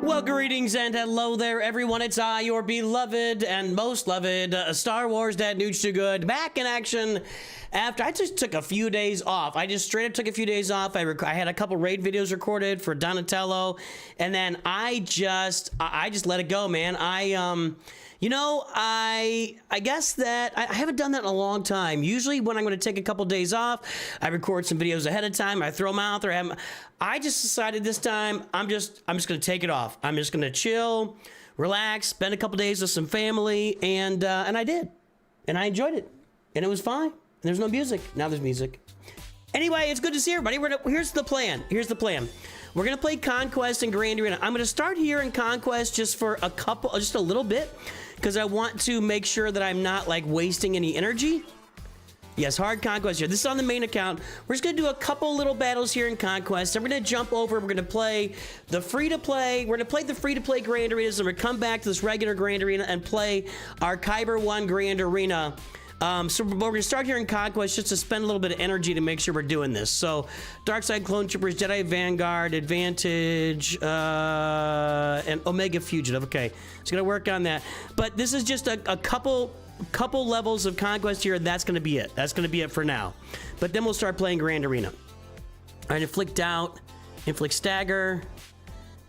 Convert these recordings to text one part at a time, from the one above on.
Well, greetings and hello there, everyone. It's I, your beloved and most loved Star Wars dad, Nooch2Gud, back in action after I just took a few days off. I just straight up took a few days off. I had a couple raid videos recorded for Donatello, and then I just let it go, man. You know, I guess that I haven't done that in a long time. Usually when I'm going to take a couple days off, I record some videos ahead of time. I throw them out there. I just decided this time I'm just going to take it off. I'm just going to chill, relax, spend a couple days with some family, and I did, and I enjoyed it, and it was fine. And there's no music. Now there's music. Anyway, it's good to see everybody. Here's the plan. Here's the plan. We're going to play Conquest and Grand Arena. I'm going to start here in Conquest just for just a little bit, because I want to make sure that I'm not like wasting any energy. Yes, hard Conquest here. This is on the main account. We're just going to do a couple little battles here in Conquest. Then we're going to jump over. We're going to play the free-to-play. We're going to play the free-to-play Grand Arenas, and we're going to come back to this regular Grand Arena and play our Kyber Grand Arena. So we're going to start here in Conquest just to spend a little bit of energy to make sure we're doing this. So, Dark Side Clone Troopers, Jedi Vanguard, Advantage, and Omega Fugitive. Okay, so going to work on that. But this is just a couple levels of Conquest here, and that's going to be it. That's going to be it for now. But then we'll start playing Grand Arena. All right, Inflict Doubt, Inflict Stagger,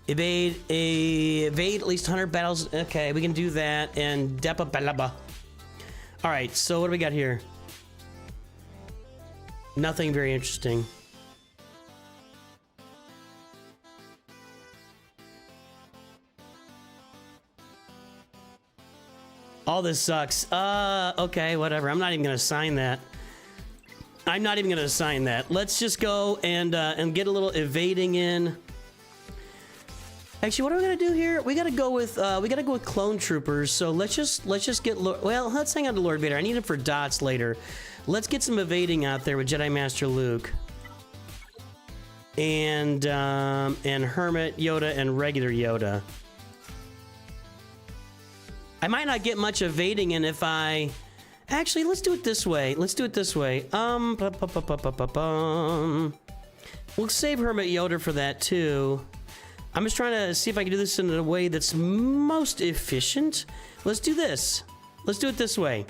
evade at least 100 battles. Okay, we can do that, and Depa Balaba. All right, so what do we got here? Nothing very interesting. All this sucks. Okay, whatever. I'm not even gonna sign that. I'm not even gonna sign that. Let's just go and get a little evading in. Actually, what are we gonna do here? We gotta go with clone troopers. So let's just get let's hang on to Lord Vader. I need him for dots later. Let's get some evading out there with Jedi Master Luke and Hermit Yoda and regular Yoda. I might not get much evading in if I actually let's do it this way. Let's do it this way. We'll save Hermit Yoda for that too. I'm just trying to see if I can do this in a way that's most efficient. Let's do this. Let's do it this way.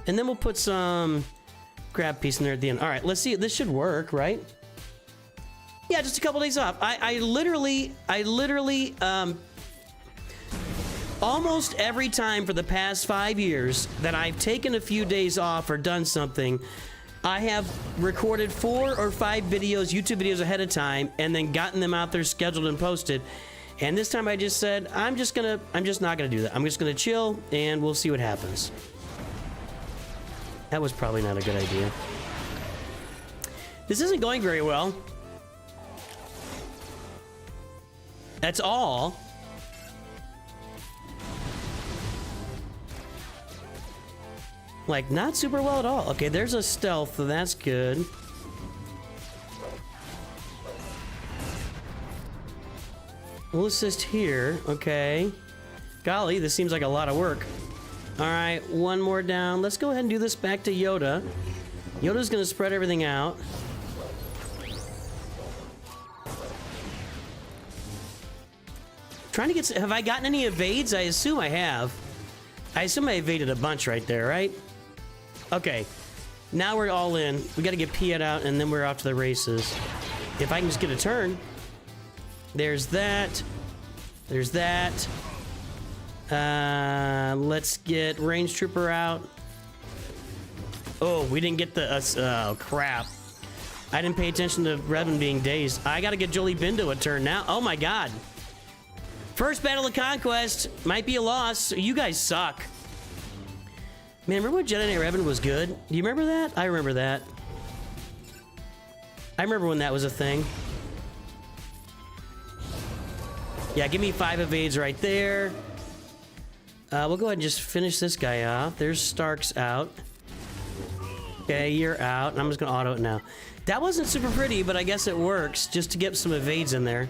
And then we'll put some grab piece in there at the end. All right, let's see. This should work, right? Yeah, just a couple days off. I literally, almost every time for the past 5 years that I've taken a few days off or done something, I have recorded 4 or 5 videos, YouTube videos ahead of time, and then gotten them out there scheduled and posted. And this time I just said, I'm just not gonna do that. I'm just gonna chill and we'll see what happens. That was probably not a good idea. This isn't going very well. That's all. Like, not super well at all. Okay, there's a stealth, so that's good. We'll assist here. Okay. Golly, this seems like a lot of work. All right, one more down. Let's go ahead and do this back to Yoda. Yoda's gonna spread everything out. Trying to get... Have I gotten any evades? I assume I have. I assume I evaded a bunch right there, right? Okay, now we're all in. We got to get Piet out, and then we're off to the races. If I can just get a turn. There's that. There's that. Let's get Range Trooper out. Oh, we didn't get the... oh, crap. I didn't pay attention to Revan being dazed. I got to get Jolie Bindo a turn now. Oh, my God. First battle of Conquest. Might be a loss. You guys suck. Man, remember when Jedi Knight Revan was good? Do you remember that? I remember that. I remember when that was a thing. Yeah, give me 5 evades right there. We'll go ahead and just finish this guy off. There's Stark's out. Okay, you're out. And I'm just going to auto it now. That wasn't super pretty, but I guess it works just to get some evades in there.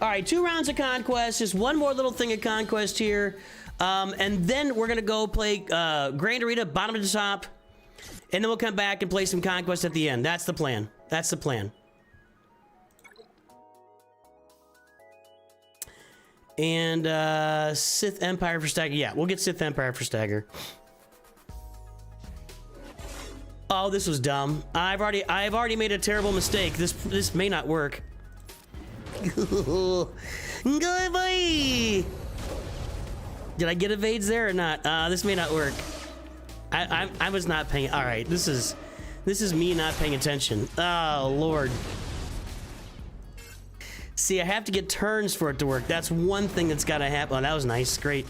All right, 2 rounds of Conquest. Just one more little thing of Conquest here. And then we're going to go play Grand Arena, bottom to top. And then we'll come back and play some Conquest at the end. That's the plan. That's the plan. And Sith Empire for Stagger. Yeah, we'll get Sith Empire for Stagger. Oh, this was dumb. I've already made a terrible mistake. This may not work. Goodbye. Did I get evades there or not? This may not work. I was not paying. All right, this is me not paying attention. Oh Lord. See, I have to get turns for it to work. That's one thing that's got to happen. Oh, that was nice. Great.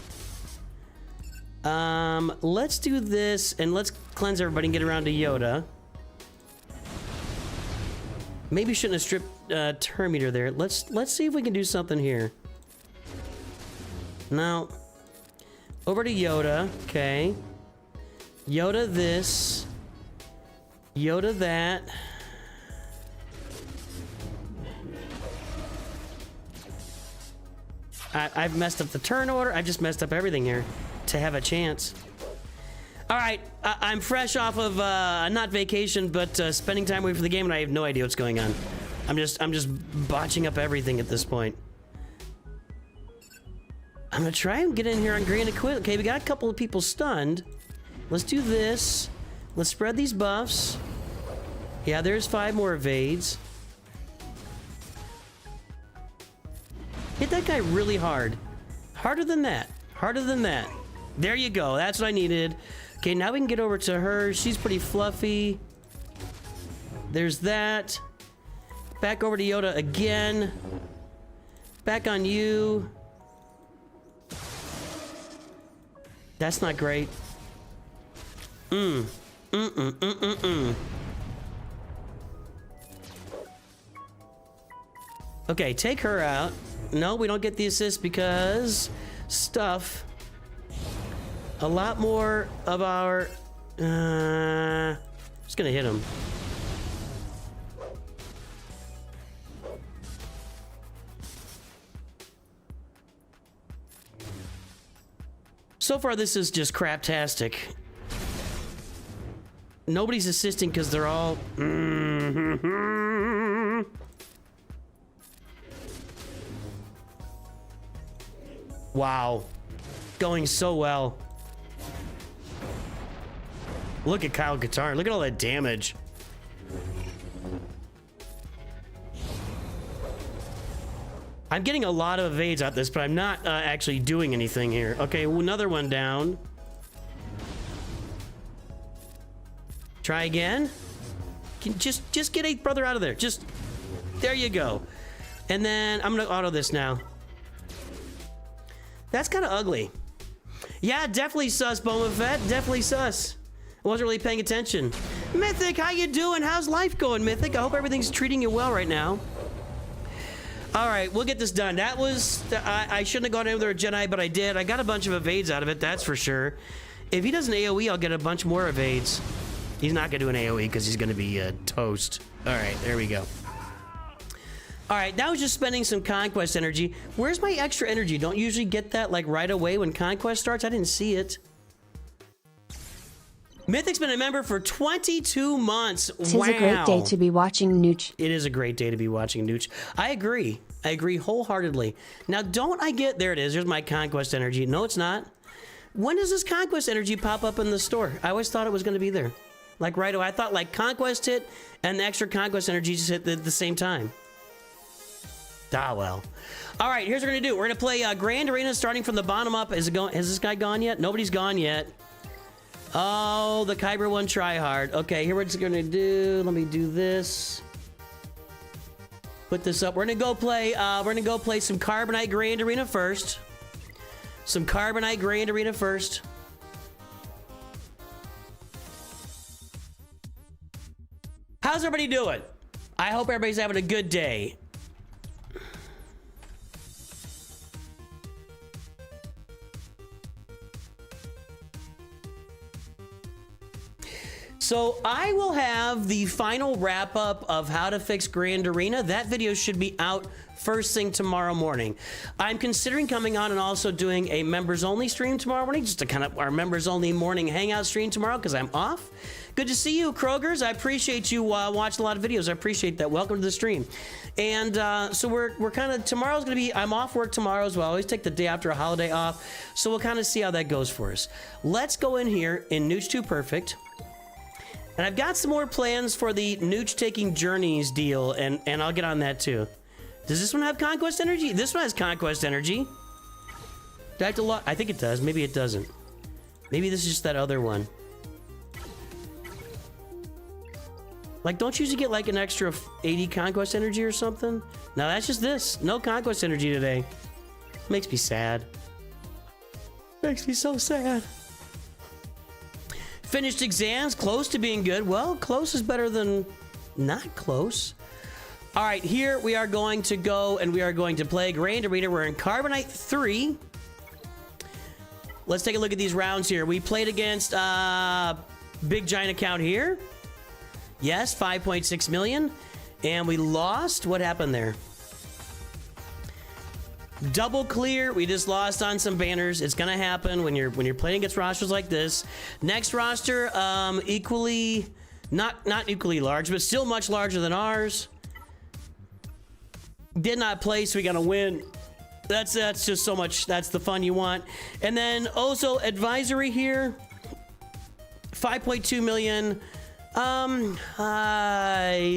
Let's do this and let's cleanse everybody and get around to Yoda. Maybe shouldn't have stripped turn meter there. Let's see if we can do something here. Now, over to Yoda. Okay. Yoda this. Yoda that. I've messed up the turn order. I've just messed up everything here to have a chance. All right, I'm fresh off of not vacation, but spending time away from the game, and I have no idea what's going on. I'm just botching up everything at this point. I'm gonna try and get in here on Grand Arena. Okay, we got a couple of people stunned. Let's do this. Let's spread these buffs. Yeah, there's 5 more evades. Hit that guy really hard. Harder than that. Harder than that. There you go. That's what I needed. Okay, now we can get over to her. She's pretty fluffy. There's that. Back over to Yoda again. Back on you. That's not great. Okay, take her out. No, we don't get the assist because stuff. A lot more of our... just gonna hit him. So far, this is just craptastic. Nobody's assisting because they're all... Wow. Going so well. Look at Kyle Katarn. Look at all that damage. I'm getting a lot of evades out this, but I'm not actually doing anything here. Okay, another one down. Try again. Just get a brother out of there. Just there you go. And then I'm gonna auto this now. That's kind of ugly. Yeah, definitely sus, Boba Fett. Definitely sus. I wasn't really paying attention. Mythic, how you doing? How's life going, Mythic? I hope everything's treating you well right now. All right, we'll get this done. That was... I shouldn't have gone in there with a Jedi, but I did. I got a bunch of evades out of it, that's for sure. If he does an AoE, I'll get a bunch more evades. He's not going to do an AoE because he's going to be toast. All right, there we go. All right, that was just spending some Conquest energy. Where's my extra energy? Don't usually get that like right away when Conquest starts. I didn't see it. Mythic's been a member for 22 months. Wow. It's a great day to be watching Nooch. It is a great day to be watching Nooch. I agree. I agree wholeheartedly. Now, don't I get... There it is. There's my Conquest energy. No, it's not. When does this Conquest energy pop up in the store? I always thought it was going to be there. Like right away. I thought like Conquest hit and the extra Conquest energy just hit at the same time. Ah, well. All right, here's what we're going to do. We're going to play Grand Arena starting from the bottom up. Is it going? Has this guy gone yet? Nobody's gone yet. Oh, the Kyber one try hard. Okay, here we're just going to do... Let me do this. Put this up. We're going to go play... we're going to go play some Carbonite Grand Arena first. Some Carbonite Grand Arena first. How's everybody doing? I hope everybody's having a good day. So I will have the final wrap up of how to fix Grand Arena. That video should be out first thing tomorrow morning. I'm considering coming on and also doing a members only stream tomorrow morning, just to kind of our members only morning hangout stream tomorrow because I'm off. Good to see you, Krogers. I appreciate you watching a lot of videos. I appreciate that. Welcome to the stream. And so we're kind of, tomorrow's going to be, I'm off work tomorrow as well. I always take the day after a holiday off. So we'll kind of see how that goes for us. Let's go in here in Nooch2 Perfect. And I've got some more plans for the Nooch Taking Journeys deal, and I'll get on that too. Does this one have Conquest energy? This one has Conquest energy. Do I have to I think it does. Maybe it doesn't. Maybe this is just that other one. Like, don't you usually get like an extra 80 Conquest energy or something? No, that's just this. No Conquest energy today. Makes me sad. Makes me so sad. Finished exams, close to being good. Well, close is better than not close. All right, here we are going to go and we are going to play Grand Arena. We're in Carbonite 3. Let's take a look at these rounds here. We played against big giant account here. Yes, 5.6 million. And we lost. What happened there? Double clear. We just lost on some banners. It's gonna happen when you're playing against rosters like this. Next roster, equally not equally large, but still much larger than ours. Did not play, so we gotta win. That's just so much. That's the fun you want. And then also advisory here, 5.2 million.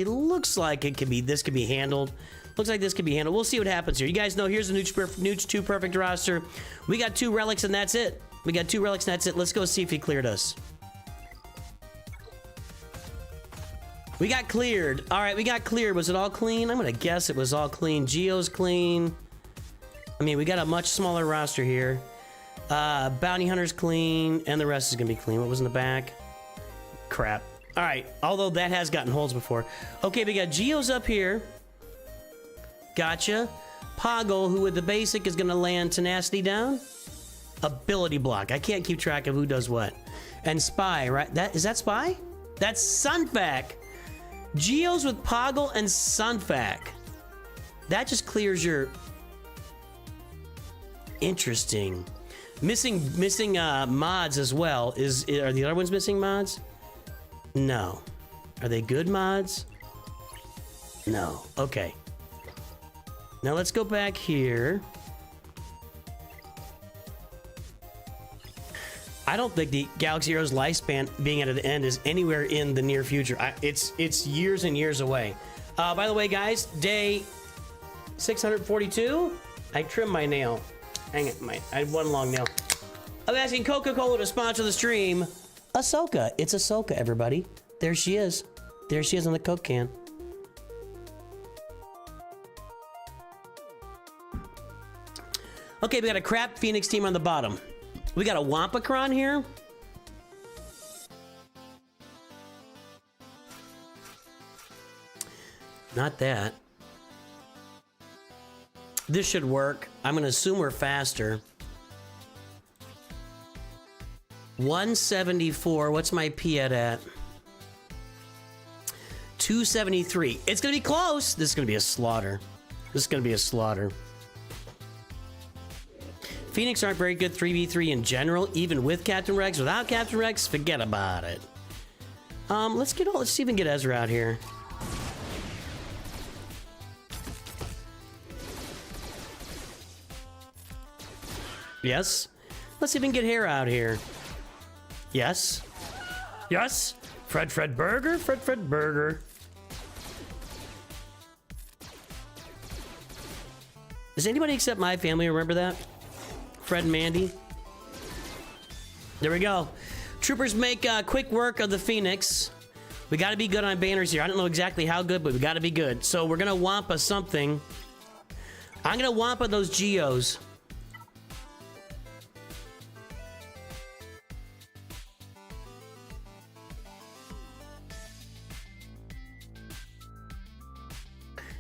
Looks like it could be. This could be handled. Looks like this could be handled. We'll see what happens here. You guys know here's the Nooch2 Perfect roster. We got 2 relics and that's it. We got 2 relics and that's it. Let's go see if he cleared us. We got cleared. All right, we got cleared. Was it all clean? I'm gonna guess it was all clean. Geo's clean. I mean, we got a much smaller roster here. Bounty Hunter's clean, and the rest is gonna be clean. What was in the back? Crap. All right, although that has gotten holds before. Okay, we got Geo's up here. Gotcha. Poggle, who with the basic is gonna land Tenacity down. Ability block. I can't keep track of who does what. And Spy, right? Is that Spy? That's Sunfac. Geo's with Poggle and Sunfac. That just clears your... Interesting. Missing mods as well. Are the other ones missing mods? No. Are they good mods? No. Okay. Now let's go back here. I don't think the Galaxy Heroes lifespan being at an end is anywhere in the near future. It's years and years away. By the way, guys, day 642, I trimmed my nail. Hang it, I had one long nail. I'm asking Coca-Cola to sponsor the stream. Ahsoka. It's Ahsoka, everybody. There she is. There she is on the Coke can. Okay, we got a crap Phoenix team on the bottom. We got a Wampacron here. Not that. This should work. I'm gonna assume we're faster. 174. What's my Piet at? 273. It's gonna be close. This is gonna be a slaughter. This is gonna be a slaughter. Phoenix aren't very good 3v3 in general, even with Captain Rex. Without Captain Rex, forget about it. Let's see if we can get Ezra out here. Yes. Let's see if we can get Hera out here. Yes. Yes. Fred Burger. Fred Burger. Does anybody except my family remember that? Fred and Mandy. There we go. Troopers make quick work of the Phoenix. We got to be good on banners here. I don't know exactly how good, but we got to be good. So we're going to Wampa something. I'm going to Wampa those Geos.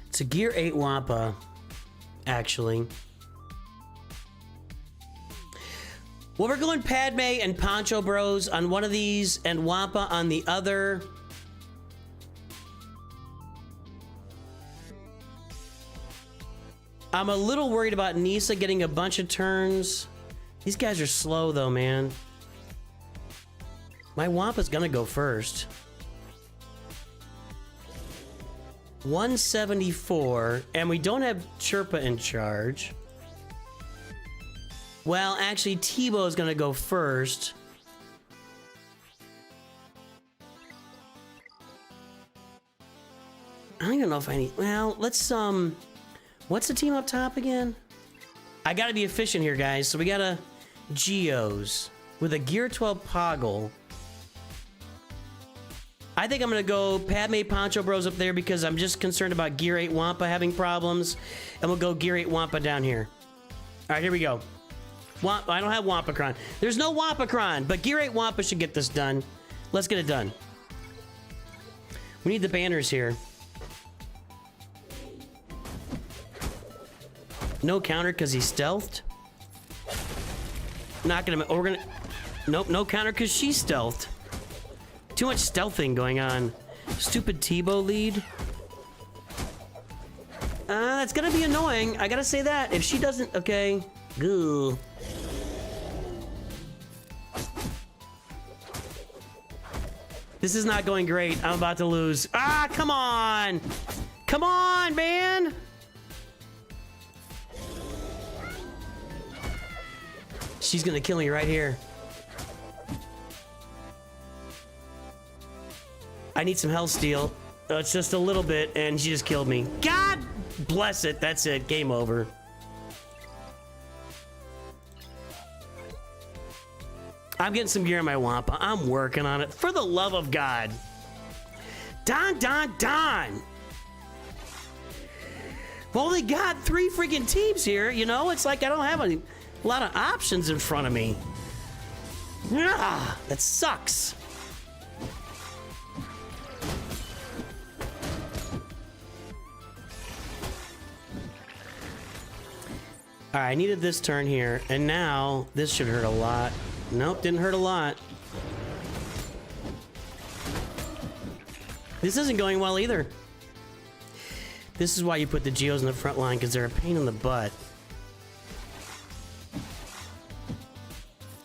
It's a Gear 8 Wampa, actually. Well, we're going Padme and Poncho Bros on one of these and Wampa on the other. I'm a little worried about Nisa getting a bunch of turns. These guys are slow though, man. My Wampa's gonna go first. 174, and we don't have Chirpa in charge. Well, actually, Tebow's gonna go first. I don't even know if I need... Well, let's, what's the team up top again? I gotta be efficient here, guys, so we gotta... Geos with a Gear 12 Poggle. I think I'm gonna go Padme Poncho Bros up there because I'm just concerned about Gear 8 Wampa having problems. And we'll go Gear 8 Wampa down here. Alright, here we go. I don't have Wampacron. There's no Wampacron, but Gear 8 Wampa should get this done. Let's get it done. We need the banners here. No counter because he's stealthed. Not gonna... We're gonna... Nope, no counter because she's stealthed. Too much stealthing going on. Stupid Tebow lead. That's gonna be annoying. I gotta say that. If she doesn't... Okay. Goo. This is not going great. I'm about to lose. Ah, come on! Come on, man! She's gonna kill me right here. I need some health steal. It's just a little bit, and she just killed me. God bless it. That's it. Game over. I'm getting some gear in my Wampa. I'm working on it. For the love of God. Don. I've only got 3 freaking teams here, you know? It's like I don't have a lot of options in front of me. Ah, that sucks. All right, I needed this turn here, and now this should hurt a lot. Nope, didn't hurt a lot. This isn't going well either. This is why you put the Geos in the front line, because they're a pain in the butt.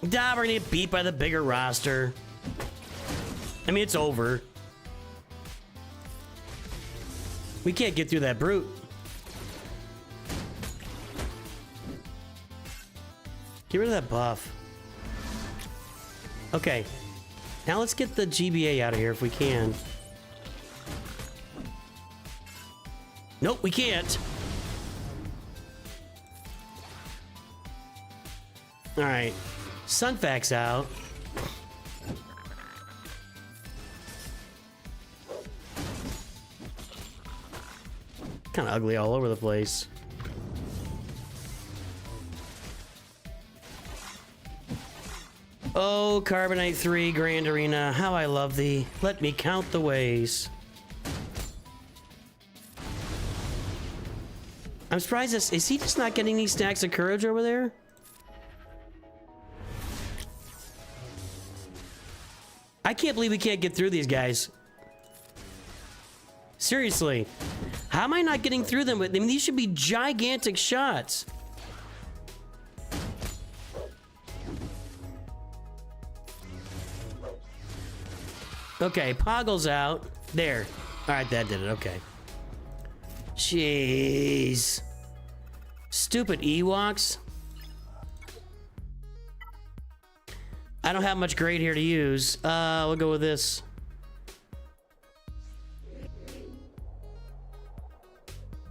We're gonna get beat by the bigger roster. I mean, it's over. We can't get through that brute. Get rid of that buff. Okay. Now let's get the GBA out of here if we can. Nope, we can't. Alright. Sunfac's out. Kind of ugly all over the place. Oh, Carbonite 3 Grand Arena, how I love thee. Let me count the ways. I'm surprised is he just not getting any stacks of courage over there? I can't believe we can't get through these guys. Seriously. How am I not getting through them? I mean, these should be gigantic shots. Okay, Poggle's out. There. Alright, that did it. Okay. Jeez. Stupid Ewoks. I don't have much grade here to use. We'll go with this.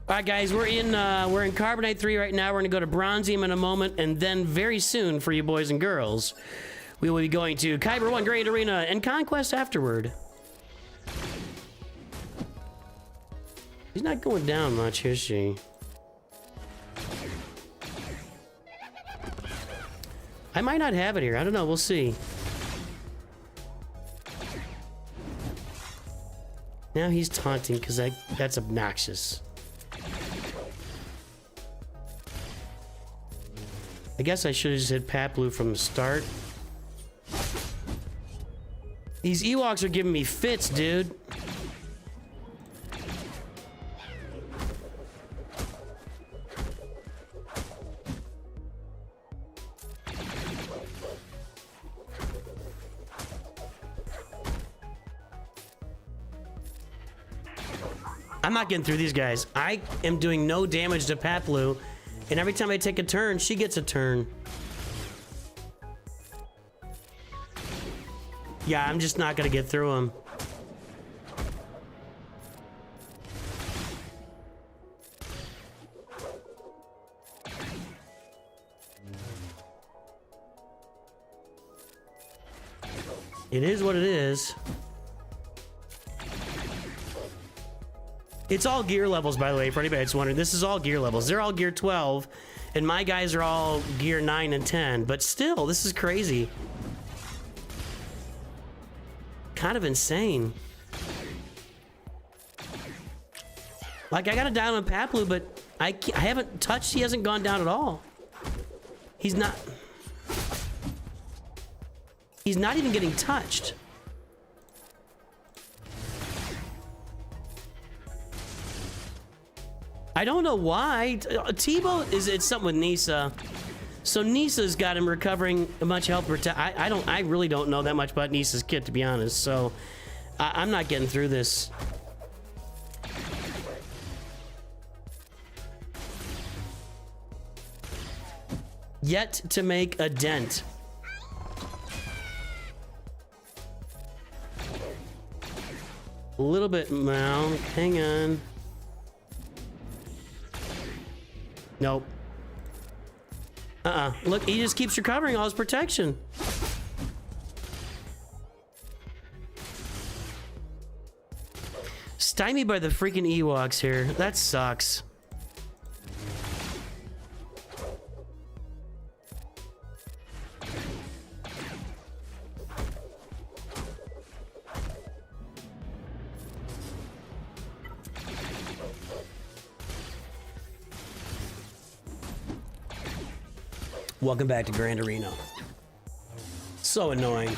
Alright guys, we're in Carbonite 3 right now. We're gonna go to Bronzium in a moment, and then very soon for you boys and girls, we will be going to Kyber 1 Grand Arena and Conquest afterward. She's not going down much, is she? I might not have it here. I don't know. We'll see. Now he's taunting because that's obnoxious. I guess I should have just hit Paplu from the start. These Ewoks are giving me fits, dude. I'm not getting through these guys. I am doing no damage to Paplu, and every time I take a turn, she gets a turn. Yeah, I'm just not gonna get through him. It is what it is. It's all gear levels, by the way, for anybody that's wondering. This is all gear levels. They're all gear 12, and my guys are all gear 9 and 10. But still, this is crazy. Kind of insane. Like, I got it down on Paplu, but I haven't touched. He hasn't gone down at all. He's not even getting touched. I don't know why. Tebow it's something with Nisa. So Nisa's got him recovering a bunch of health. I really don't know that much about Nisa's kit, to be honest. So I'm not getting through this. Yet to make a dent. A little bit, now, hang on. Nope. Look, he just keeps recovering all his protection. Stymied by the freaking Ewoks here. That sucks. Welcome back to Grand Arena. So annoying.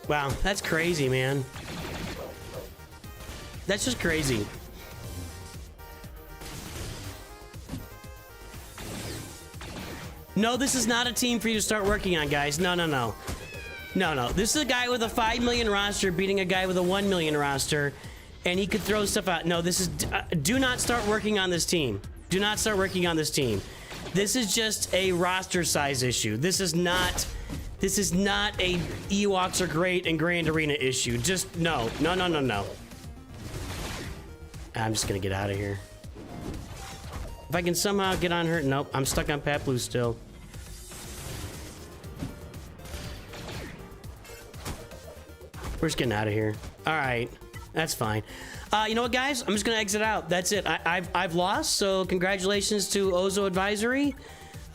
Wow, that's crazy, man. That's just crazy. No, this is not a team for you to start working on, guys. No, no, no. No, no. This is a guy with a 5 million roster beating a guy with a 1 million roster, and he could throw stuff out. No, this is... do not start working on this team. Do not start working on this team. This is just a roster size issue. This is not... This is not a Ewoks are great and Grand Arena issue. Just no. No, no, no, no. I'm just gonna get out of here. If I can somehow get on her... Nope, I'm stuck on Paplu still. We're just getting out of here. All right, that's fine. You know what, guys? I'm just gonna exit out. That's it. I've lost, so congratulations to Ozo Advisory.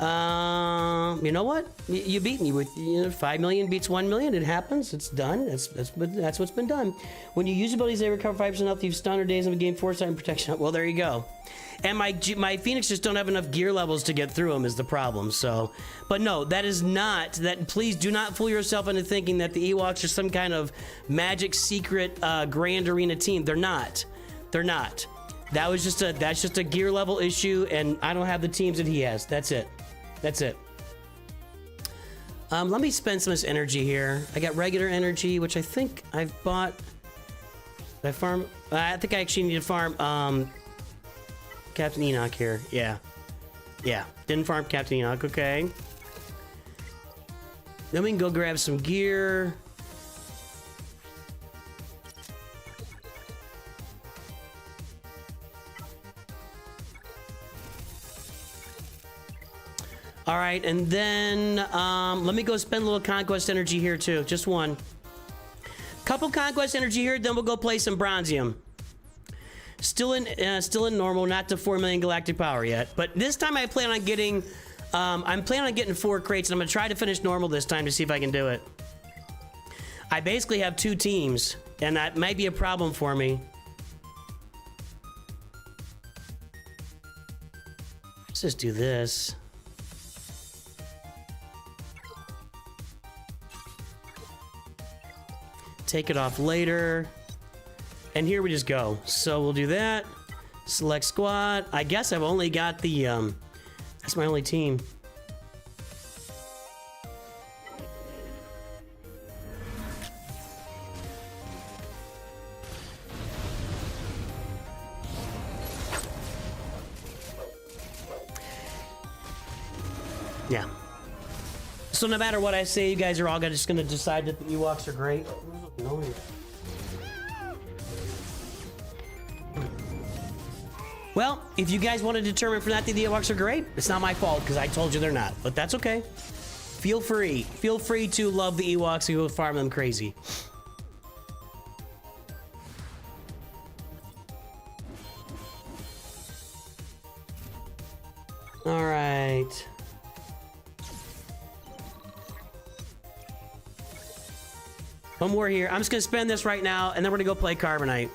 You know what? You beat me with 5 million beats 1 million. It happens. It's done. That's what's been done. When you use abilities, they recover 5% health. You've stunned or dazed them and gain 4 and protection. Well, there you go. And my Phoenix just don't have enough gear levels to get through them is the problem. So, but no, that is not that. Please do not fool yourself into thinking that the Ewoks are some kind of magic secret Grand Arena team. They're not. They're not. That's just a gear level issue, and I don't have the teams that he has. That's it. That's it. Let me spend some of this energy here. I got regular energy, which I think I've bought. Did I farm? I think I actually need to farm Captain Enoch here. Yeah. Yeah. Didn't farm Captain Enoch. Okay. Then we can go grab some gear. All right, and then let me go spend a little Conquest energy here too. Just one. couple Conquest energy here, then we'll go play some Bronzium. Still in normal, not to 4 million galactic power yet. But this time I plan on getting, I'm planning on getting 4 crates, and I'm gonna try to finish normal this time to see if I can do it. I basically have 2 teams, and that might be a problem for me. Let's just do this. Take it off later. And here we just go. So we'll do that. Select squad. I guess I've only got the, that's my only team. Yeah. So no matter what I say, you guys are all just gonna decide that the Ewoks are great. Well, if you guys want to determine for that the Ewoks are great, it's not my fault because I told you they're not. But that's okay. Feel free to love the Ewoks and go farm them crazy. All right. One more here. I'm just gonna spend this right now, and then we're gonna go play Carbonite.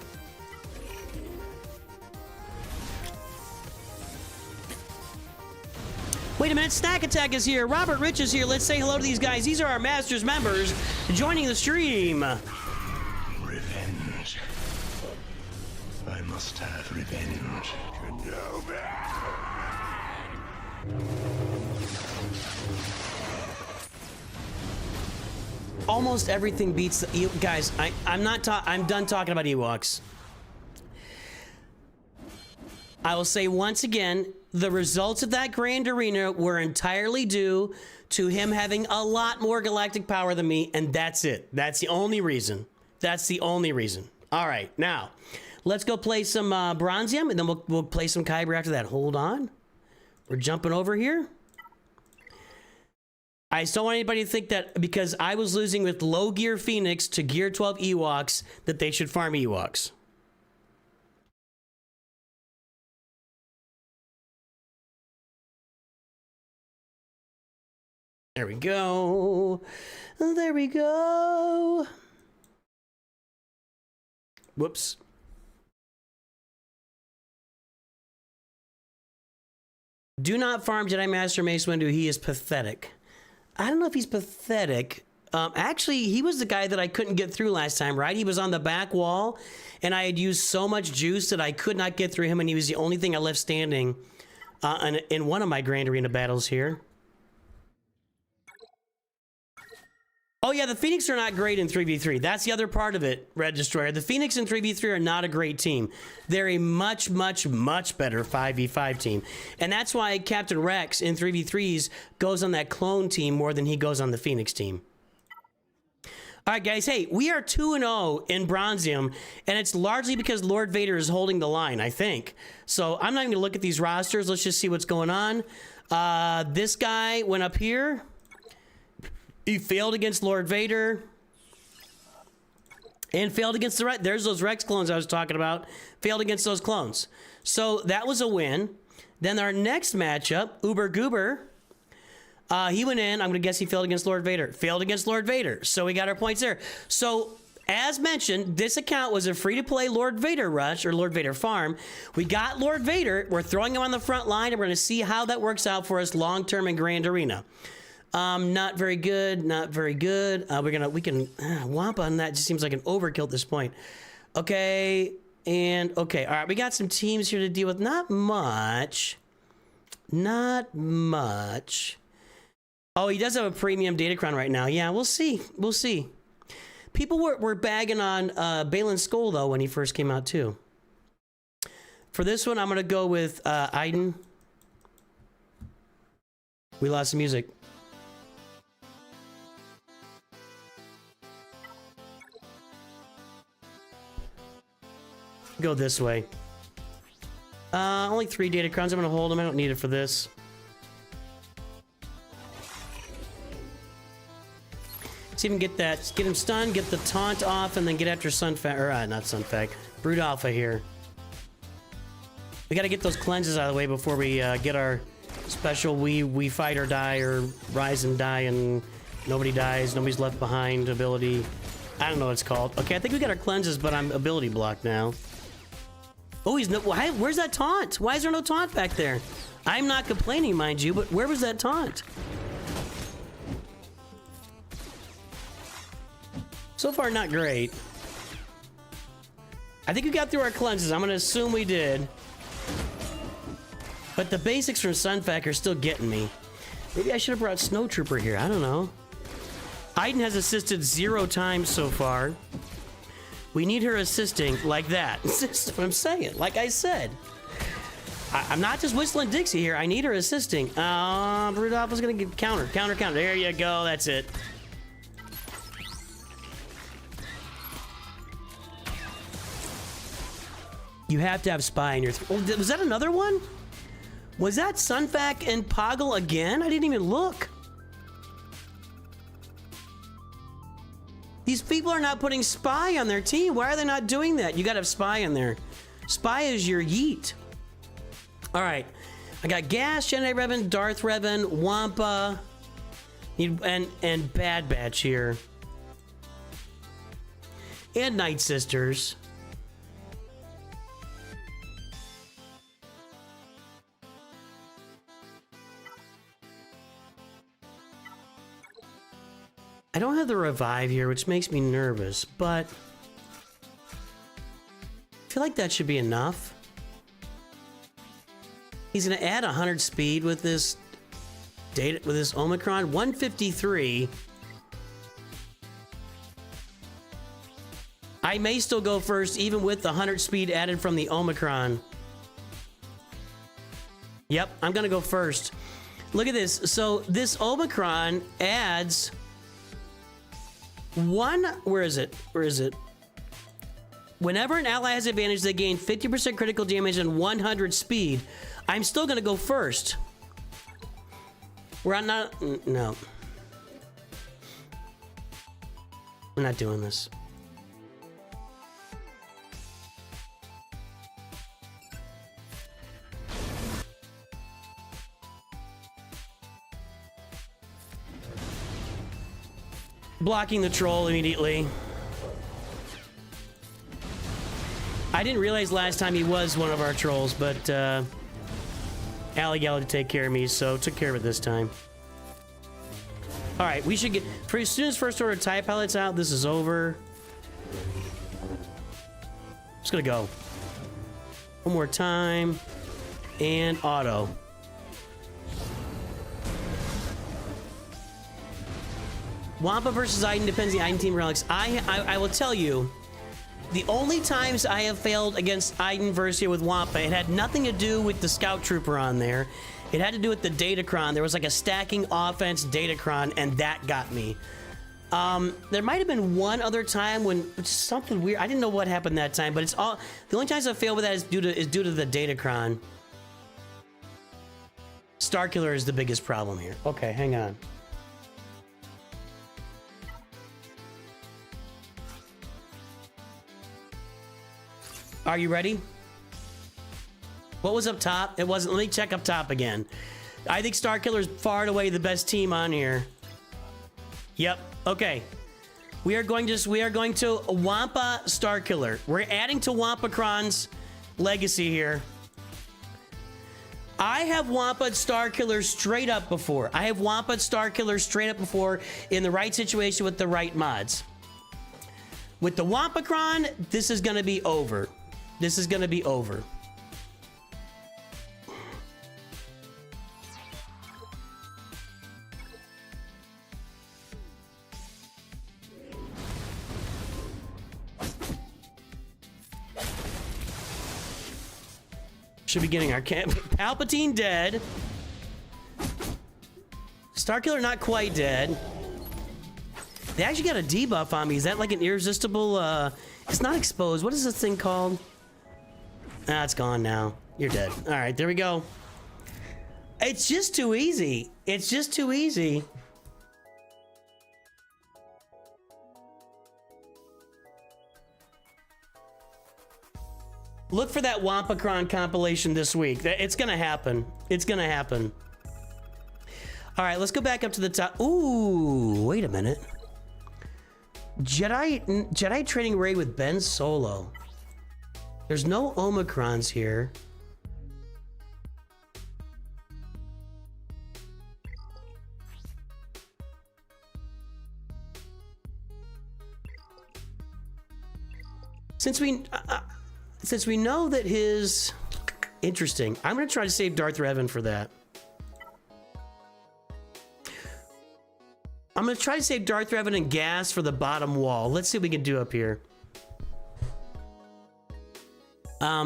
Wait a minute, Snack Attack is here. Robert Rich is here. Let's say hello to these guys. These are our Masters members joining the stream. Revenge. I must have revenge. Almost everything beats the guys. I'm done talking about Ewoks. I will say once again, the results of that Grand Arena were entirely due to him having a lot more galactic power than me, and that's it. That's the only reason. That's the only reason. All right, now let's go play some Bronzium, and then we'll play some Kyber after that. Hold on, we're jumping over here. I just don't want anybody to think that because I was losing with low gear Phoenix to gear 12 Ewoks that they should farm Ewoks. There we go. There we go. Whoops. Do not farm Jedi Master Mace Windu. He is pathetic. I don't know if he's pathetic. Actually, he was the guy that I couldn't get through last time, right? He was on the back wall, and I had used so much juice that I could not get through him, and he was the only thing I left standing in one of my Grand Arena battles here. Oh yeah, the Phoenix are not great in 3v3. That's the other part of it, Red Destroyer. The Phoenix in 3v3 are not a great team. They're a much, much, much better 5v5 team. And that's why Captain Rex in 3v3s goes on that clone team more than he goes on the Phoenix team. All right, guys. Hey, we are 2-0 in Bronzium, and it's largely because Lord Vader is holding the line, I think. So I'm not even gonna look at these rosters. Let's just see what's going on. This guy went up here. He failed against Lord Vader. And failed against the there's those Rex clones I was talking about. Failed against those clones. So that was a win. Then our next matchup, Uber Goober. He went in. I'm going to guess he failed against Lord Vader. Failed against Lord Vader. So we got our points there. So as mentioned, this account was a free-to-play Lord Vader rush or Lord Vader farm. We got Lord Vader. We're throwing him on the front line, and we're going to see how that works out for us long-term in Grand Arena. Not very good. Not very good. We can whomp on that. Just seems like an overkill at this point. Okay. And okay. All right. We got some teams here to deal with. Not much. Not much. Oh, he does have a premium Datacron right now. Yeah, we'll see. We'll see. People were bagging on Balin Skoll though when he first came out too. For this one, I'm gonna go with Iden. We lost the music. Go this way. Only 3 Datacrons. I'm gonna hold them. I don't need it for this. Let's even get that. Get him stunned, get the taunt off, and then get after Sunfag. Or, not Sunfag. Brood Alpha here. We gotta get those cleanses out of the way before we get our special we fight or die or rise and die and nobody dies, nobody's left behind ability. I don't know what it's called. Okay, I think we got our cleanses, but I'm ability blocked now. Oh, he's no. Where's that taunt? Why is there no taunt back there? I'm not complaining, mind you, but where was that taunt? So far, not great. I think we got through our cleanses. I'm gonna assume we did. But the basics from Sunfac are still getting me. Maybe I should have brought Snowtrooper here. I don't know. Aiden has assisted 0 times so far. We need her assisting like that. That's what I'm saying. Like I said. I'm not just whistling Dixie here. I need her assisting. Rudolph was going to get counter. There you go. That's it. You have to have Spy in your... Oh, was that another one? Was that Sunfac and Poggle again? I didn't even look. These people are not putting Spy on their team. Why are they not doing that? You gotta have Spy in there. Spy is your yeet. All right. I got Gas, Jedi Revan, Darth Revan, Wampa, and Bad Batch here. And Night Sisters. I don't have the revive here, which makes me nervous, but I feel like that should be enough. He's gonna add 100 speed with this data, with this Omicron. 153. I may still go first, even with the 100 speed added from the Omicron. Yep, I'm gonna go first. Look at this. So this Omicron adds where is it? Whenever an ally has advantage, they gain 50% critical damage and 100 speed. I'm still gonna go first. No. We're not doing this. Blocking the troll immediately. I didn't realize last time he was one of our trolls, but Allie got to take care of me, so took care of it this time. All right, we should get... For as soon as first order TIE pilots out, this is over. Just gonna go. One more time. And auto. Wampa versus Aiden depends on the Aiden team relics. I will tell you, the only times I have failed against Aiden versus here with Wampa, it had nothing to do with the Scout Trooper on there. It had to do with the Datacron. There was like a stacking offense Datacron, and that got me. There might have been one other time when something weird. I didn't know what happened that time, but it's all the only times I failed with that is due to the Datacron. Starkiller is the biggest problem here. Okay, hang on. Are you ready? What was up top? It wasn't. Let me check up top again. I think Starkiller is far and away the best team on here. Yep. Okay. We are going to Wampa Starkiller. We're adding to Wampacron's legacy here. I have Wampa Starkiller straight up before. I have Wampa Starkiller straight up before in the right situation with the right mods. With the Wampacron, this is going to be over. This is going to be over. Should be getting our camp. Palpatine dead. Starkiller not quite dead. They actually got a debuff on me. Is that like an irresistible, it's not exposed. What is this thing called? Ah, it's gone now. You're dead. All right, there we go. It's just too easy. It's just too easy. Look for that Wampacron compilation this week. It's gonna happen. It's gonna happen. All right, let's go back up to the top. Ooh, wait a minute. Jedi training raid with Ben Solo. There's no Omicrons here. Since we know that his... Interesting. I'm going to try to save Darth Revan for that. I'm going to try to save Darth Revan and gas for the bottom wall. Let's see what we can do up here.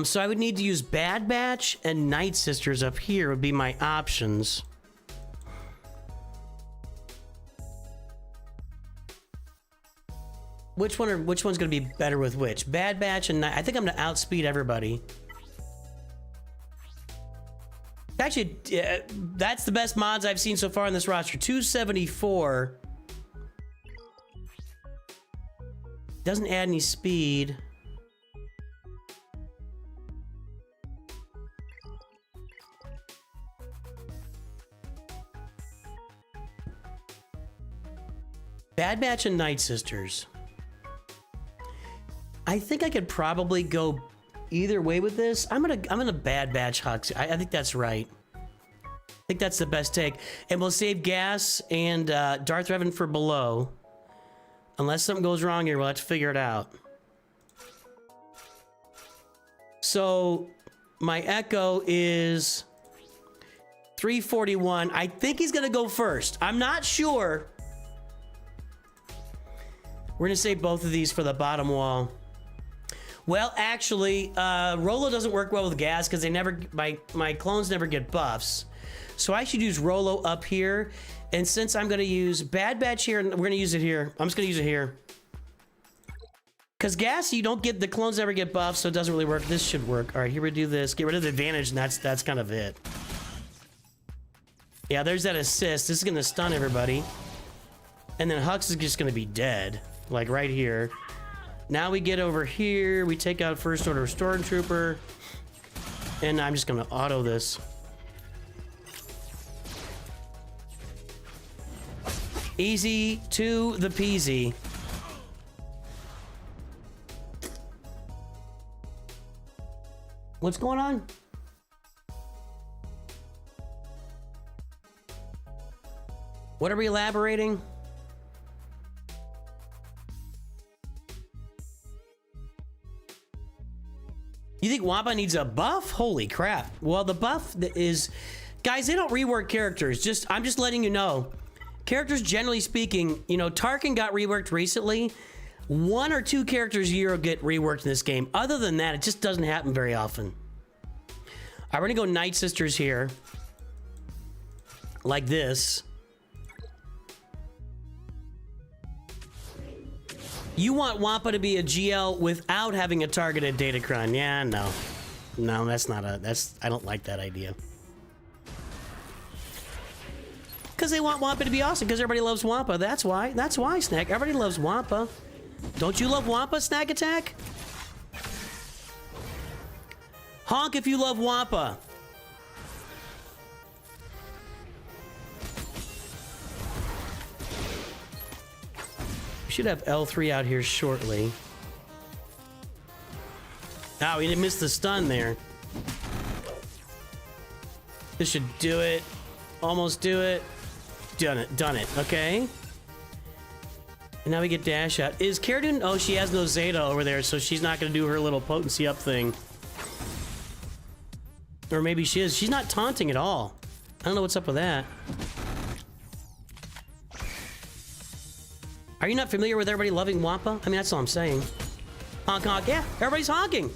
So I would need to use Bad Batch and Night Sisters up here would be my options. Which one's going to be better with which? Bad Batch and Night. I think I'm going to outspeed everybody. Actually, that's the best mods I've seen so far in this roster. 274. Doesn't add any speed. Bad Batch and Night Sisters. I think I could probably go either way with this. I'm gonna Bad Batch Hux. I think that's right. I think that's the best take. And we'll save gas and Darth Revan for below. Unless something goes wrong here, we'll have to figure it out. So my Echo is 341. I think he's gonna go first. I'm not sure. We're gonna save both of these for the bottom wall. Well, actually, Rolo doesn't work well with gas because they never, my clones never get buffs. So I should use Rolo up here. And since I'm gonna use Bad Batch here, we're gonna use it here. I'm just gonna use it here. Because gas, you don't get, the clones never get buffs, so it doesn't really work. This should work. All right, here we do this. Get rid of the advantage, and that's kind of it. Yeah, there's that assist. This is gonna stun everybody. And then Hux is just gonna be dead. Like right here. Now we get over here, we take out First Order Stormtrooper, and I'm just gonna auto this. Easy to the peasy. What's going on? What are we elaborating? You think Wampa needs a buff? Holy crap. Well, the buff is... Guys, they don't rework characters. I'm just letting you know. Characters, generally speaking, you know, Tarkin got reworked recently. 1 or 2 characters a year get reworked in this game. Other than that, it just doesn't happen very often. All right, we're gonna go Night Sisters here. Like this. You want Wampa to be a GL without having a targeted datacron. Yeah, no. No, that's not I don't like that idea. Because they want Wampa to be awesome, because everybody loves Wampa. That's why, Snack. Everybody loves Wampa. Don't you love Wampa, Snack Attack? Honk if you love Wampa. Should have L3 out here shortly. Oh, we didn't miss the stun there. This should do it. Almost do it. Done it. Okay. And now we get dash out. Is Cara Dune? Oh, she has no Zeta over there, so she's not going to do her little potency up thing. Or maybe she is. She's not taunting at all. I don't know what's up with that. Are you not familiar with everybody loving Wampa? I mean, that's all I'm saying. Honk, honk. Yeah, everybody's honking.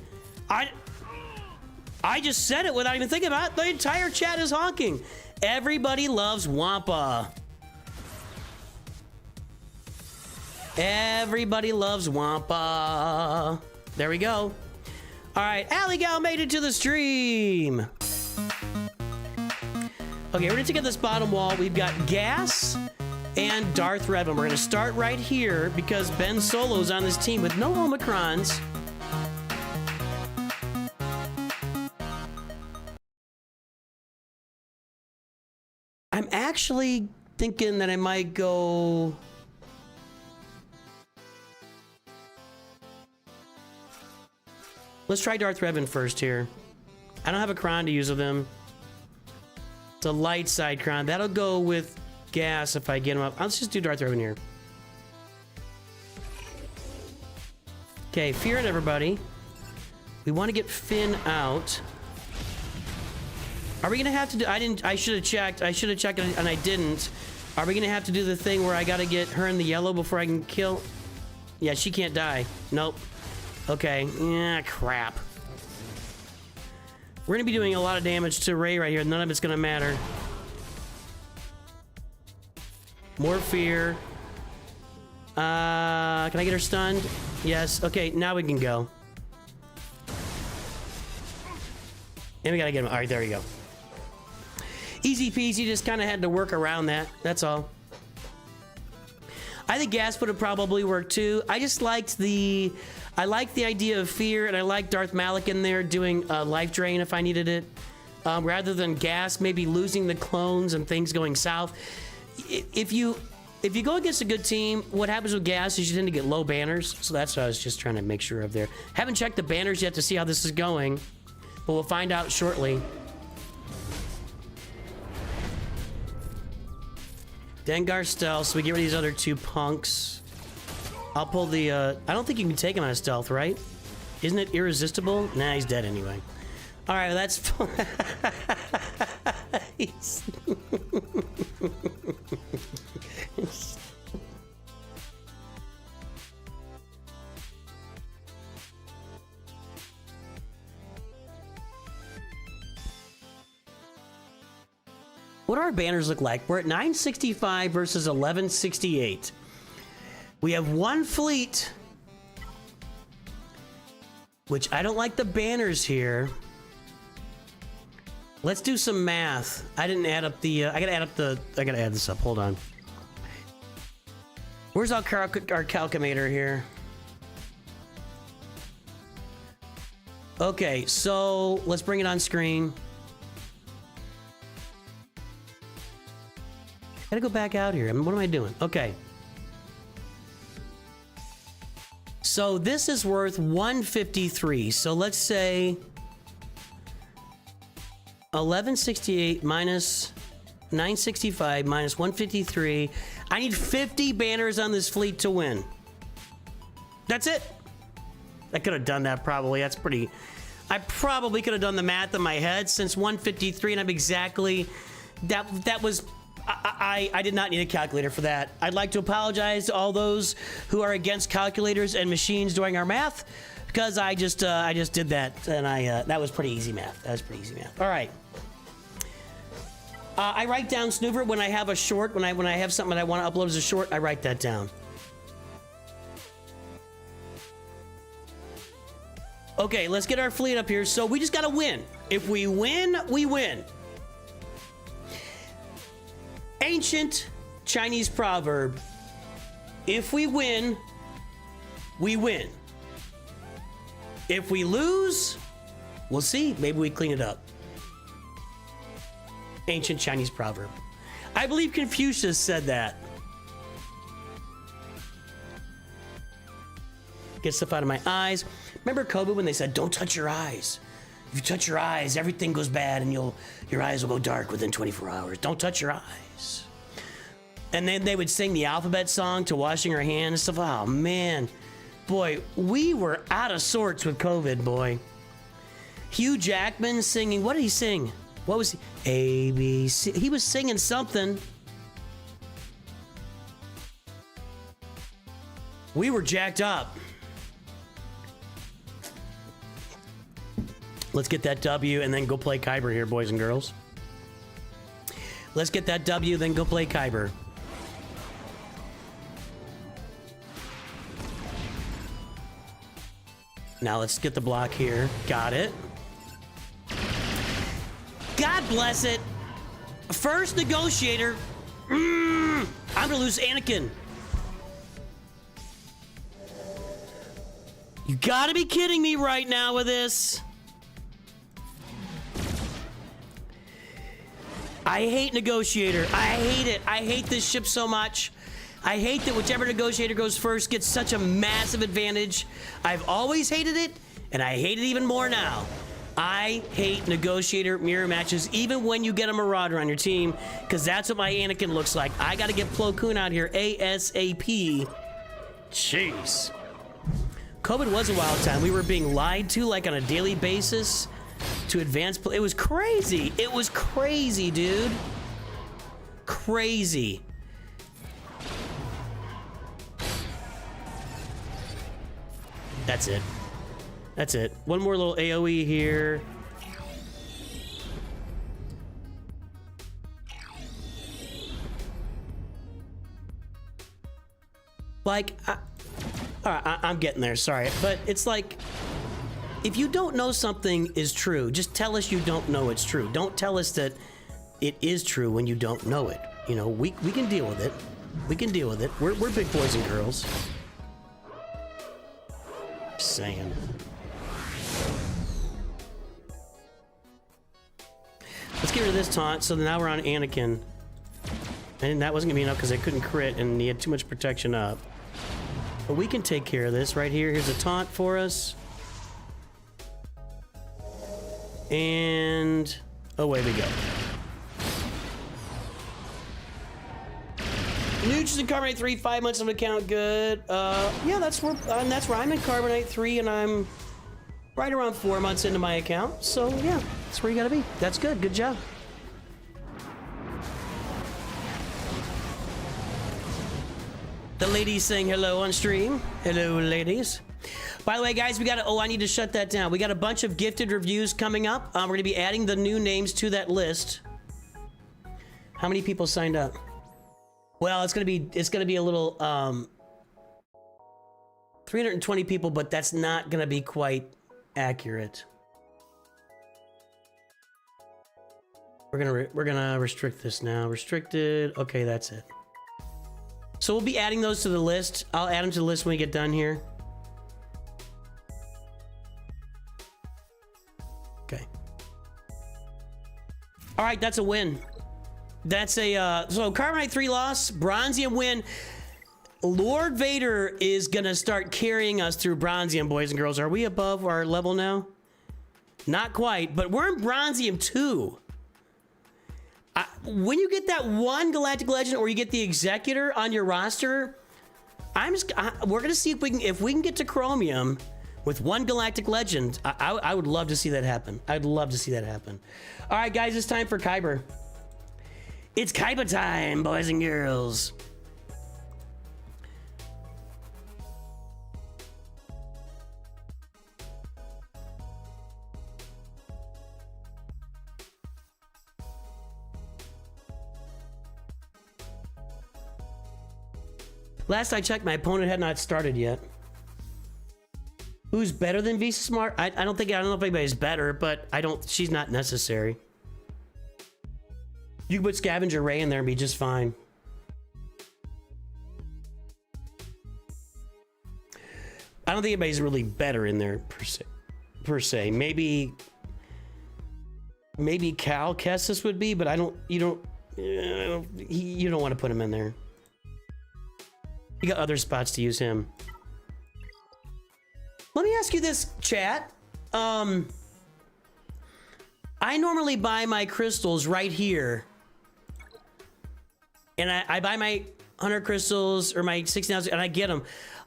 I just said it without even thinking about it. The entire chat is honking. Everybody loves Wampa. Everybody loves Wampa. There we go. All right, Alligal made it to the stream. Okay, we're gonna take out this bottom wall. We've got gas and Darth Revan. We're gonna start right here because Ben Solo's on this team with no Omicrons. I'm actually thinking that I might go... Let's try Darth Revan first here. I don't have a crown to use with him. It's a light side crown. That'll go with gas if I get him up. Let's just do Darth Revan here. Okay, fearing everybody. We want to get Finn out. Are we gonna have to do? I should have checked. I should have checked and I didn't. Are we gonna have to do the thing where I gotta get her in the yellow before I can kill? Yeah, she can't die. Nope. Okay. Yeah, crap. We're gonna be doing a lot of damage to Rey right here. None of it's gonna matter. More fear. Can I get her stunned? Yes. Okay, now we can go. And we gotta get him. All right, there you go. Easy peasy, just kind of had to work around that. That's all. I think gas would have probably worked too. I just liked the... I like the idea of fear, and I like Darth Malik in there doing life drain if I needed it. Rather than gas, maybe losing the clones and things going south. If you go against a good team, what happens with gas is you tend to get low banners. So that's what I was just trying to make sure of there. Haven't checked the banners yet to see how this is going, but we'll find out shortly. Dengar stealth, so we get rid of these other two punks. I'll pull the, I don't think you can take him out of stealth, right? Isn't it irresistible? Nah, he's dead anyway. All right, well, that's... What do our banners look like? We're at 965 versus 1168. We have one fleet, which I don't like the banners here. Let's do some math. I didn't add up the, I gotta add this up, hold on. Where's our calculator here? Okay, so let's bring it on screen. Gotta go back out here. I mean, what am I doing? Okay. So this is worth 153. So let's say 1168 minus 965 minus 153. I need 50 banners on this fleet to win. That's it. I could have done that probably. That's pretty... I probably could have done the math in my head since 153 and I'm exactly... That was... I did not need a calculator for that. I'd like to apologize to all those who are against calculators and machines doing our math, because I just did that, and that was pretty easy math. That was pretty easy math. All right. I write down Snoover when I have a short. When I have something that I want to upload as a short, I write that down. Okay, let's get our fleet up here. So we just got to win. If we win, we win. Ancient Chinese proverb. If we win, we win. If we lose, we'll see. Maybe we clean it up. Ancient Chinese proverb. I believe Confucius said that. Get stuff out of my eyes. Remember COVID when they said, don't touch your eyes. If you touch your eyes, everything goes bad and your eyes will go dark within 24 hours. Don't touch your eyes. And then they would sing the alphabet song to washing our hands and stuff. Oh, man. Boy, we were out of sorts with COVID, boy. Hugh Jackman singing. What did he sing? What was he? A, B, C. He was singing something. We were jacked up. Let's get that W and then go play Kyber here, boys and girls. Let's get that W, then go play Kyber. Now let's get the block here. Got it. God bless it. First negotiator. I'm gonna lose Anakin. You gotta be kidding me right now with this. I hate Negotiator. I hate it. I hate this ship so much. I hate that whichever Negotiator goes first gets such a massive advantage. I've always hated it, and I hate it even more now. I hate Negotiator mirror matches, even when you get a Marauder on your team, because that's what my Anakin looks like. I got to get Plo Koon out here ASAP. Jeez. COVID was a wild time. We were being lied to like on a daily basis to advance. It was crazy. It was crazy, dude. Crazy. That's it. That's it. One more little AoE here. Like, all right, I'm getting there, sorry. But it's like, if you don't know something is true, just tell us you don't know it's true. Don't tell us that it is true when you don't know it. You know, we can deal with it. We can deal with it. We're big boys and girls. Just saying. Let's get rid of this taunt, so now we're on Anakin. And that wasn't gonna be enough because I couldn't crit and he had too much protection up. But we can take care of this right here. Here's a taunt for us. And away we go. Nooch in Carbonite 3, 5 months on account, good. Yeah, that's where I'm in Carbonite 3 and I'm right around 4 months into my account. So yeah, that's where you gotta be. That's good, good job. The ladies saying hello on stream. Hello, ladies. By the way, guys, we got to, oh, I need to shut that down. We got a bunch of gifted reviews coming up. We're going to be adding the new names to that list. How many people signed up? Well, it's going to be a little, 320 people, but that's not going to be quite accurate. We're going to restrict this now. Restricted. Okay, that's it. So we'll be adding those to the list. I'll add them to the list when we get done here. Okay. All right, that's a win. That's a, so Carbonite 3 loss, Bronzium win. Lord Vader is gonna start carrying us through Bronzium, boys and girls. Are we above our level now? Not quite, but we're in Bronzium 2. When you get that one Galactic Legend or you get the Executor on your roster, we're gonna see if we can get to Chromium with one Galactic Legend. I would love to see that happen. I'd love to see that happen. All right, guys, it's time for Kyber. It's Kyber time, boys and girls. Last I checked, my opponent had not started yet. Who's better than Visa Smart? I don't know if anybody's better, but she's not necessary. You can put Scavenger Ray in there and be just fine. I don't think anybody's really better in there per se. Maybe Cal Kestis would be, but you don't want to put him in there. You got other spots to use him. Let me ask you this, chat. I normally buy my crystals right here. And I buy my 100 crystals or my 60,000 and I get them.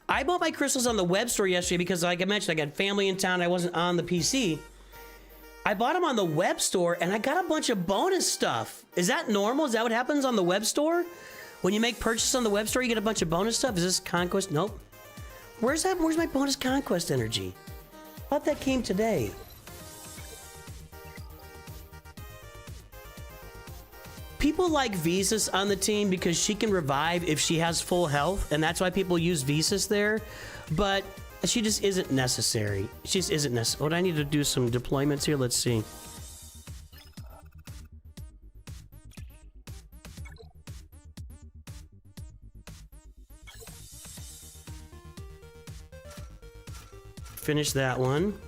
I bought my crystals on the web store yesterday because, like I mentioned, I got family in town. I wasn't on the PC. I bought them on the web store and I got a bunch of bonus stuff. Is that normal? Is that what happens on the web store? When you make purchases on the web store, you get a bunch of bonus stuff? Is this Conquest? Nope. Where's my bonus Conquest energy? I thought that came today. People like Visas on the team because she can revive if she has full health, and that's why people use Visas there, but she just isn't necessary. She just isn't necessary. What, I need to do some deployments here? Let's see. Finish that one.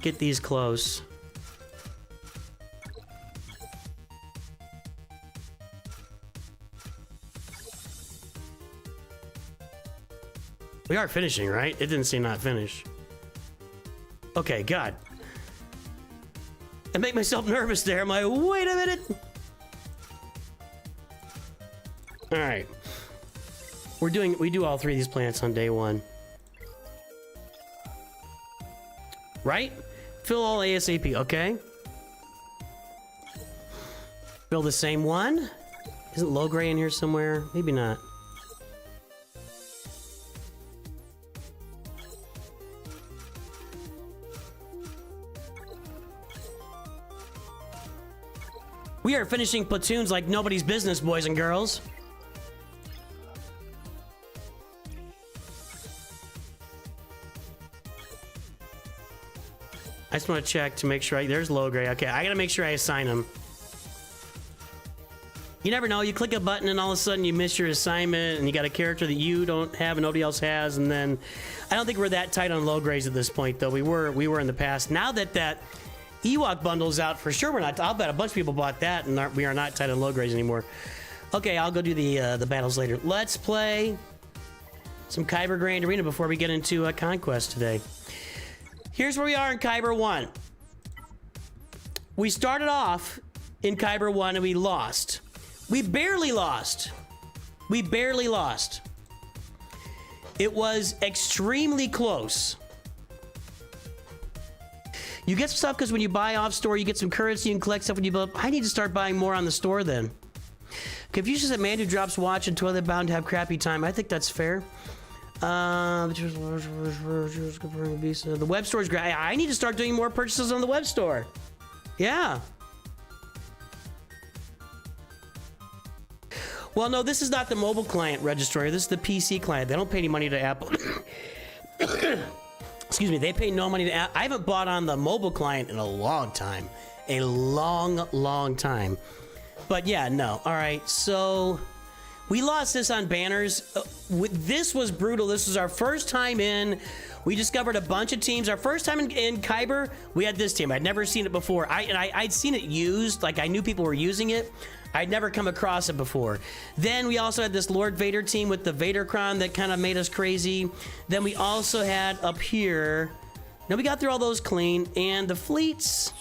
Get these close. We are finishing, right? It didn't say not finish. Okay, God. I make myself nervous there. I'm like, wait a minute. All right. We do all three of these plants on day one. Right? Fill all ASAP, okay? Fill the same one? Isn't low gray in here somewhere? Maybe not. We are finishing platoons like nobody's business, boys and girls. I just want to check to make sure there's low gray. Okay, I gotta make sure I assign them. You never know, you click a button and all of a sudden you miss your assignment and you got a character that you don't have and nobody else has, and then I don't think we're that tight on low grays at this point, though. We were in the past. Now that Ewok bundle's out, for sure we're not. I'll bet a bunch of people bought that and we are not tight on low grays anymore. Okay, I'll go do the battles later. Let's play some Kyber Grand Arena before we get into Conquest today. Here's where we are in Kyber 1. We started off in Kyber 1 and we lost. We barely lost. We barely lost. It was extremely close. You get some stuff because when you buy off store, you get some currency and collect stuff when you build up. I need to start buying more on the store then. Confucius said, man who drops watch and toilet bound to have crappy time. I think that's fair. The web store is great. I need to start doing more purchases on the web store. Yeah. Well, no, this is not the mobile client registrar. This is the PC client. They don't pay any money to Apple. Excuse me. They pay no money to Apple. I haven't bought on the mobile client in a long time. A long, long time. But yeah, no. All right. So we lost this on banners. This was brutal. This was our first time in. We discovered a bunch of teams. Our first time in Kyber, we had this team. I'd never seen it before. I'd seen it used. Like, I knew people were using it. I'd never come across it before. Then we also had this Lord Vader team with the Vader Crown that kind of made us crazy. Then we also had up here. Now we got through all those clean. And the fleets.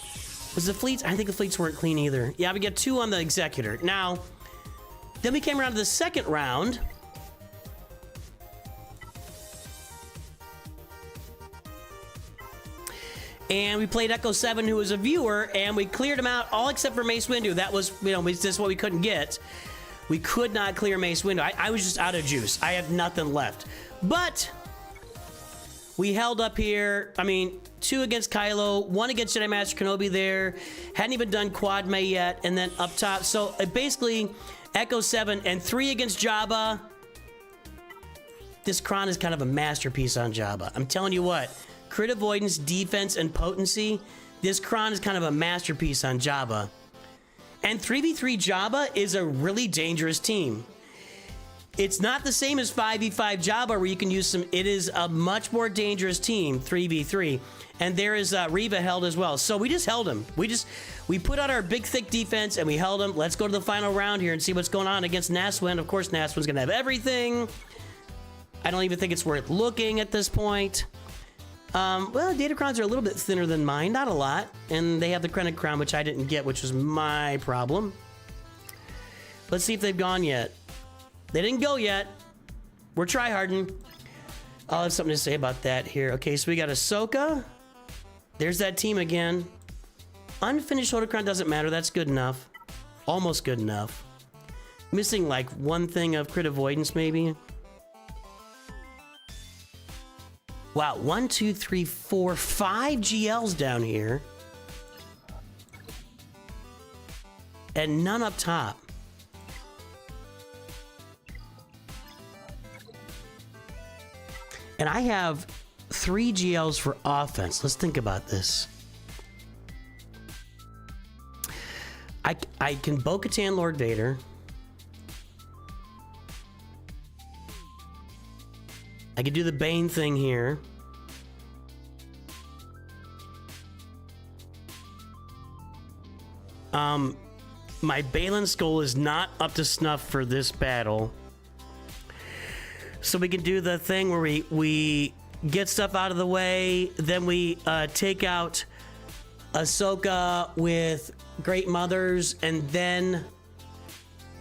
Was the fleets? I think the fleets weren't clean either. Yeah, we get 2 on the Executor. Now, then we came around to the second round. And we played Echo 7, who was a viewer, and we cleared him out, all except for Mace Windu. That was, just what we couldn't get. We could not clear Mace Windu. I was just out of juice. I had nothing left. But we held up here. I mean, 2 against Kylo, 1 against Jedi Master Kenobi there. Hadn't even done Quad May yet, and then up top. So basically, Echo 7 and 3 against Jabba. This Kron is kind of a masterpiece on Jabba. I'm telling you what. Crit avoidance, defense, and potency. This Kron is kind of a masterpiece on Jabba. And 3v3 Jabba is a really dangerous team. It's not the same as 5v5 Jabba where you can use some. It is a much more dangerous team, 3v3. And there is Reva held as well. So we just held him. We put out our big, thick defense and we held him. Let's go to the final round here and see what's going on against Naswin. Of course, Naswin's going to have everything. I don't even think it's worth looking at this point. Well, Datacrons are a little bit thinner than mine, not a lot. And they have the Krennic Crown, which I didn't get, which was my problem. Let's see if they've gone yet. They didn't go yet. We're tryharding. I'll have something to say about that here. Okay, so we got Ahsoka. There's that team again. Unfinished Holocron doesn't matter. That's good enough. Almost good enough. Missing like 1 thing of crit avoidance, maybe. Wow, 1, 2, 3, 4, 5 GLs down here. And none up top. And I have 3 GLs for offense. Let's think about this. I can Bo-Katan Lord Vader. I could do the Bane thing here. My Balin Skull is not up to snuff for this battle. so we can do the thing where we get stuff out of the way, then we take out Ahsoka with Great Mothers, and then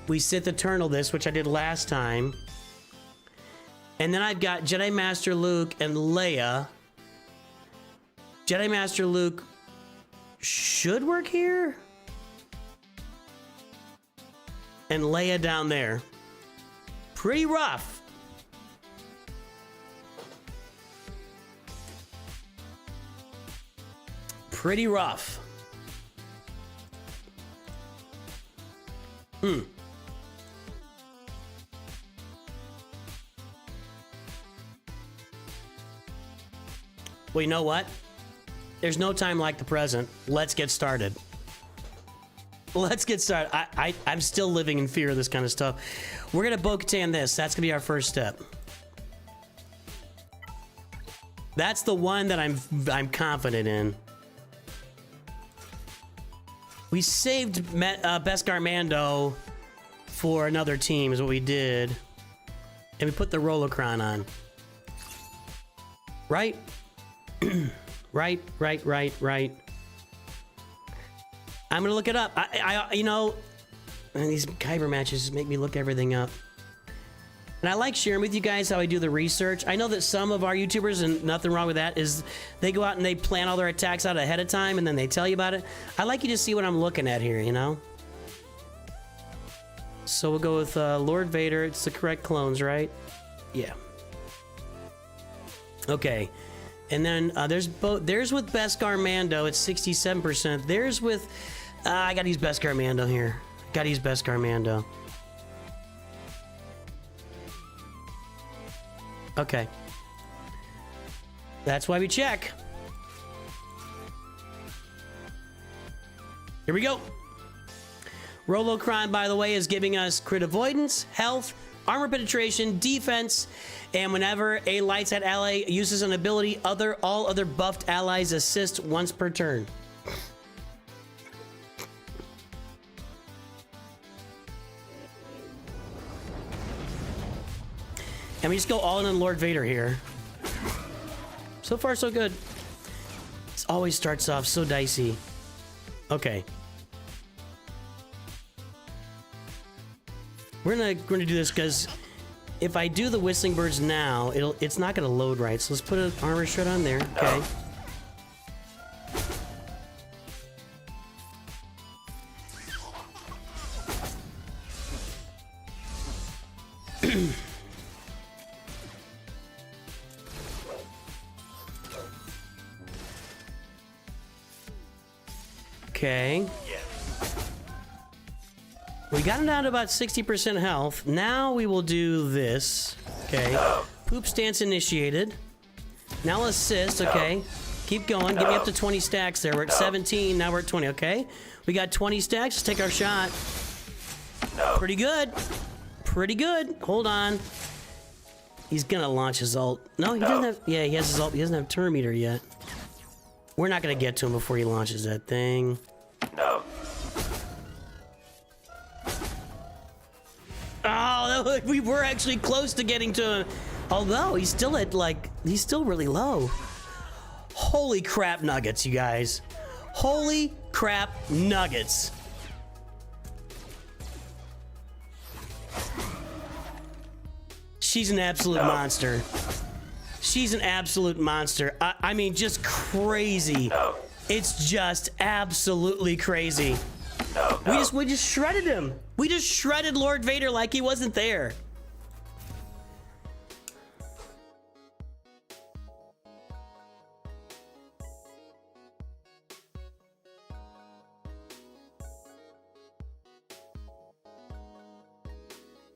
we Sith Eternal this, which I did last time. And then I've got Jedi Master Luke and Leia. Jedi Master Luke should work here. And Leia down there. Pretty rough. Pretty rough. Well, you know what? There's no time like the present. Let's get started. Let's get started. I'm still living in fear of this kind of stuff. We're gonna Bo-Katan this. That's gonna be our first step. That's the one that I'm confident in. We saved Beskar Mando for another team is what we did. And we put the Rolocron on. Right? Right. I'm gonna look it up. You know, these Kyber matches make me look everything up. And I like sharing with you guys how I do the research. I know that some of our YouTubers, and nothing wrong with that, is they go out and they plan all their attacks out ahead of time and then they tell you about it. I like you to see what I'm looking at here, you know? So we'll go with Lord Vader. It's the correct clones, right? Yeah. Okay. And then there's with Beskar Mando. It's 67%. There's with... I gotta use Beskar Mando here. Gotta use Beskar Mando. Okay. That's why we check. Here we go. Rolocron, by the way, is giving us crit avoidance, health, armor penetration, defense, and whenever a light side ally uses an ability, all other buffed allies assist once per turn. And we just go all in on Lord Vader here. So far, so good. It always starts off so dicey. Okay. We're gonna do this because if I do the Whistling Birds now, it's not gonna load right. So let's put an armor shred on there. Okay. Okay. We got him down to about 60% health. Now we will do this. Okay. Poop stance initiated. Now assist. Okay. Keep going. Get me up to 20 stacks there. We're at 17. Now we're at 20. Okay. We got 20 stacks. Let's take our shot. Pretty good. Pretty good. Hold on. He's gonna launch his ult. No, he doesn't have... Yeah, he has his ult. He doesn't have Turn Meter yet. We're not gonna get to him before he launches that thing. No. Oh, we were actually close to getting to him. Although he's still at he's still really low. Holy crap nuggets, you guys. Holy crap nuggets. She's an absolute monster. She's an absolute monster. I mean, just crazy. No. It's just absolutely crazy. No. We just shredded him. We just shredded Lord Vader like he wasn't there.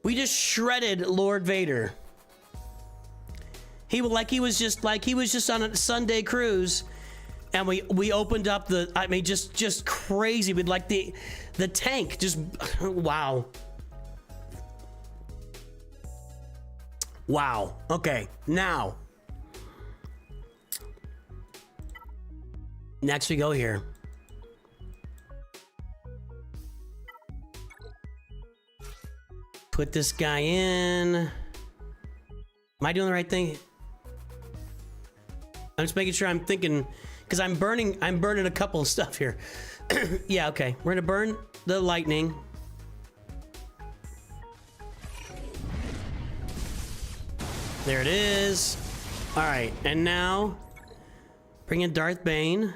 We just shredded Lord Vader. He was just on a Sunday cruise, and we opened up the, I mean, just crazy with like the tank, just wow. Wow. Okay, now next we go here. Put this guy in. Am I doing the right thing? I'm just making sure I'm thinking, because I'm burning a couple of stuff here. Yeah, okay. We're gonna burn the lightning. There it is. All right, and now bring in Darth Bane.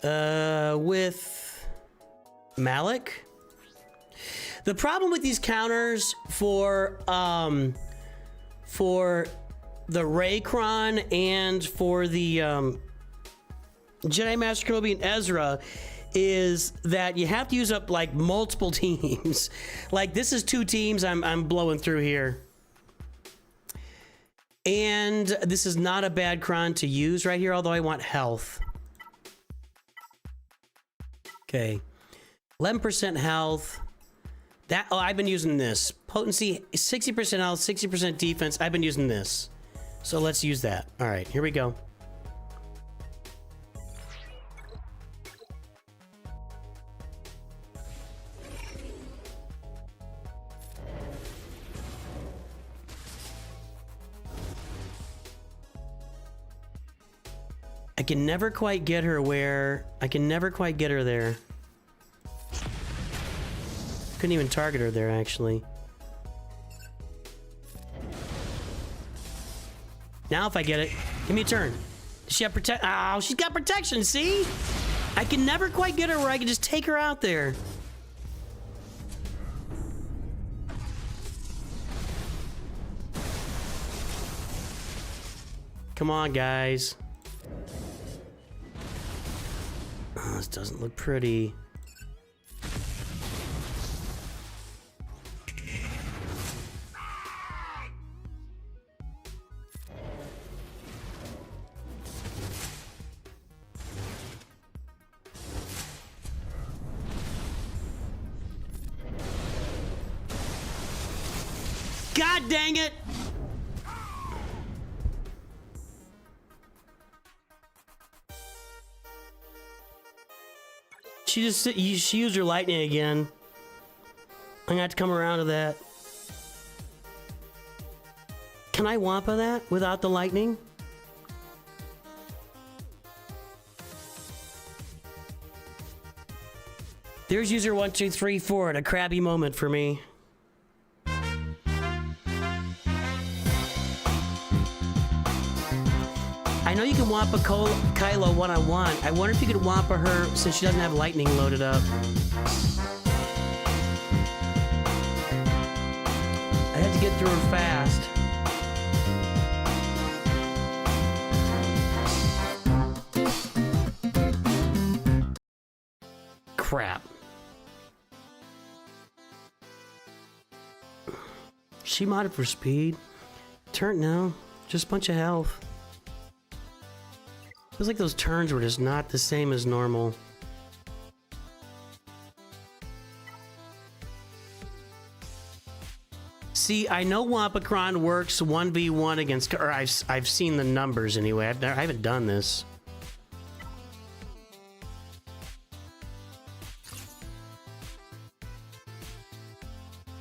With Malik. The problem with these counters for the Raycron and for the Jedi Master Kenobi and Ezra is that you have to use up like multiple teams. Like this is 2 teams I'm blowing through here. And this is not a bad cron to use right here, although I want health. Okay. 11% health. That, oh, I've been using this. Potency, 60% health, 60% defense. I've been using this. So let's use that. All right, here we go. I can never quite get her where... I can never quite get her there. Couldn't even target her there, actually. Now if I get it, give me a turn. Does she have protect? Oh, she's got protection, see? I can never quite get her where I can just take her out there. Come on, guys. Oh, this doesn't look pretty. God dang it! She used her lightning again. I'm gonna have to come around to that. Can I Wampa that without the lightning? There's user 1234 at a crabby moment for me. I know you can Wampa Kylo one-on-one. I wonder if you could Wampa her since she doesn't have lightning loaded up. I had to get through her fast. Crap. She modded for speed. Turn now. Just a bunch of health. Feels like those turns were just not the same as normal. See, I know Wampacron works 1v1 against, or I've seen the numbers anyway. I haven't done this.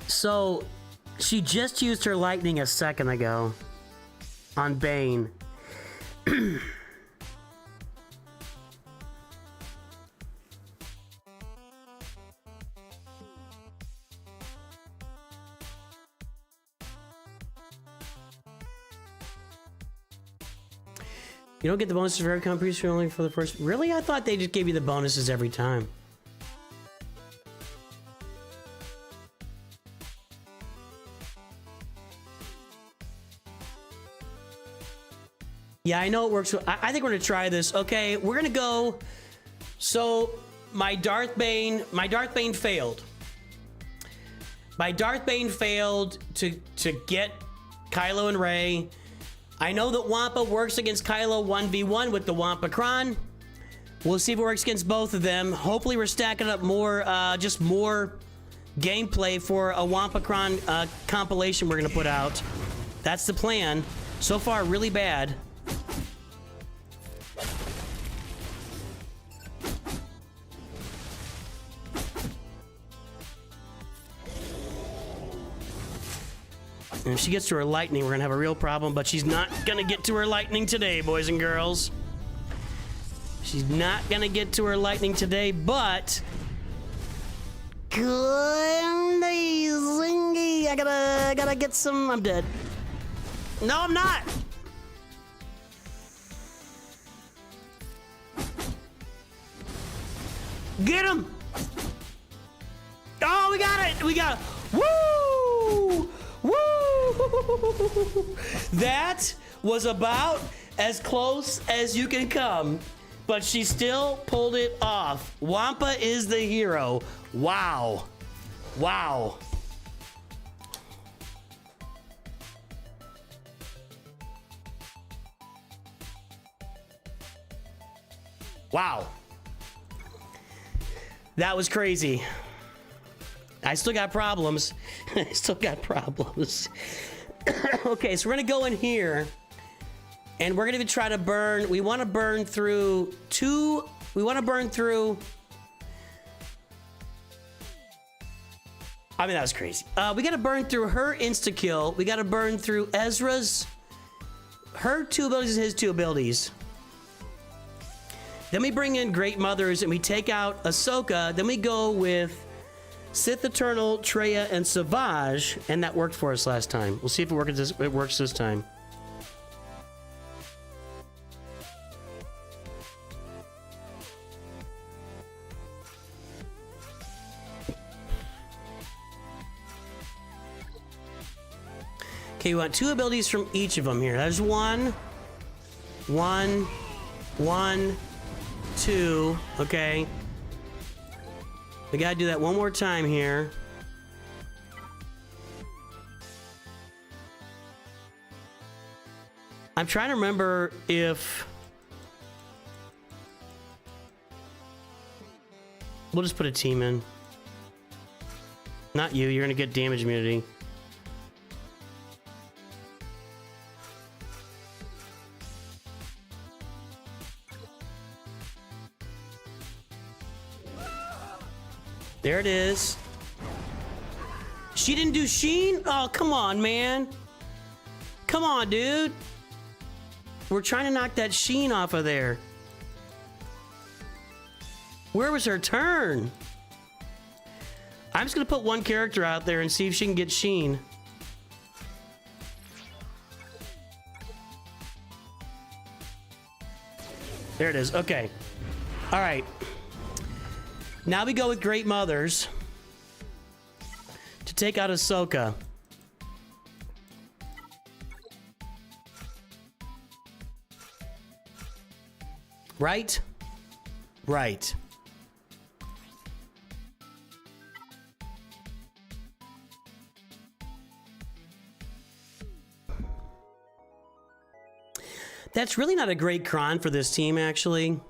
So, she just used her lightning a second ago on Bane. You don't get the bonuses for every company, only for the first... Really? I thought they just gave you the bonuses every time. Yeah, I know it works. I think we're going to try this. Okay, we're going to go... So, my Darth Bane failed. My Darth Bane failed to get Kylo and Rey. I know that Wampa works against Kylo 1v1 with the Wampacron. We'll see if it works against both of them. Hopefully we're stacking up more, just more gameplay for a Wampacron compilation we're gonna put out. That's the plan. So far, really bad. And if she gets to her lightning, we're gonna have a real problem, but she's not gonna get to her lightning today, boys and girls. She's not gonna get to her lightning today, but... Zingy. I gotta get some... I'm dead. No, I'm not! Get him! Oh, we got it! We got it! Woo! Woo! That was about as close as you can come, but she still pulled it off. Wampa is the hero. Wow. Wow. Wow. That was crazy. I still got problems. I still got problems. Okay, so we're gonna go in here and we're gonna try to burn. We want to burn through two. We want to burn through. I mean, that was crazy. We gotta burn through her insta kill. We gotta burn through Ezra's, her 2 abilities and his 2 abilities. Then we bring in Great Mothers and we take out Ahsoka. Then we go with Sith Eternal, Traya, and Savage, and that worked for us last time. We'll see if it works this time. Okay, we want 2 abilities from each of them here. There's 1, 2, okay. We gotta do that one more time here. I'm trying to remember if... We'll just put a team in. Not you, you're gonna get damage immunity. There it is. She didn't do Sheen? Oh, come on, man. Come on, dude. We're trying to knock that Sheen off of there. Where was her turn? I'm just gonna put one character out there and see if she can get Sheen. There it is. Okay. All right. Now we go with Great Mothers to take out Ahsoka. Right? Right. That's really not a great cron for this team, actually.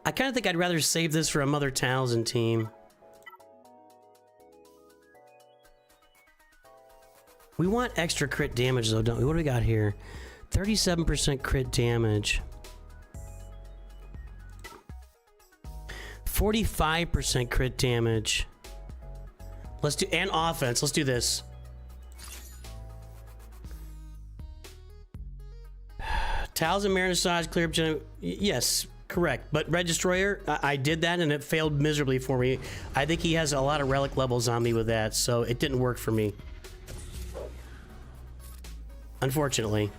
I kind of think I'd rather save this for a Mother Talzin team. We want extra crit damage, though, don't we? What do we got here? 37% crit damage. 45% crit damage. Let's do... And offense. Let's do this. Talzin, Marinasage, clear up... Yes. Correct, but Red Destroyer, I did that and it failed miserably for me. I think he has a lot of relic levels on me with that, so it didn't work for me. Unfortunately.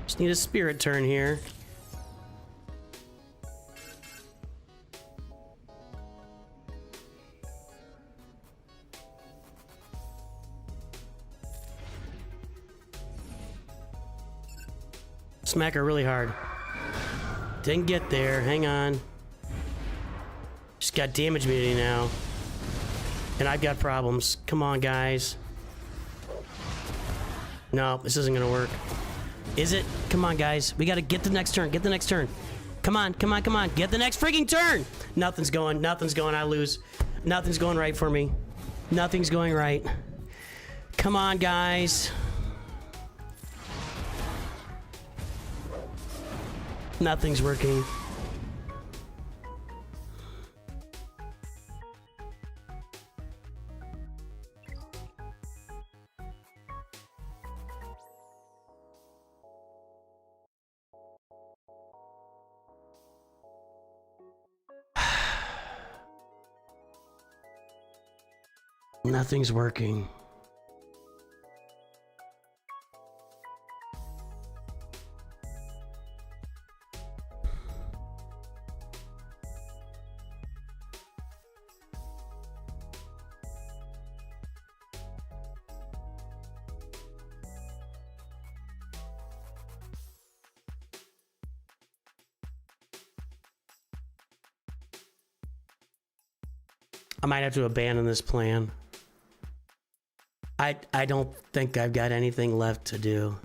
Just need a spirit turn here. Smack her really hard. Didn't get there. Hang on. She's got damage immunity now. And I've got problems. Come on, guys. No, this isn't gonna work. Is it? Come on, guys. We gotta get the next turn. Get the next turn. Come on, come on, come on. Get the next freaking turn! Nothing's going. Nothing's going. I lose. Nothing's going right for me. Nothing's going right. Come on, guys. Nothing's working. Nothing's working. I might have to abandon this plan. I don't think I've got anything left to do.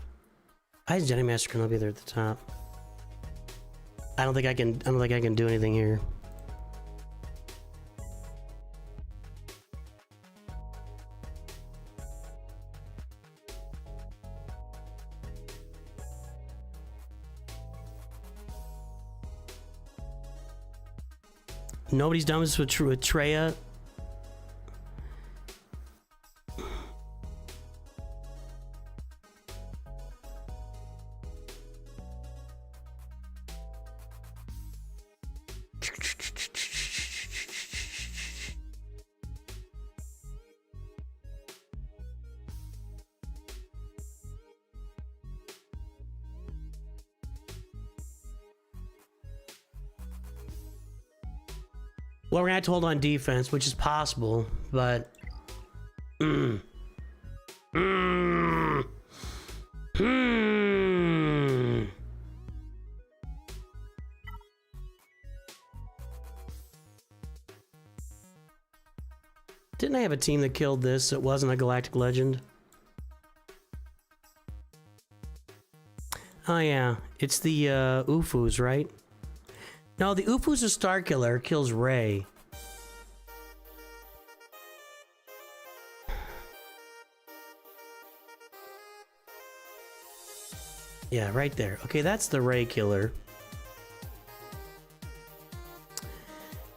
Why is Jenny Master Kenobi there at the top? I don't think I can do anything here. Nobody's done this with Treya. Well, we're gonna have to hold on defense, which is possible, but didn't I have a team that killed this that wasn't a Galactic Legend? Oh yeah, it's the Ufus, right? No, the Ufu's a Star Killer, kills Rey. Yeah, right there. Okay, that's the Rey killer.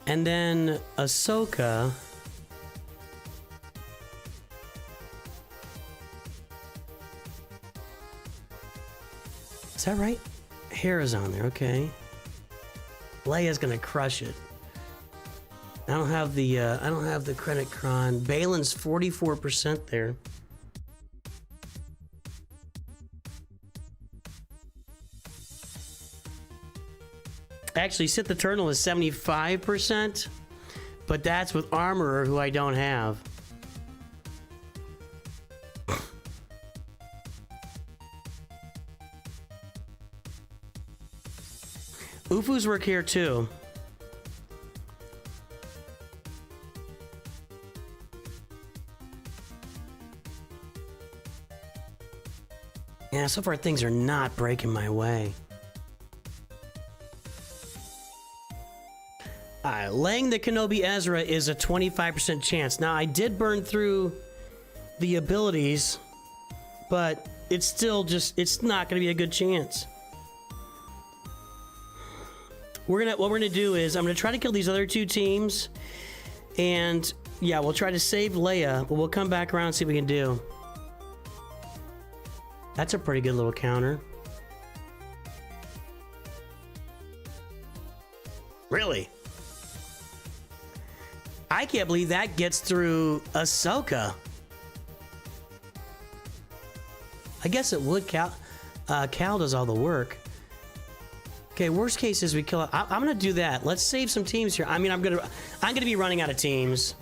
And then Ahsoka. Is that right? Hera's on there, okay. Leia's gonna crush it. I don't have the credit cron. Balin's 44% there. Actually, Sith Eternal is 75%, but that's with Armorer, who I don't have. Ufus work here too. Yeah, so far things are not breaking my way. Alright, laying the Kenobi Ezra is a 25% chance. Now, I did burn through the abilities, but it's still just, it's not going to be a good chance. What we're gonna do is I'm gonna try to kill these other two teams, and yeah, we'll try to save Leia, but we'll come back around and see what we can do. That's a pretty good little counter. Really? I can't believe that gets through Ahsoka. I guess it would. Cal does all the work. Okay, worst case is we kill it. I'm gonna do that. Let's save some teams here. I mean, I'm gonna be running out of teams.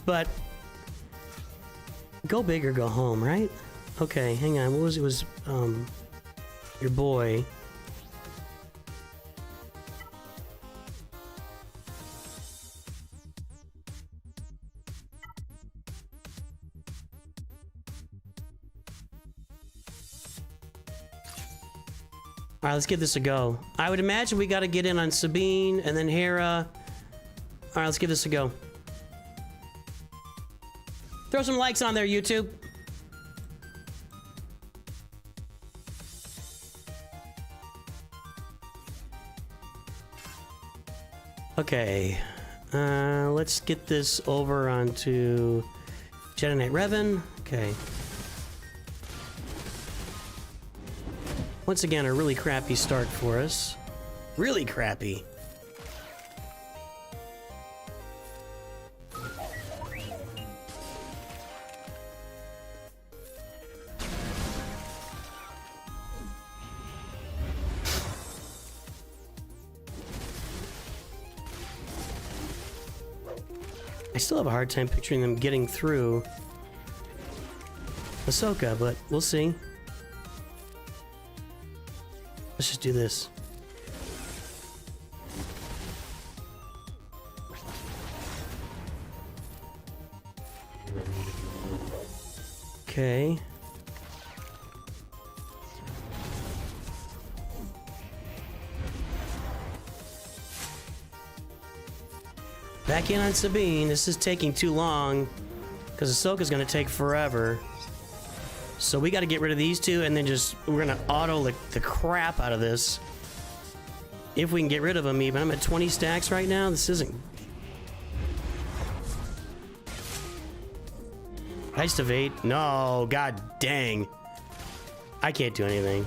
But go big or go home, right? Okay, hang on. What was it? Was your boy? All right, let's give this a go. I would imagine we got to get in on Sabine and then Hera. All right, let's give this a go. Throw some likes on there, YouTube. Okay, let's get this over onto Jedi Knight Revan. Okay. Once again, a really crappy start for us. Really crappy. I still have a hard time picturing them getting through Ahsoka, but we'll see. Let's just do this. Okay. Back in on Sabine. This is taking too long because Ahsoka's going to take forever. So we got to get rid of these two and then we're going to auto the crap out of this. If we can get rid of them even. I'm at 20 stacks right now. This isn't... I just evade. No, god dang. I can't do anything.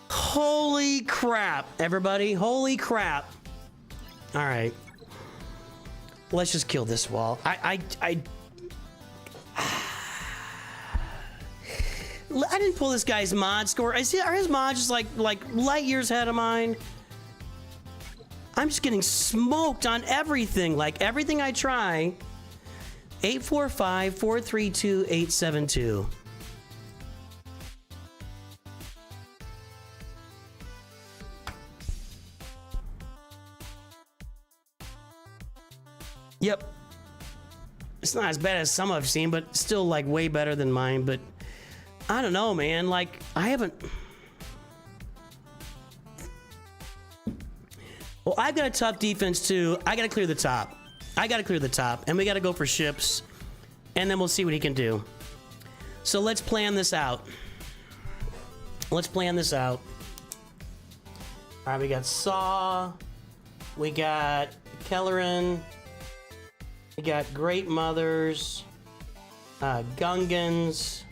Holy crap, everybody. Holy crap. All right. Let's just kill this wall. I didn't pull this guy's mod score. I see, are his mods just like light years ahead of mine? I'm just getting smoked on everything. Like everything I try. 845-432-872. Yep. It's not as bad as some I've seen, but still like way better than mine. But I don't know, man. Like, I haven't... Well, I've got a tough defense, too. I got to clear the top. And we got to go for ships. And then we'll see what he can do. So let's plan this out. All right, we got Saw. We got Kelleran. We got Great Mothers. Gungans.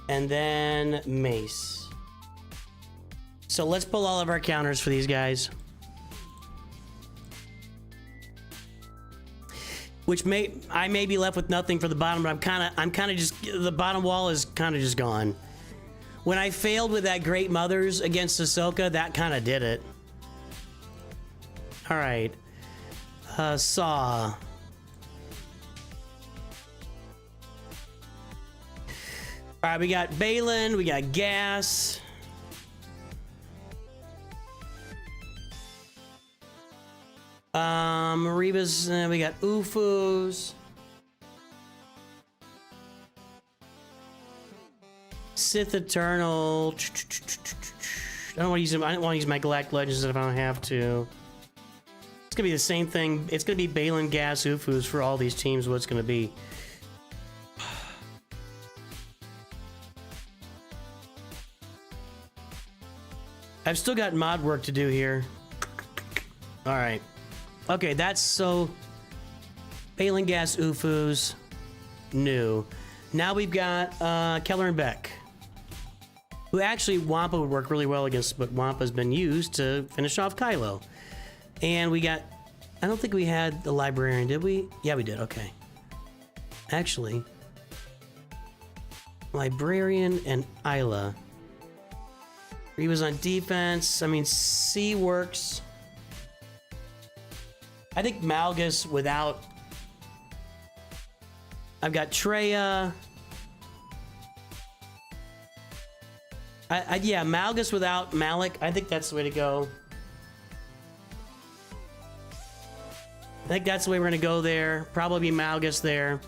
And then Mace. So let's pull all of our counters for these guys. Which I may be left with nothing for the bottom, but I'm kind of just, the bottom wall is kind of just gone. When I failed with that Great Mothers against Ahsoka, that kind of did it. All right. Saw. All right, we got Balin, we got Gas. Reba's, we got Ufus. Sith Eternal. I don't want to use him. I don't want to use my Galactic Legends if I don't have to. It's gonna be the same thing. It's gonna be Balin, Gas, Ufus for all these teams. What it's gonna be. I've still got mod work to do here. All right. Okay, that's so... Balin, Gas, Ufus. New. Now we've got Kelleran Beck. Who actually, Wampa would work really well against, but Wampa's been used to finish off Kylo. And we got... I don't think we had the Librarian, did we? Yeah, we did. Okay. Actually... Librarian and Isla. He was on defense. I mean, C works. I think Malgus without... I've got Treya. Yeah, Malgus without Malik. I think that's the way to go. I think that's the way we're going to go there. Probably be Malgus there.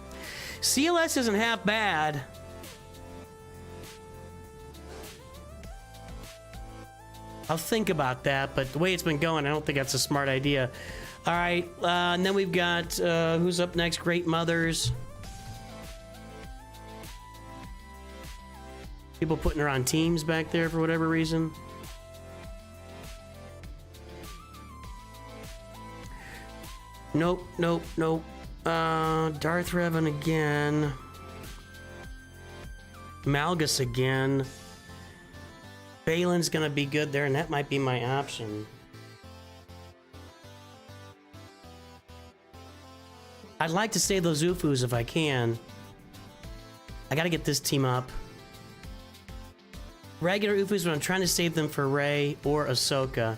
CLS isn't half bad. I'll think about that, but the way it's been going, I don't think that's a smart idea. All right, and then we've got, who's up next? Great Mothers. People putting her on teams back there for whatever reason. Nope. Darth Revan again. Malgus again. Balin's gonna be good there, and that might be my option. I'd like to save those Ufus if I can. I gotta get this team up. Regular Ufus, but I'm trying to save them for Rey or Ahsoka.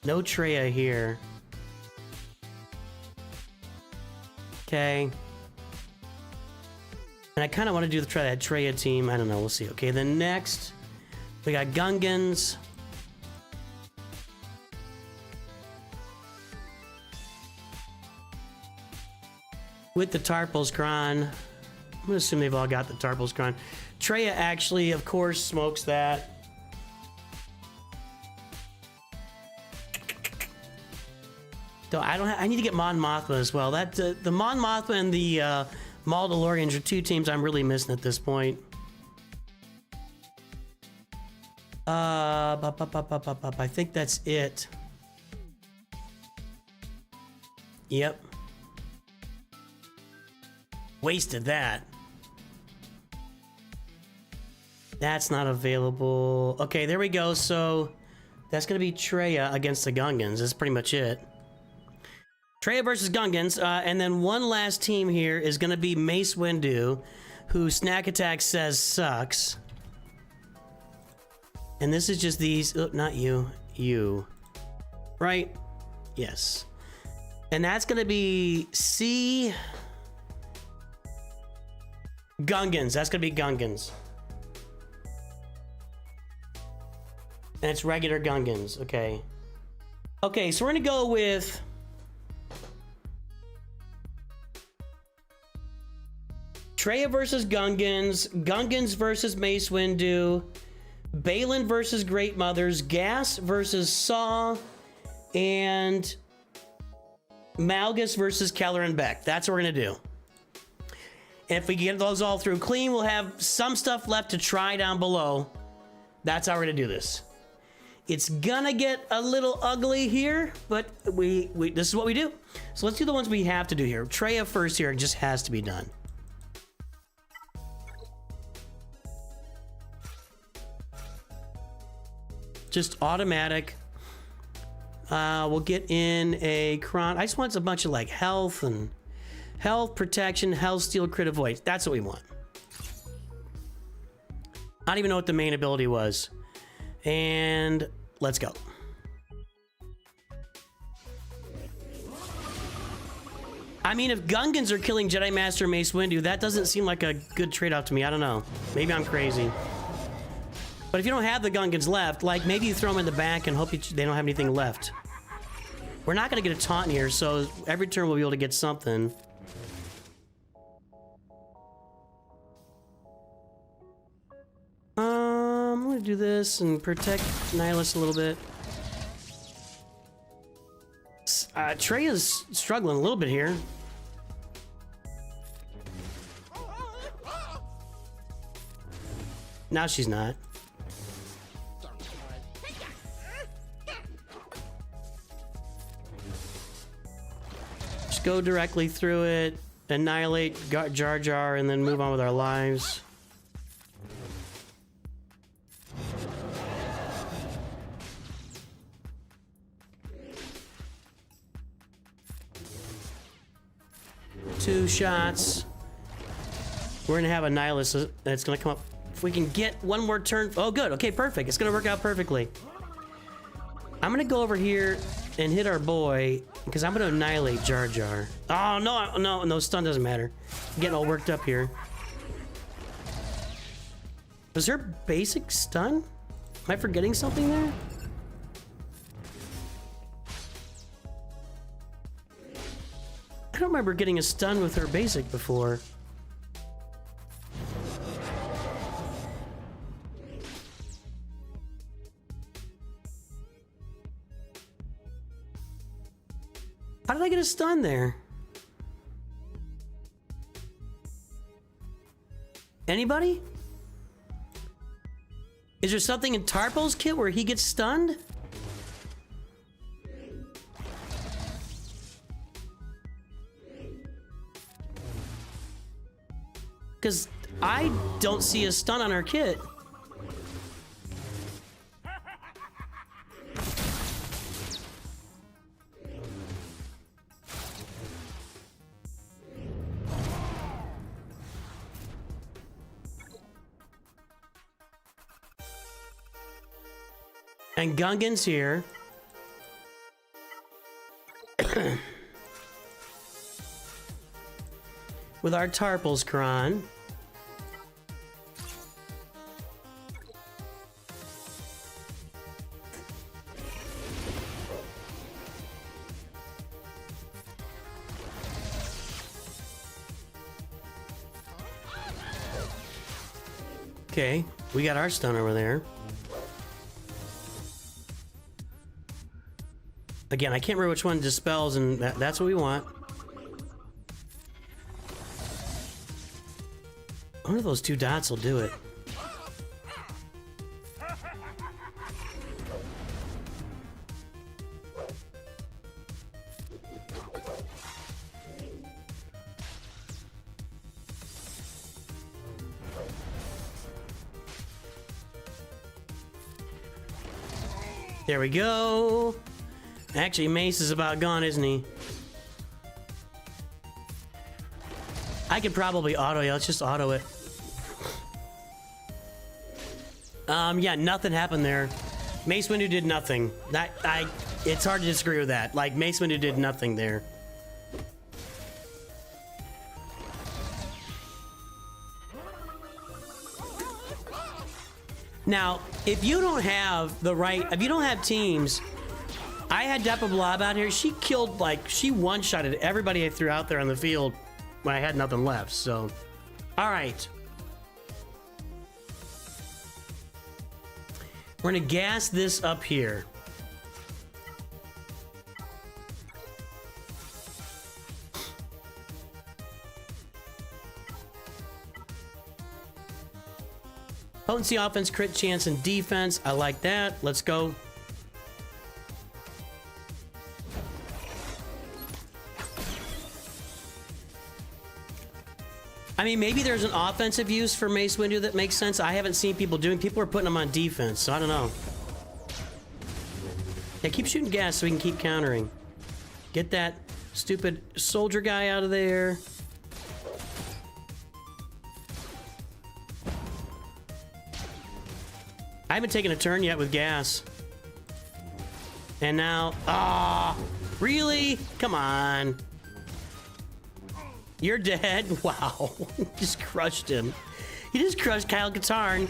No Traya here. Okay. And I kind of want to try that Traya team. I don't know. We'll see. Okay, then next, we got Gungans. With the Tarpals Kron. I'm going to assume they've all got the Tarpals Kron. Traya actually, of course, smokes that. I need to get Mon Mothma as well. That the Mon Mothma and the Mandalorians are two teams I'm really missing at this point. I think that's it. Yep. Wasted that. That's not available. Okay, there we go. So that's gonna be Traya against the Gungans. That's pretty much it. Traya versus Gungans, and then one last team here is going to be Mace Windu, who Snack Attack says sucks. And this is just these, oh, not you, you. Right? Yes. And that's going to be C. Gungans, that's going to be Gungans. And it's regular Gungans, okay. Okay, so we're going to go with... Traya versus Gungans, Gungans versus Mace Windu, Baylan versus Great Mothers, Gas versus Saw, and Malgus versus Keller and Beck. That's what we're gonna do. And if we get those all through clean, we'll have some stuff left to try down below. That's how we're gonna do this. It's gonna get a little ugly here, but this is what we do. So let's do the ones we have to do here. Traya first here, it just has to be done. Just automatic. We'll get in a Kron. I just want a bunch of like health and health, protection, health, steal, crit, avoid. That's what we want. I don't even know what the main ability was. And let's go. I mean, if Gungans are killing Jedi Master Mace Windu, that doesn't seem like a good trade-off to me. I don't know. Maybe I'm crazy. But if you don't have the Gungans left, like maybe you throw them in the back and hope they don't have anything left. We're not going to get a taunt here, so every turn we'll be able to get something. I'm going to do this and protect Nihilus a little bit. Treya's struggling a little bit here. Now she's not. Just go directly through it, annihilate Jar Jar, and then move on with our lives. Two shots. We're gonna have a Nihilus that's gonna come up. If we can get one more turn. Oh, good. Okay, perfect. It's gonna work out perfectly. I'm gonna go over here and hit our boy because I'm gonna annihilate Jar Jar. Oh no, stun doesn't matter. I'm getting all worked up here. Was her basic stun? Am I forgetting something there? I don't remember getting a stun with her basic before. How did I get a stun there? Anybody? Is there something in Tarpo's kit where he gets stunned? Because I don't see a stun on her kit. And Gungan's here. With our Tarpals Kron. Okay, we got our stun over there. Again, I can't remember which one dispels, and that's what we want. One of those two dots will do it. There we go. Actually, Mace is about gone, isn't he? I could probably auto. Yeah, let's just auto it. Yeah, nothing happened there. Mace Windu did nothing. It's hard to disagree with that. Like, Mace Windu did nothing there. Now, if you don't have the right, if you don't have teams, I had Depa Blob out here. She killed, like, she one-shotted everybody I threw out there on the field when I had nothing left, so. All right. We're gonna gas this up here. Potency, offense, crit chance, and defense. I like that. Let's go. I mean, maybe there's an offensive use for Mace Windu that makes sense. I haven't seen people doing. People are putting them on defense, so I don't know. Yeah, keep shooting gas so we can keep countering. Get that stupid soldier guy out of there. I haven't taken a turn yet with gas. And now, really? Come on. You're dead? Wow. Just crushed him. You just crushed Kyle Katarn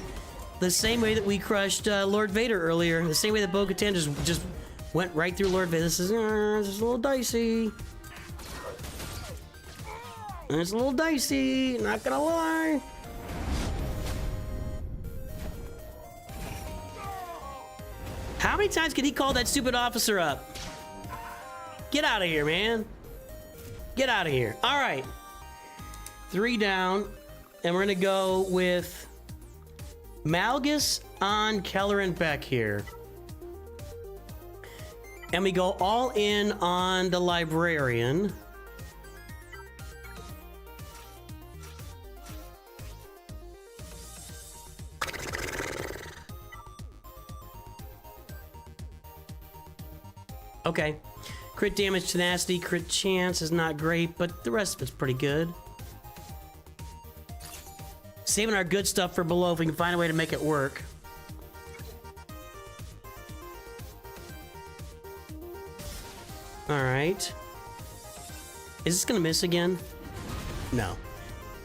the same way that we crushed Lord Vader earlier. The same way that Bo-Katan just went right through Lord Vader. This is a little dicey. It's a little dicey, not gonna lie. How many times can he call that stupid officer up? Get out of here, man. Get out of here. All right. 3 down. And we're going to go with Malgus on Kelleran Beck here. And we go all in on the Librarian. Okay. Crit damage, tenacity, crit chance is not great, but the rest of it's pretty good. Saving our good stuff for below if we can find a way to make it work. Alright. Is this gonna miss again? No.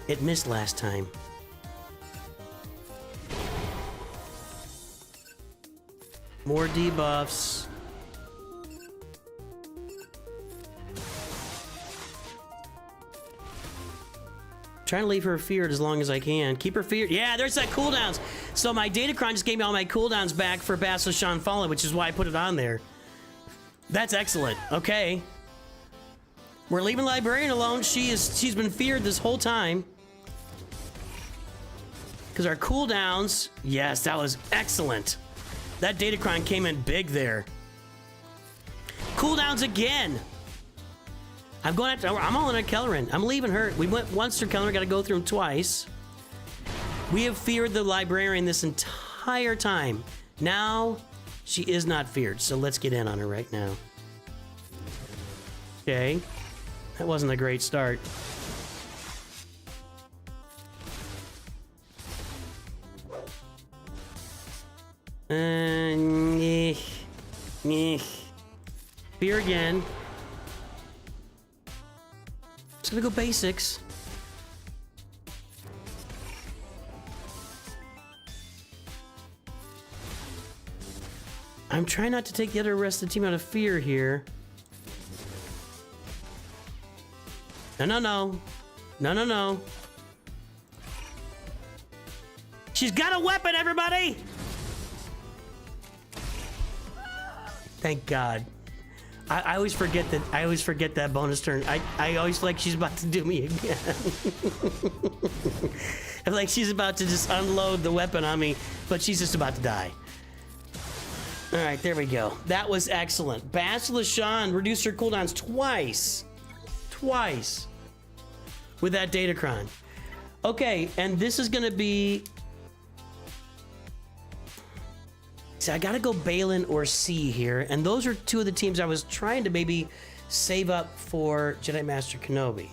It missed last time. More debuffs. Trying to leave her feared as long as I can. Keep her feared. Yeah, there's that cooldowns. So my Datacron just gave me all my cooldowns back for Bastila Fallen, which is why I put it on there. That's excellent. Okay. We're leaving Librarian alone. She's been feared this whole time. Because our cooldowns, yes, that was excellent. That Datacron came in big there. Cooldowns again. I'm all in on Kelleran. I'm leaving her. We went once through Kelleran, got to go through him twice. We have feared the Librarian this entire time. Now, she is not feared, so let's get in on her right now. Okay. That wasn't a great start. And Fear again. Just gonna go basics. I'm trying not to take the other rest of the team out of fear here. No, no, no. No, no, no. She's got a weapon, everybody! Thank God. I always forget that. I always forget that bonus turn. I always feel like she's about to do me again. I feel like she's about to just unload the weapon on me, but she's just about to die. All right, there we go. That was excellent. Basilisk Sean reduced her cooldowns twice. Twice. With that Datacron. Okay, and this is gonna be... See, I gotta go Balin or C here, and those are two of the teams I was trying to maybe save up for Jedi Master Kenobi.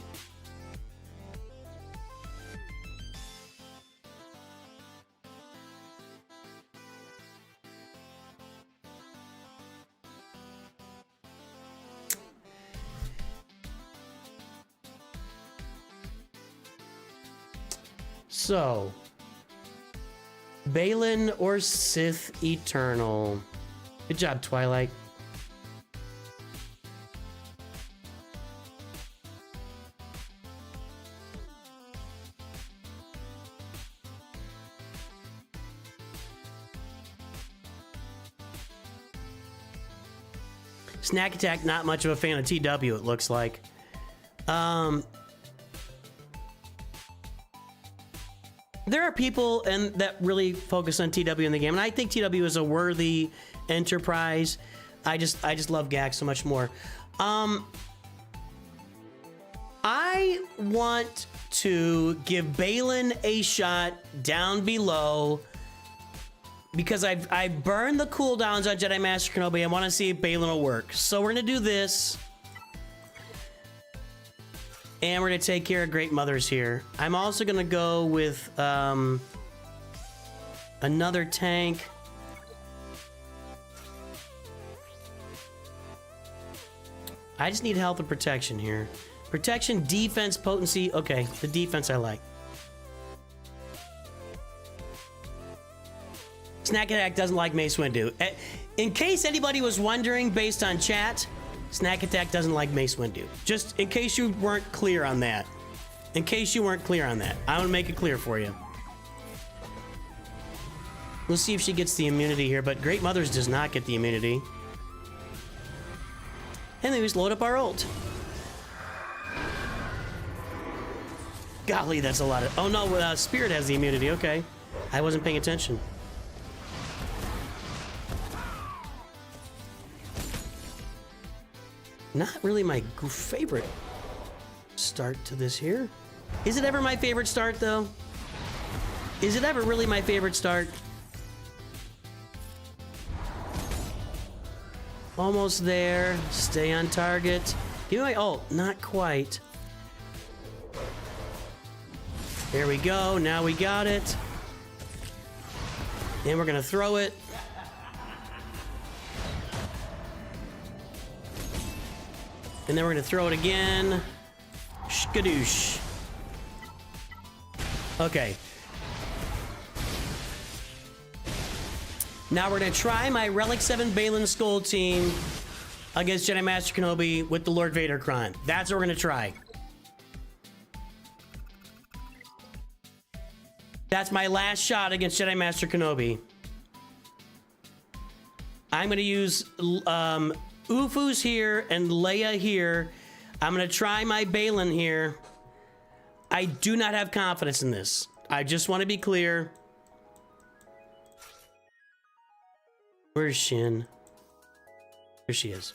So, Balin or Sith Eternal. Good job, Twilight. Snack Attack, not much of a fan of TW, it looks like. There are people that really focus on TW in the game, and I think TW is a worthy enterprise. I just love Gak so much more. I want to give Balin a shot down below because I burned the cooldowns on Jedi Master Kenobi. I want to see if Balin will work. So we're gonna do this. And we're gonna take care of Great Mothers here. I'm also gonna go with another tank. I just need health and protection here. Protection, defense, potency. Okay, the defense I like. Snack Attack doesn't like Mace Windu. In case anybody was wondering, based on chat, Snack Attack doesn't like Mace Windu. Just in case you weren't clear on that. In case you weren't clear on that. I want to make it clear for you. We'll see if she gets the immunity here, but Great Mothers does not get the immunity. And then we just load up our ult. Golly, that's a lot of... Oh no, Spirit has the immunity, okay. I wasn't paying attention. Not really my favorite start to this here. Is it ever my favorite start, though? Is it ever really my favorite start? Almost there. Stay on target. Give me my ult. Not quite. There we go. Now we got it. And we're going to throw it. And then we're going to throw it again. Skadoosh. Okay. Now we're going to try my Relic 7 Balin Skull team against Jedi Master Kenobi with the Lord Vader Cron. That's what we're going to try. That's my last shot against Jedi Master Kenobi. I'm going to use Ufu's here and Leia here. I'm going to try my Balin here. I do not have confidence in this. I just want to be clear. Where's Shin? Here she is.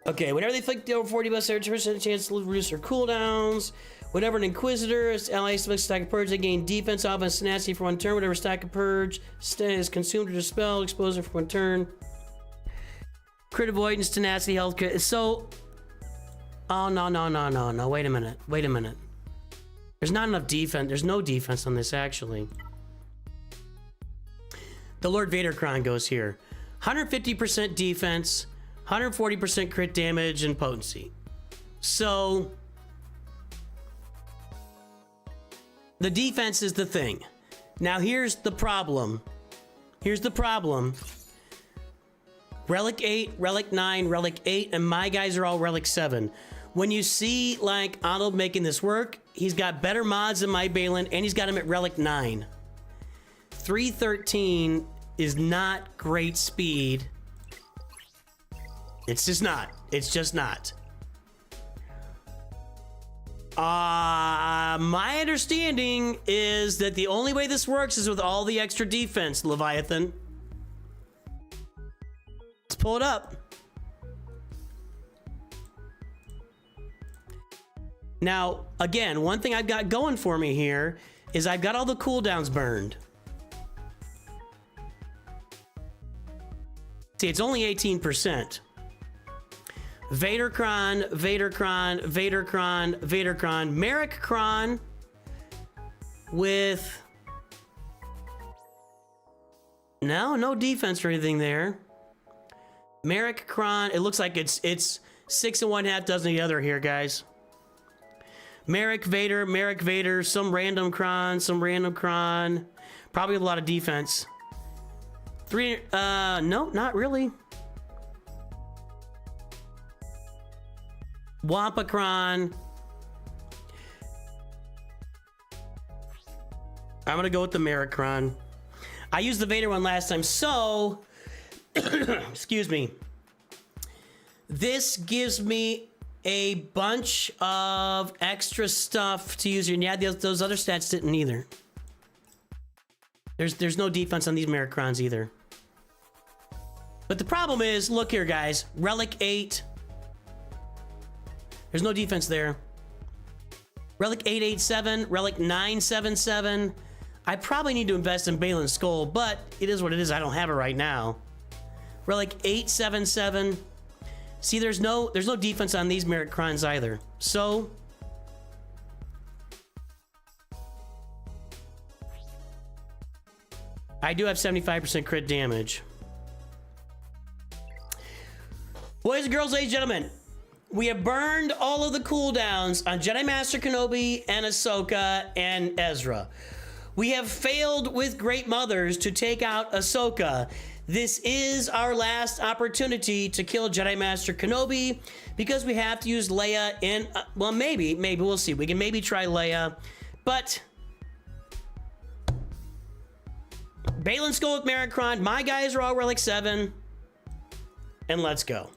Okay, whenever they flick the over 40 plus 30% chance to reduce their cooldowns. Whenever an Inquisitor allies to stack of purge, they gain defense, offense, tenacity for one turn. Whatever stack of purge is consumed or dispelled, exposure for one turn. Crit avoidance, tenacity, health crit. So, oh no. Wait a minute. There's not enough defense. There's no defense on this actually. the Lord Vadercron goes here. 150% defense, 140% crit damage, and potency. So the defense is the thing. Now here's the problem. Here's the problem. Relic 8, Relic 9, Relic 8, and my guys are all Relic 7. When you see, like, Arnold making this work, he's got better mods than my Balin, and he's got him at Relic 9. 313 is not great speed. It's just not. It's just not. My understanding is that the only way this works is with all the extra defense, Leviathan. Let's pull it up. Now, again, one thing I've got going for me here is I've got all the cooldowns burned. See, it's only 18%. Vadercron, Vadercron, Vadercron, Vadercron, Merrickcron with no defense or anything there. Merrickcron, it looks like it's 6 and 1/2 dozen the other here, guys. Merrick Vader, some random cron, probably a lot of defense. No, not really. Wampacron. I'm gonna go with the Merrickcron. I used the Vader one last time, so excuse me. This gives me a bunch of extra stuff to use here. And yeah, those other stats didn't either. There's no defense on these Merrickcrons either. But the problem is, look here, guys. Relic 8. There's no defense there. Relic 887, Relic 977. I probably need to invest in Balin's Skull, but it is what it is. I don't have it right now. Relic 877. See, there's no defense on these Merrickcrons either. So I do have 75% crit damage. Boys and girls, ladies and gentlemen, we have burned all of the cooldowns on Jedi Master Kenobi and Ahsoka and Ezra. We have failed with Great Mothers to take out Ahsoka. This is our last opportunity to kill Jedi Master Kenobi because we have to use Leia in, well, maybe we'll see. We can maybe try Leia, but Balin's Skull with Merrickcron. My guys are all Relic 7, and let's go.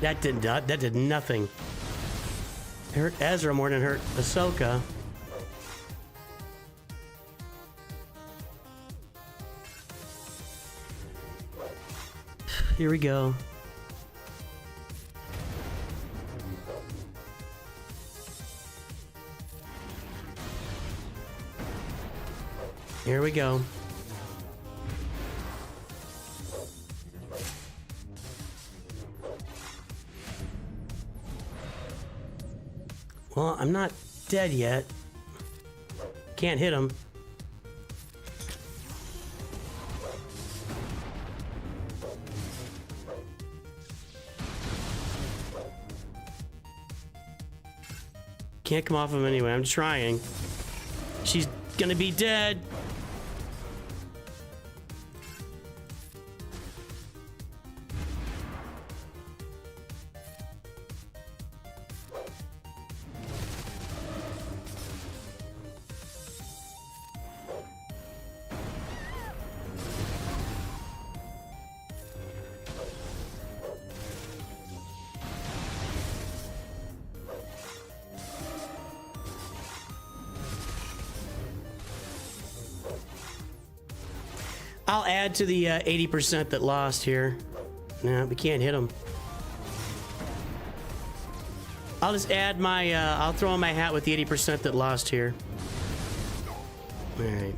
That did nothing. It hurt Ezra more than it hurt Ahsoka. Here we go. Here we go. Well, I'm not dead yet. Can't hit him. Can't come off him anyway. I'm trying. She's gonna be dead. I'll add to the 80% that lost here. No, we can't hit him. I'll just add my, I'll throw in my hat with the 80% that lost here. All right.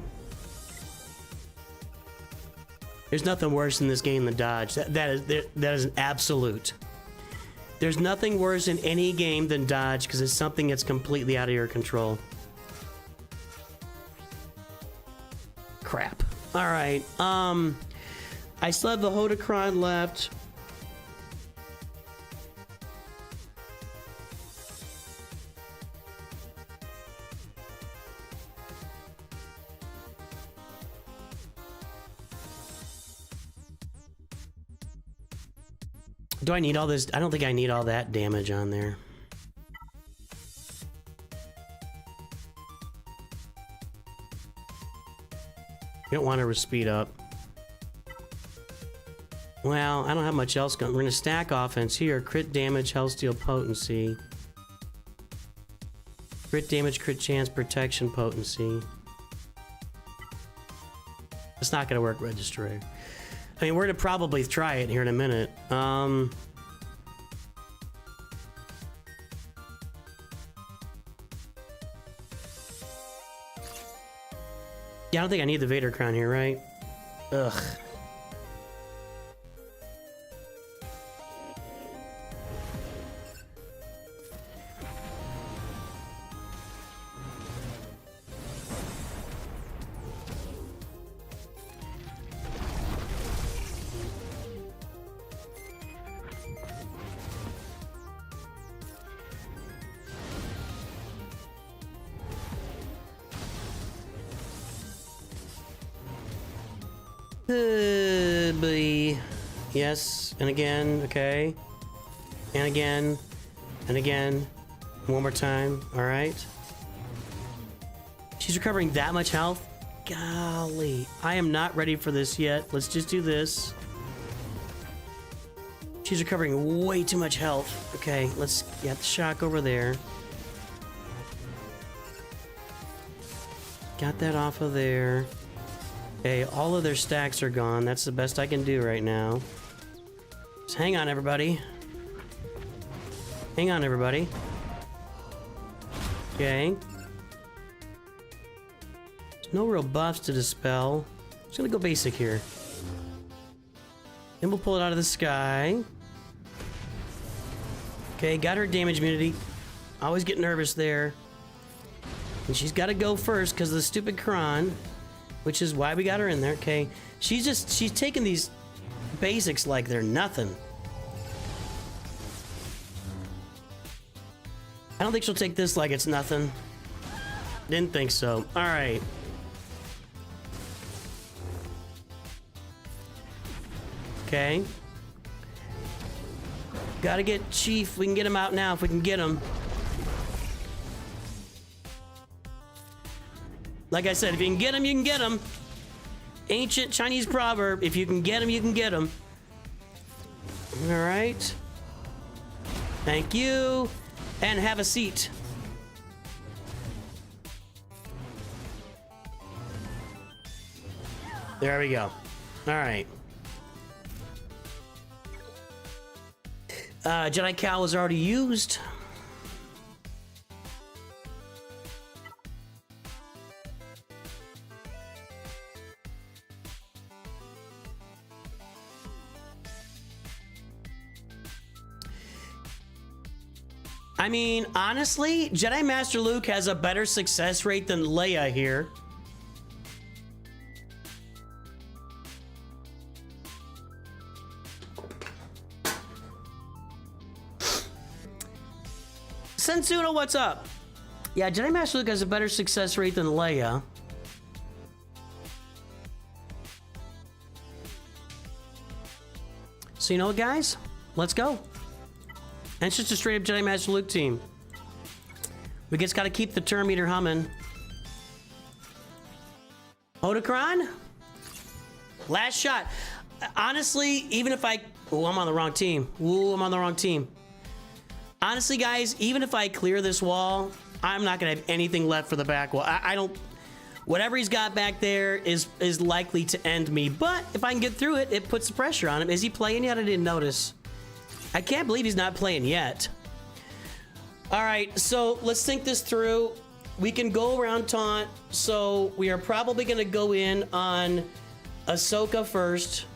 There's nothing worse in this game than dodge. That is an absolute. There's nothing worse in any game than dodge because it's something that's completely out of your control. Crap. All right. I still have the Hodocron left. Do I need all this? I don't think I need all that damage on there. You don't want to speed up. Well, I don't have much else going. We're going to stack offense here. Crit damage, health steal, potency. Crit damage, crit chance, protection, potency. It's not going to work, Registrar. I mean, we're going to probably try it here in a minute. Yeah, I don't think I need the Vader crown here, right? Ugh. Yes, and again, okay. And again, and again. One more time, alright. She's recovering that much health? Golly, I am not ready for this yet. Let's just do this. She's recovering way too much health. Okay, let's get the shock over there. Got that off of there. Okay, all of their stacks are gone. That's the best I can do right now. Just hang on, everybody. Hang on, everybody. Okay. There's no real buffs to dispel. I'm just gonna go basic here. Then we'll pull it out of the sky. Okay, got her damage immunity. Always get nervous there. And she's got to go first because of the stupid Kron. Which is why we got her in there, okay? She's taking these basics like they're nothing. I don't think she'll take this like it's nothing. Didn't think so. All right. Okay. Gotta get Chief. We can get him out now if we can get him. Like I said, if you can get him, you can get him. Ancient Chinese proverb, if you can get him, you can get him. All right. Thank you. And have a seat. There we go. All right. Jedi Cowl was already used. I mean, honestly, Jedi Master Luke has a better success rate than Leia here. Sensuno, what's up? Yeah, Jedi Master Luke has a better success rate than Leia. So you know what, guys? Let's go. And it's just a straight up Jedi Master Luke team. We just gotta keep the turn meter humming. Hodocron? Last shot. Honestly, even if I... Oh, I'm on the wrong team. Ooh, I'm on the wrong team. Honestly, guys, even if I clear this wall, I'm not gonna have anything left for the back wall. I don't... Whatever he's got back there is likely to end me. But if I can get through it, it puts the pressure on him. Is he playing yet? I didn't notice. I can't believe he's not playing yet. All right, so let's think this through. We can go around taunt, so we are probably going to go in on Ahsoka first,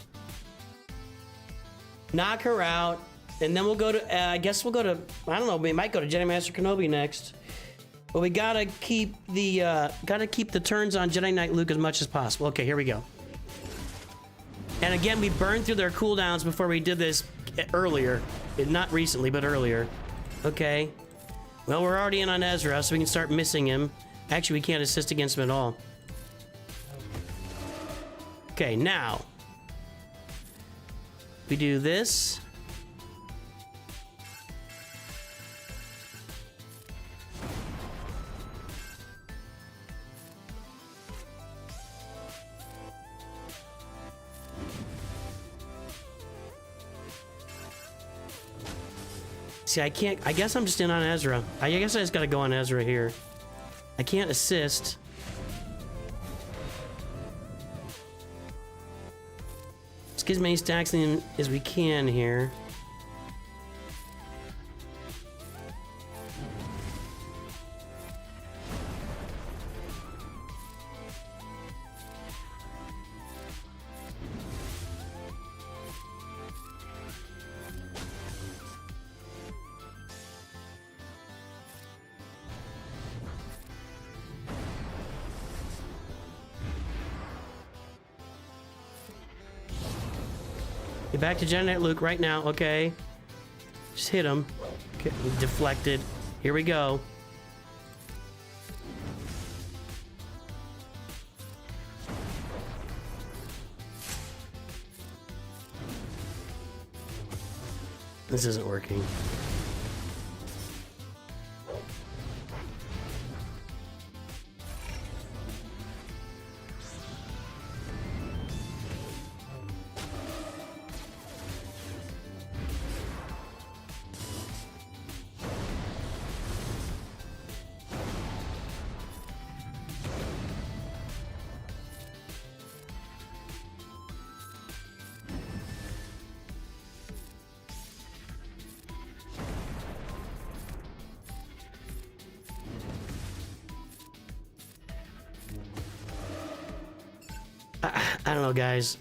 knock her out, and then we'll go to, I guess we'll go to, I don't know, we might go to Jedi Master Kenobi next. But we gotta keep the turns on Jedi Knight Luke as much as possible. Okay, here we go. And again, we burned through their cooldowns before we did this earlier. Not recently, but earlier. Okay. Well, we're already in on Ezra, so we can start missing him. Actually, we can't assist against him at all. Okay, now. We do this. See, I can't, I guess I'm just in on Ezra. I guess I just gotta go on Ezra here. I can't assist. Let's get as many stacks in as we can here. Get back to Jedi Knight Luke right now, okay? Just hit him. Okay, deflected. Here we go. This isn't working. I don't know, guys.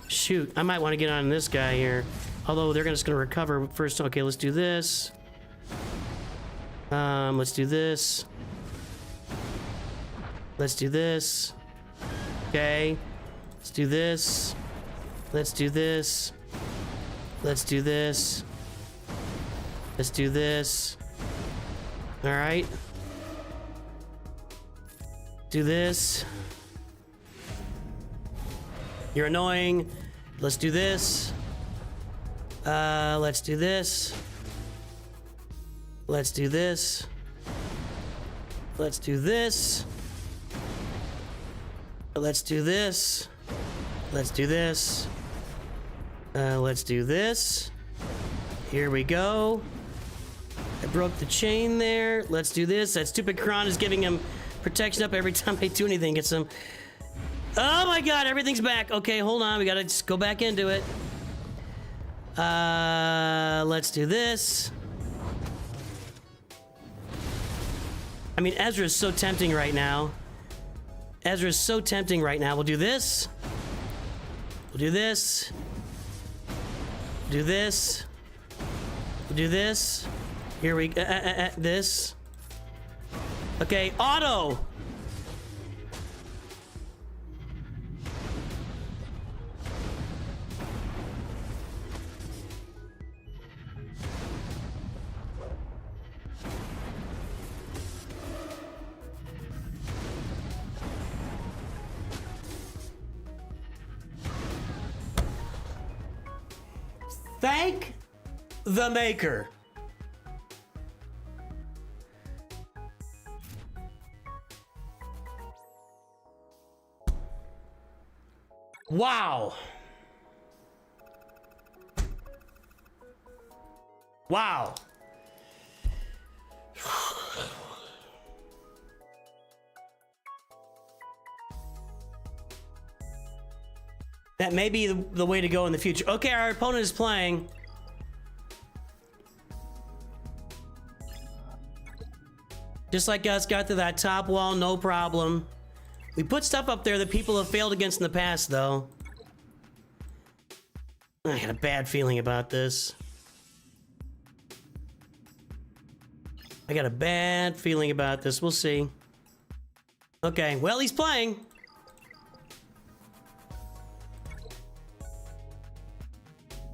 Shoot, I might want to get on this guy here. Although they're just gonna recover first. Okay, let's do this. Let's do this. Let's do this. Okay. Let's do this. Let's do this. Let's do this. Let's do this. All right. Do this. You're annoying. Let's do this. Let's do this. Let's do this. Let's do this. Let's do this. Let's do this. Let's do this. Here we go. I broke the chain there. Let's do this. That stupid Kron is giving him protection up every time I do anything. Gets him. Oh my god, everything's back. Okay, hold on. We gotta just go back into it. Let's do this. I mean, Ezra is so tempting right now. Ezra is so tempting right now. We'll do this. We'll do this. Do this. We'll do this. Here we go. This. Okay, auto. Thank the maker. Wow. Wow. That may be the way to go in the future. Okay, our opponent is playing. Just like us, got to that top wall, no problem. We put stuff up there that people have failed against in the past, though. I had a bad feeling about this. I got a bad feeling about this. We'll see. Okay, well, he's playing.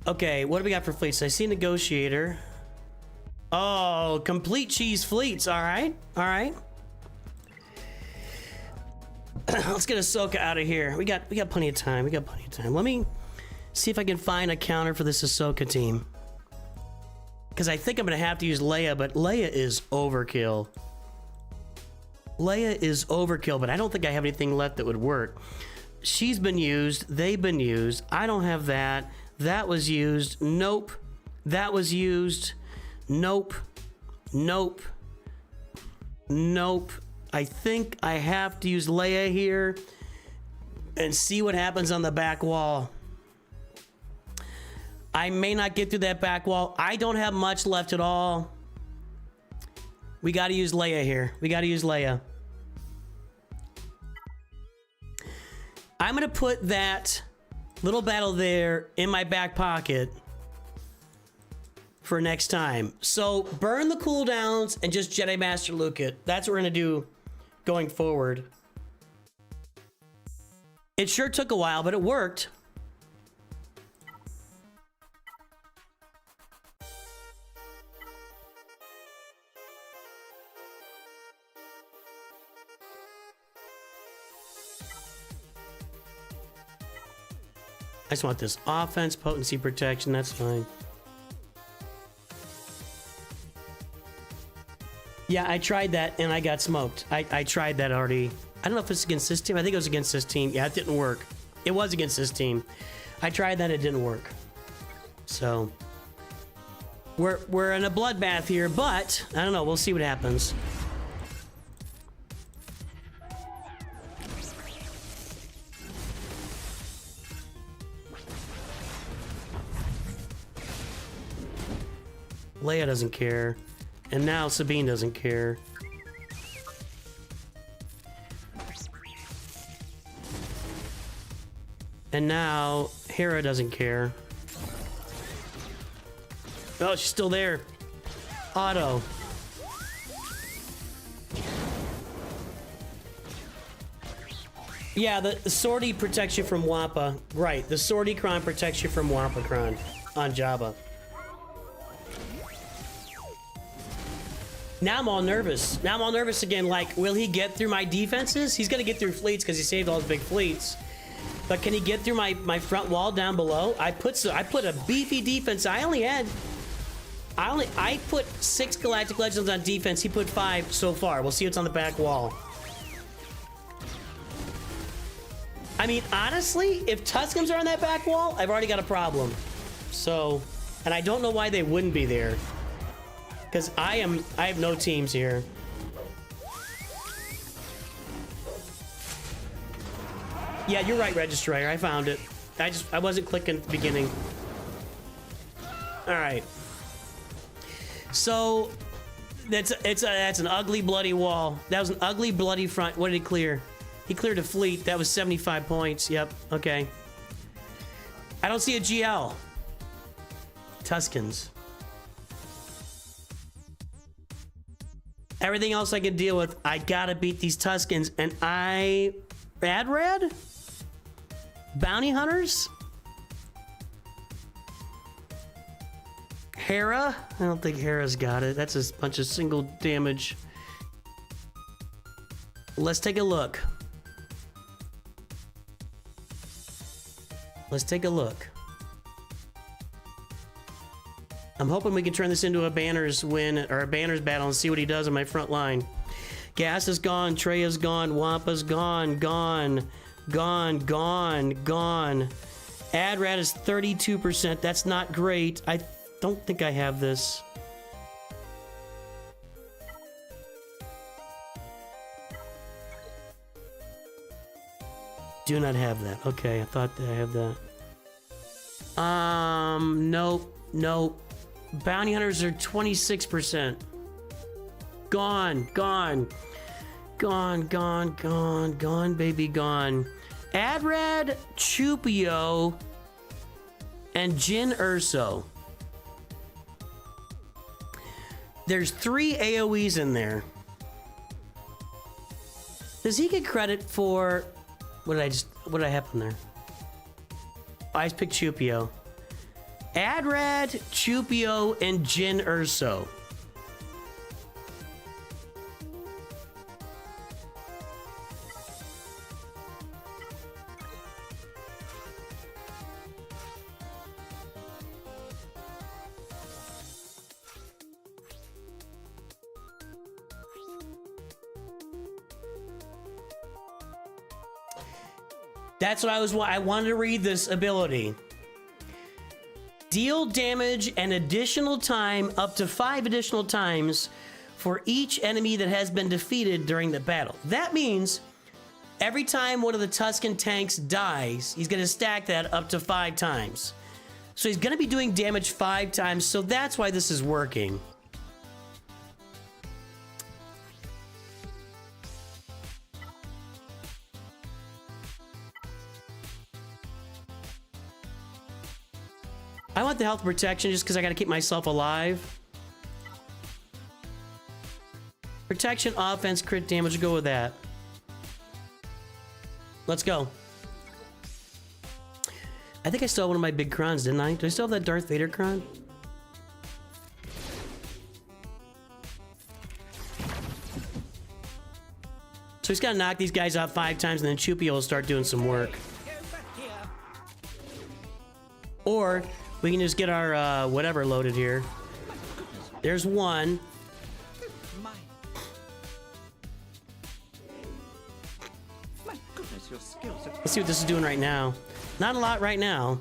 Okay, what do we got for fleets? I see Negotiator. Oh, complete cheese fleets. All right, all right. Let's get Ahsoka out of here. We got plenty of time. We got plenty of time. Let me see if I can find a counter for this Ahsoka team. Because I think I'm going to have to use Leia, but Leia is overkill. Leia is overkill, but I don't think I have anything left that would work. She's been used. They've been used. I don't have that. That was used. Nope. That was used. Nope. Nope. Nope. I think I have to use Leia here and see what happens on the back wall. I may not get through that back wall. I don't have much left at all. We got to use Leia here. We got to use Leia. I'm going to put that little battle there in my back pocket for next time. So burn the cooldowns and just Jedi Master Luke it. That's what we're going to do going forward. It sure took a while, but it worked. I just want this offense, potency, protection. That's fine. Yeah, I tried that and I got smoked. I tried that already. I don't know if it's against this team. I think it was against this team. Yeah, it didn't work. It was against this team. I tried that. It didn't work. So we're in a bloodbath here, but I don't know. We'll see what happens. Leia doesn't care. And now Sabine doesn't care. And now Hera doesn't care. Oh, she's still there. Auto. Yeah, the Sortie protects you from Wampa. Right, the Sortie Kron protects you from Wampa Kron on Jabba. Now I'm all nervous. Now I'm all nervous again. Like, will he get through my defenses? He's gonna get through fleets because he saved all his big fleets. But can he get through my front wall down below? I put a beefy defense. I put 6 Galactic Legends on defense. He put 5 so far. We'll see what's on the back wall. I mean, honestly, if Tuscans are on that back wall, I've already got a problem. So, and I don't know why they wouldn't be there. Because I have no teams here. Yeah, you're right, Registrator. I found it. I wasn't clicking at the beginning. All right. So that's an ugly, bloody wall. That was an ugly, bloody front. What did he clear? He cleared a fleet. That was 75 points. Yep. Okay. I don't see a GL. Tuscans. Everything else I can deal with. I gotta beat these Tuscans, and Rad? Bounty Hunters? Hera? I don't think Hera's got it. That's a bunch of single damage. Let's take a look. Let's take a look. I'm hoping we can turn this into a banners win or a banners battle and see what he does on my front line. Gas is gone. Trey is gone. Wampa's gone. Gone. Adrad is 32%. That's not great. I don't think I have this. Do not have that. Okay, I thought that I have that. Nope. Bounty hunters are 26%. Gone, gone. Gone, gone, gone, gone, baby, gone. Adrad, Chupio, and Jin Urso. There's 3 AoEs in there. Does he get credit for... What did I have in there? I just picked Chupio. Adrad, Chupio, and Jin Urso. That's what I wanted to read this ability. Deal damage an additional time, up to 5 additional times, for each enemy that has been defeated during the battle. That means every time one of the Tusken tanks dies, he's going to stack that up to 5 times. So he's going to be doing damage 5 times, so that's why this is working. I want the health protection just because I got to keep myself alive. Protection, offense, crit damage. Go with that. Let's go. I think I still have one of my big crons, didn't I? Do I still have that Darth Vader cron? So he's got to knock these guys out 5 times and then Chupio will start doing some work. Or... we can just get our whatever loaded here. There's one. Let's see what this is doing right now. Not a lot right now.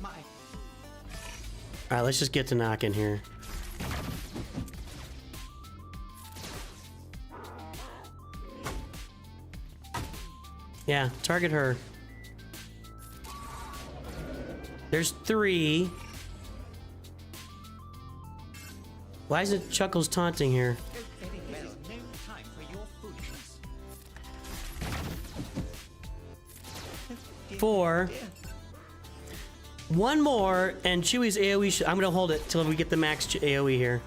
All right, let's just get to knocking here. Yeah, target her. There's 3. Why isn't Chuckles taunting here? 4. 1 more, and Chewie's AoE. I'm gonna hold it till we get the max AoE here.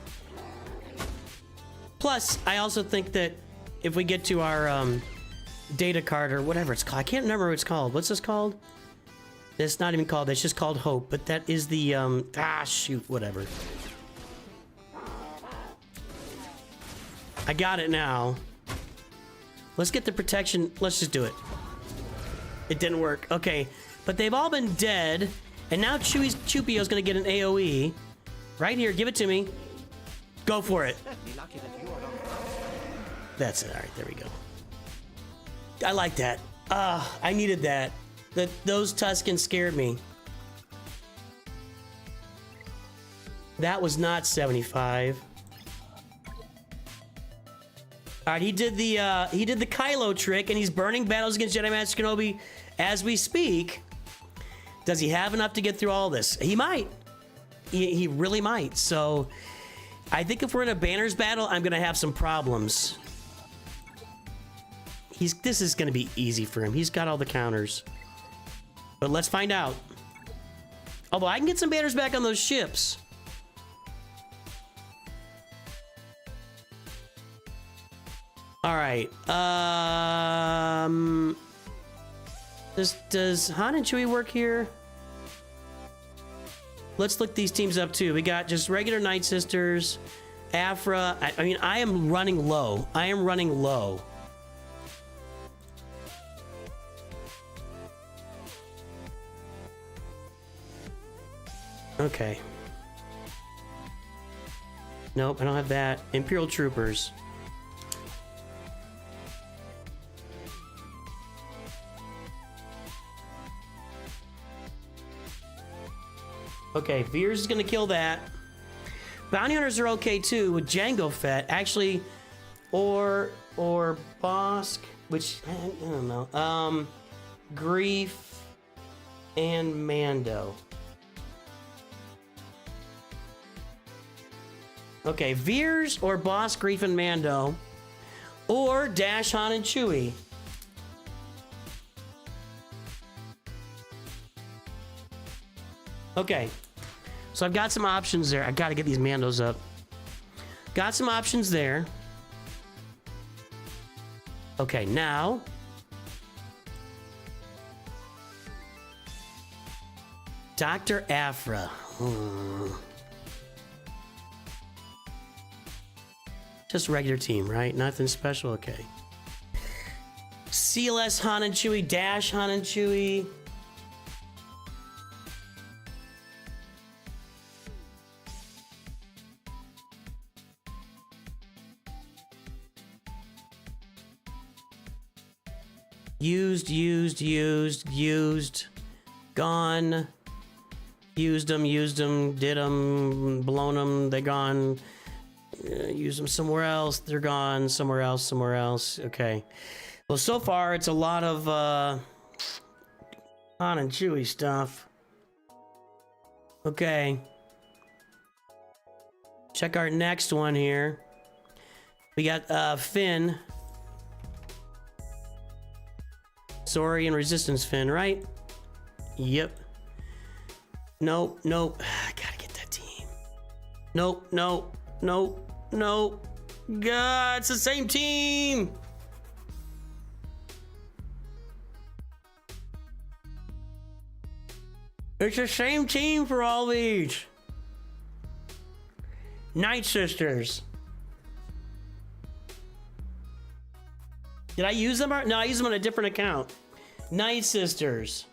Plus, I also think that if we get to our data card or whatever it's called. I can't remember what it's called. What's this called? It's not even called. It's just called Hope. But that is the shoot, whatever. I got it now. Let's get the protection. Let's just do it. It didn't work. Okay, but they've all been dead, and now Chupio's gonna get an AOE. Right here. Give it to me. Go for it. That's it. All right, there we go. I like that. I needed that. Those Tuskens scared me. That was not 75. All right, he did the Kylo trick, and he's burning battles against Jedi Master Kenobi as we speak. Does he have enough to get through all this? He might. He really might. So, I think if we're in a banners battle, I'm gonna have some problems. This is gonna be easy for him. He's got all the counters. But let's find out. Although I can get some banners back on those ships. All right. Does Han and Chewie work here? Let's look these teams up too. We got just regular Night Sisters, Afra. I mean, I am running low. I am running low. Okay. Nope, I don't have that. Imperial Troopers. Okay, Veers is gonna kill that. Bounty Hunters are okay too with Jango Fett. Actually, or Bosk, which I don't know. Grief and Mando. Okay, Veers or Boss Grief and Mando, or Dash, Han, and Chewie. Okay, so I've got some options there. I gotta get these Mandos up. Got some options there. Okay, now Dr. Aphra. Just regular team, right? Nothing special. Okay. CLS Han and Chewie, Dash Han and Chewie. Used. Gone. Used them, did them, blown them, they gone. Use them somewhere else, they're gone, somewhere else. Okay. Well, so far, it's a lot of Han and Chewie stuff. Okay. Check our next one here. We got Finn. Zori and Resistance Finn, right? Yep. Nope. I gotta get that team. Nope. God, it's the same team. It's the same team for all these. Night Sisters. Did I use them? No, I used them on a different account. Night Sisters.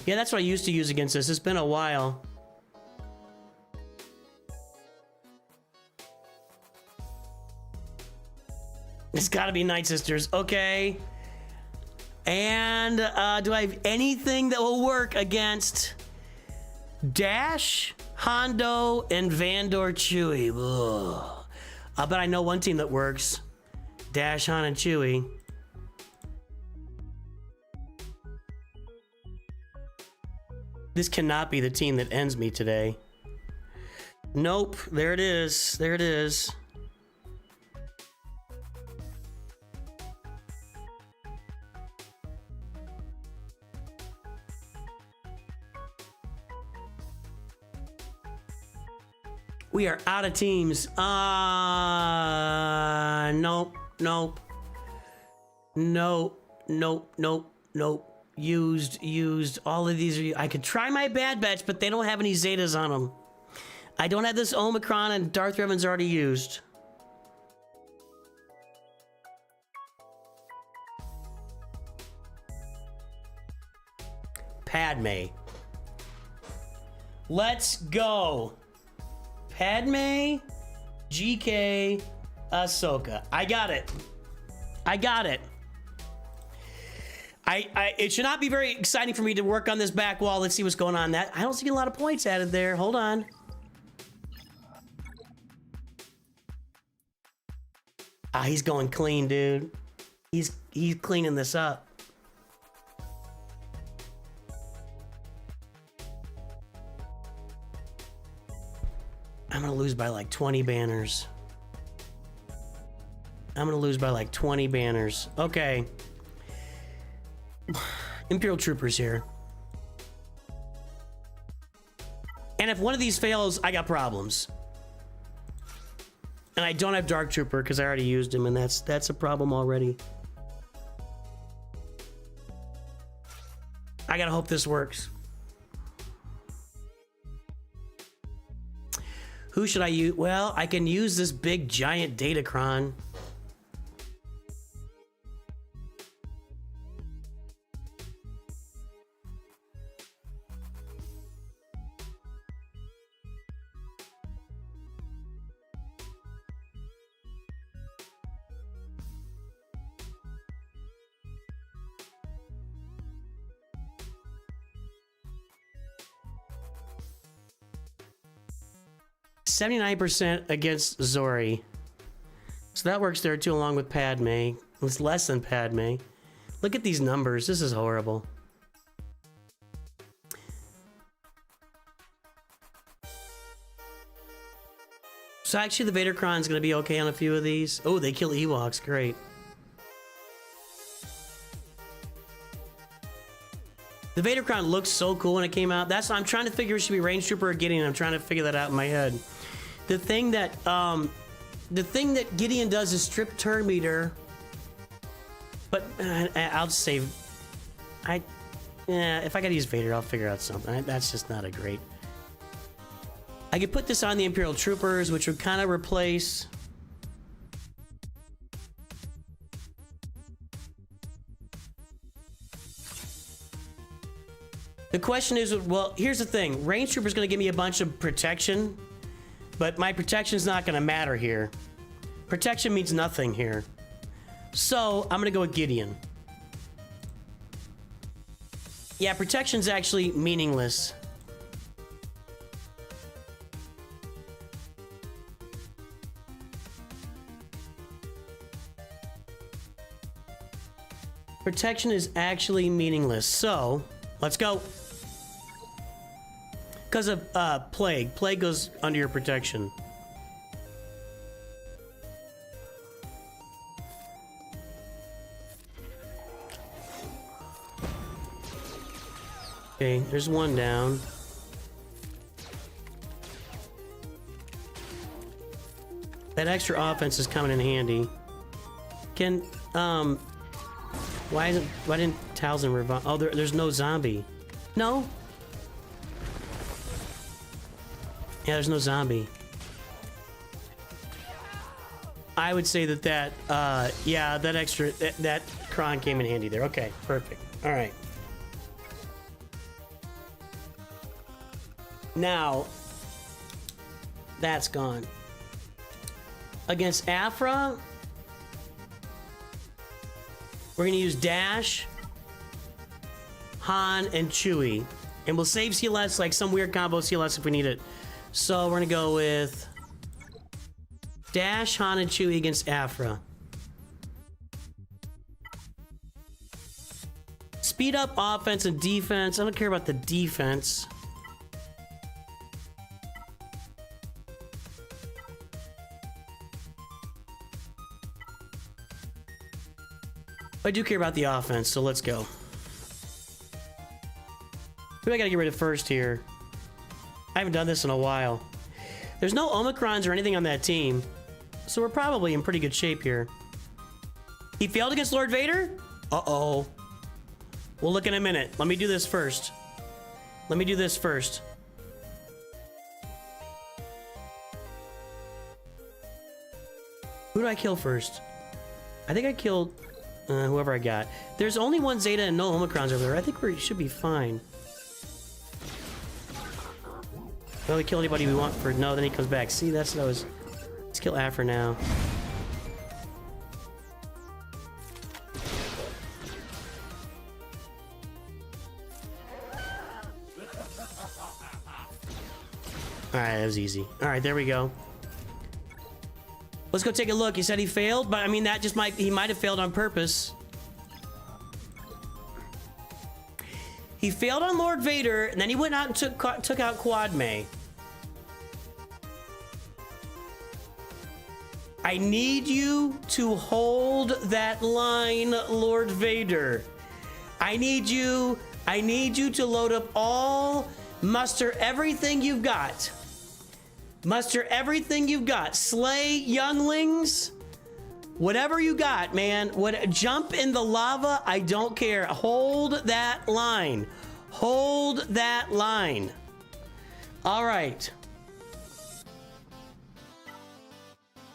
Yeah, that's what I used to use against this. It's been a while. It's gotta be Night Sisters. Okay. And do I have anything that will work against Dash, Hondo, and Vandor Chewie? Ugh. I bet I know one team that works. Dash, Han, and Chewie. This cannot be the team that ends me today. Nope. There it is. There it is. We are out of teams. Nope. Used. All of these are. I could try my Bad Batch, but they don't have any Zetas on them. I don't have this Omicron, and Darth Revan's already used. Padme. Let's go. Padme, GK, Ahsoka. I got it. It should not be very exciting for me to work on this back wall. Let's see what's going on. I don't see a lot of points added there. Hold on. He's going clean, dude. He's cleaning this up. I'm gonna lose by like 20 banners. Okay. Imperial Troopers here. And if one of these fails, I got problems. And I don't have Dark Trooper because I already used him, and that's a problem already. I gotta hope this works. Who should I use? Well, I can use this big giant Datacron. %, against Zori. So that works there too, along with Padme. It's less than Padme. Look at these numbers. This is horrible. So actually the Vadercron's gonna be okay on a few of these. Oh, they kill Ewoks, great. The Vadercron looked so cool when it came out. That's I'm trying to figure it should be Range Trooper or Gideon. I'm trying to figure that out in my head. The thing that Gideon does is strip turn meter. But I'll just say, if I gotta use Vader, I'll figure out something. That's just not a great. I could put this on the Imperial Troopers, which would kind of replace. The question is, well, here's the thing. Range Trooper's gonna give me a bunch of protection, but my protection's not gonna matter here. Protection means nothing here. So, I'm gonna go with Gideon. Yeah, protection's actually meaningless. Protection is actually meaningless. So, let's go. Because of Plague. Plague goes under your protection. Okay, there's one down. That extra offense is coming in handy. Can, why didn't Talzin revive? Oh, there's no zombie. No? Yeah, there's no zombie. I would say that yeah, that extra, that Kron came in handy there. Okay, perfect. All right. Now, that's gone. Against Afra, we're gonna use Dash, Han, and Chewie. And we'll save CLS, like some weird combo CLS if we need it. So we're gonna go with Dash, Han, and Chewie against Afra. Speed up offense and defense. I don't care about the defense. I do care about the offense, so let's go. Who do I gotta get rid of first here? I haven't done this in a while. There's no Omicrons or anything on that team, so we're probably in pretty good shape here. He failed against Lord Vader? Uh-oh. We'll look in a minute. Let me do this first. Let me do this first. Who did I kill first? I think I killed whoever I got. There's only one Zeta and no Omicrons over there. I think we should be fine. Well, we kill anybody we want for... No, then he comes back. See, that's what I was... Let's kill Afra now. Alright, that was easy. Alright, there we go. Let's go take a look. He said he failed, but I mean, that just might... He might have failed on purpose. He failed on Lord Vader, and then he went out and took out Quad May. I need you to hold that line, Lord Vader. I need you to load up all, muster everything you've got. Muster everything you've got. Slay younglings. Whatever you got, man. Jump in the lava. I don't care. Hold that line. Hold that line. All right.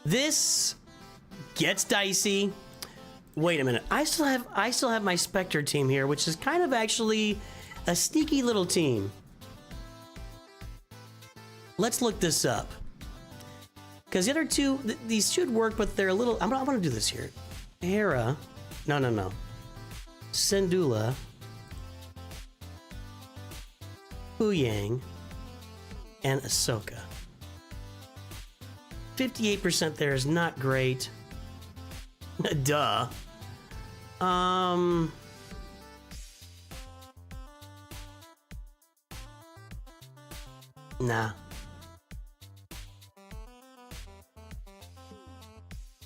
This gets dicey. Wait a minute. I still have my Spectre team here, which is kind of actually a sneaky little team. Let's look this up. Because the other two, these should work, but they're a little... I'm gonna do this here. Hera. No. Syndulla. Huyang. And Ahsoka. 58% there is not great. Duh. Nah.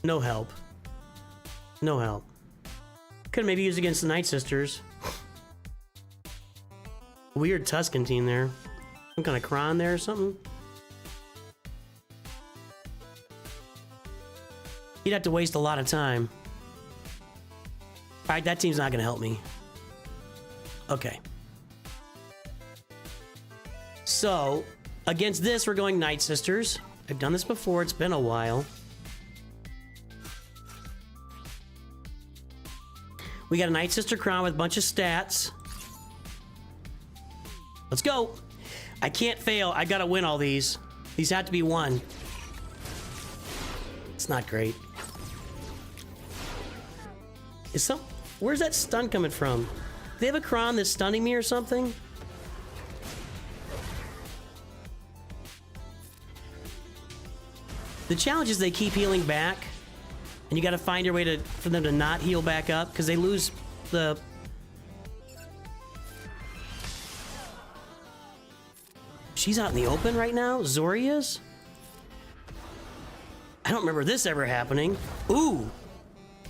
No help. No help. Could maybe use against the Night Sisters. Weird Tuscan team there. Some kind of Kron there or something. You'd have to waste a lot of time. All right, that team's not going to help me. Okay. So, against this, we're going Night Sisters. I've done this before. It's been a while. We got a Night Sister Crown with a bunch of stats. Let's go. I can't fail. I got to win all these. These have to be won. It's not great. Where's that stun coming from? Do they have a Kron that's stunning me or something? The challenge is they keep healing back, and you got to find your way for them to not heal back up because they lose the. She's out in the open right now. Zori is. I don't remember this ever happening. Ooh.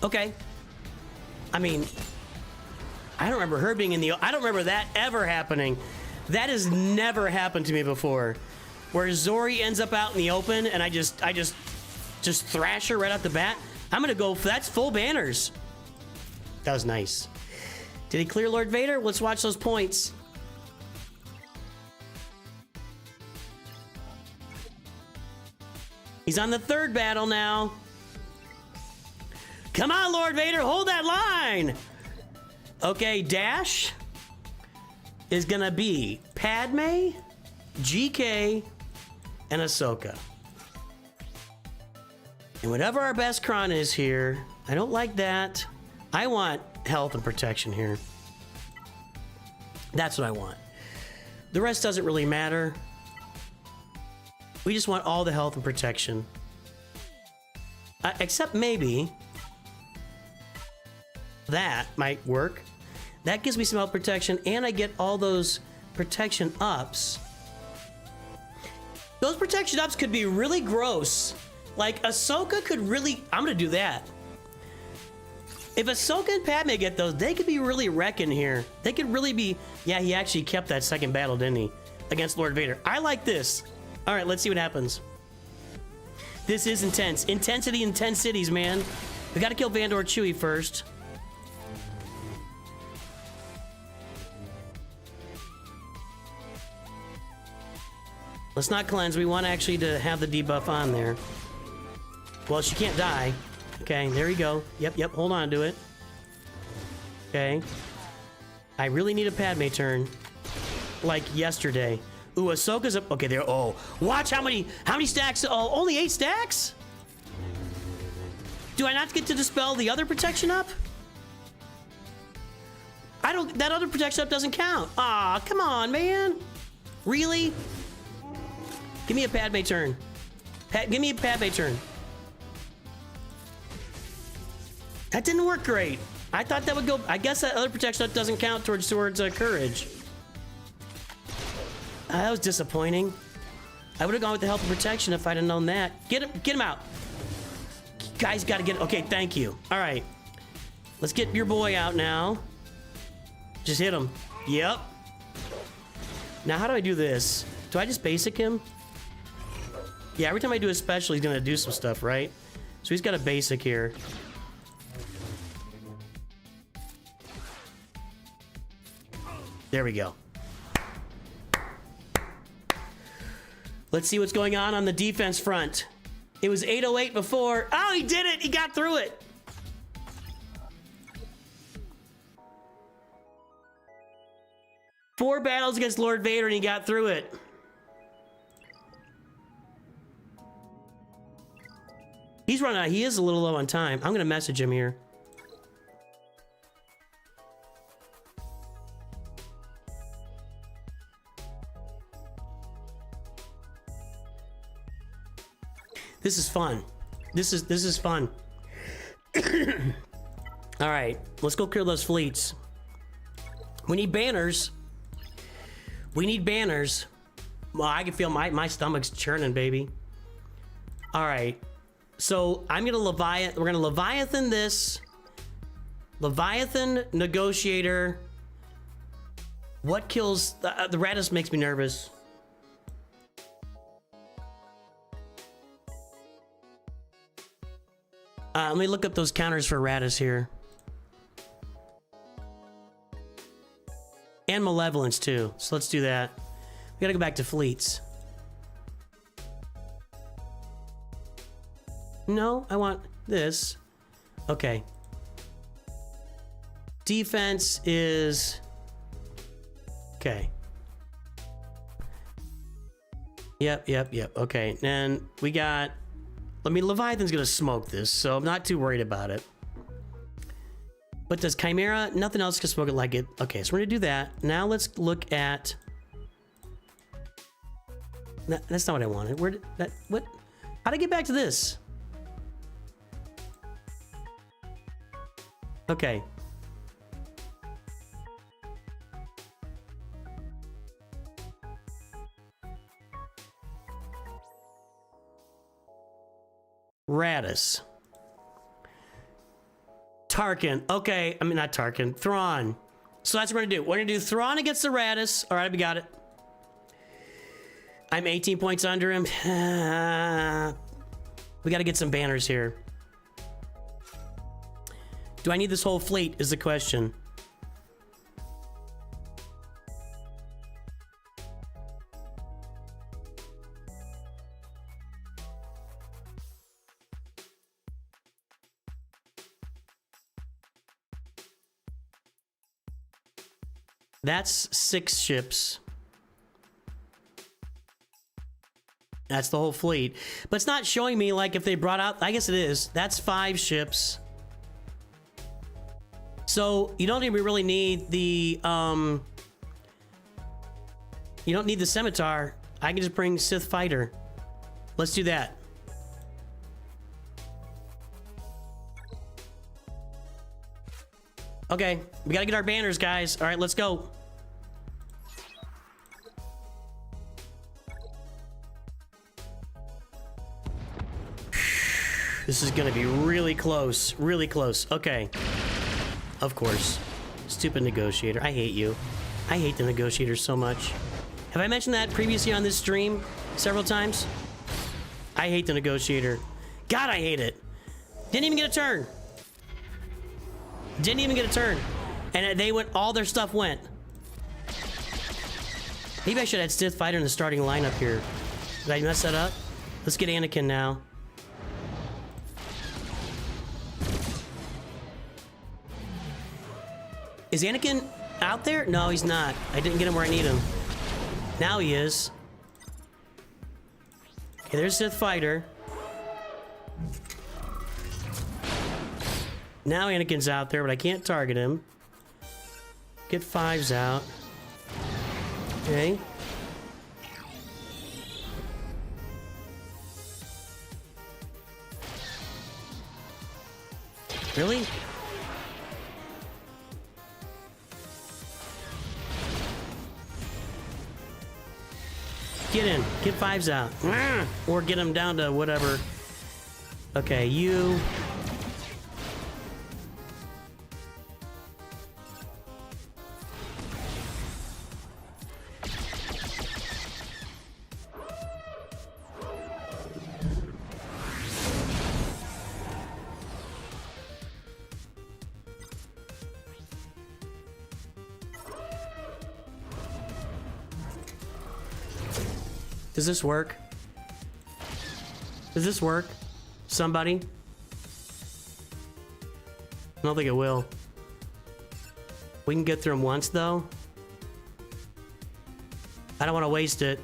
Okay. I mean, I don't remember her being in the. I don't remember that ever happening. That has never happened to me before. Where Zori ends up out in the open and I just thrash her right off the bat. I'm gonna go. That's full banners. That was nice. Did he clear Lord Vader? Let's watch those points. He's on the third battle now. Come on, Lord Vader, hold that line. Okay, Dash is gonna be Padme, GK, and Ahsoka. And whatever our best Kron is here, I don't like that. I want health and protection here. That's what I want. The rest doesn't really matter. We just want all the health and protection. Except maybe that might work. That gives me some health protection, and I get all those protection ups. Those protection ups could be really gross. Like, Ahsoka could really... I'm gonna do that. If Ahsoka and Padme get those, they could be really wrecking here. They could really be... Yeah, he actually kept that second battle, didn't he? Against Lord Vader. I like this. All right, let's see what happens. This is intense. Intensity in 10 cities, man. We gotta kill Vandor Chewie first. Let's not cleanse. We want actually to have the debuff on there. Well, she can't die. Okay, there we go. Yep, hold on to it. Okay. I really need a Padme turn. Like yesterday. Ooh, Ahsoka's up. Okay, there. Oh, watch how many stacks. Oh, only 8 stacks? Do I not get to dispel the other protection up? That other protection up doesn't count. Aw, come on, man. Really? Give me a Padme turn. Give me a Padme turn. That didn't work great. I thought that would go... I guess that other protection up doesn't count towards courage. That was disappointing. I would have gone with the health and protection if I'd have known that. Get him out. Guys got to get... Okay, thank you. All right. Let's get your boy out now. Just hit him. Yep. Now, how do I do this? Do I just basic him? Yeah, every time I do a special, he's going to do some stuff, right? So he's got a basic here. There we go. Let's see what's going on the defense front. It was 808 before. Oh, he did it! He got through it! Four battles against Lord Vader and he got through it. He's running out. He is a little low on time. I'm going to message him here. This is fun. This is fun. All right, let's go clear those fleets. We need banners. We need banners. Well, I can feel my stomach's churning, baby. All right. So I'm gonna We're gonna Leviathan this. Leviathan, Negotiator. What kills the Radis makes me nervous. Let me look up those counters for Radis here. And Malevolence too. So let's do that. We gotta go back to fleets. No, I want this. Okay. Defense is... Okay. Yep. Okay, and we got... Leviathan's gonna smoke this, so I'm not too worried about it. But does Chimera... Nothing else can smoke it like it. Okay, so we're gonna do that. Now let's look at... That's not what I wanted. Where did that... What? How'd I get back to this? Okay. Radis. Tarkin. Okay, I mean, not Tarkin. Thrawn. So that's what we're gonna do. We're gonna do Thrawn against the Radis. All right, we got it. I'm 18 points under him. We gotta get some banners here. Do I need this whole fleet is the question. That's 6 ships. That's the whole fleet. But it's not showing me like if they brought out... I guess it is. That's 5 ships. So you don't even really need the... You don't need the Scimitar. I can just bring Sith Fighter. Let's do that. Okay, we gotta get our banners, guys. All right, let's go. This is gonna be really close, really close. Okay, of course. Stupid negotiator, I hate you. I hate the negotiator so much. Have I mentioned that previously on this stream several times? I hate the negotiator. God, I hate it. Didn't even get a turn. Didn't even get a turn. And they went, all their stuff went. Maybe I should have had Sith Fighter in the starting lineup here. Did I mess that up? Let's get Anakin now. Is Anakin out there? No, he's not. I didn't get him where I need him. Now he is. Okay, there's Sith Fighter. Now Anakin's out there, but I can't target him. Get 5s out. Okay. Really? Get in. Get 5s out. Or get him down to whatever. Okay, you... Does this work? Does this work? Somebody? I don't think it will. We can get through them once, though. I don't want to waste it.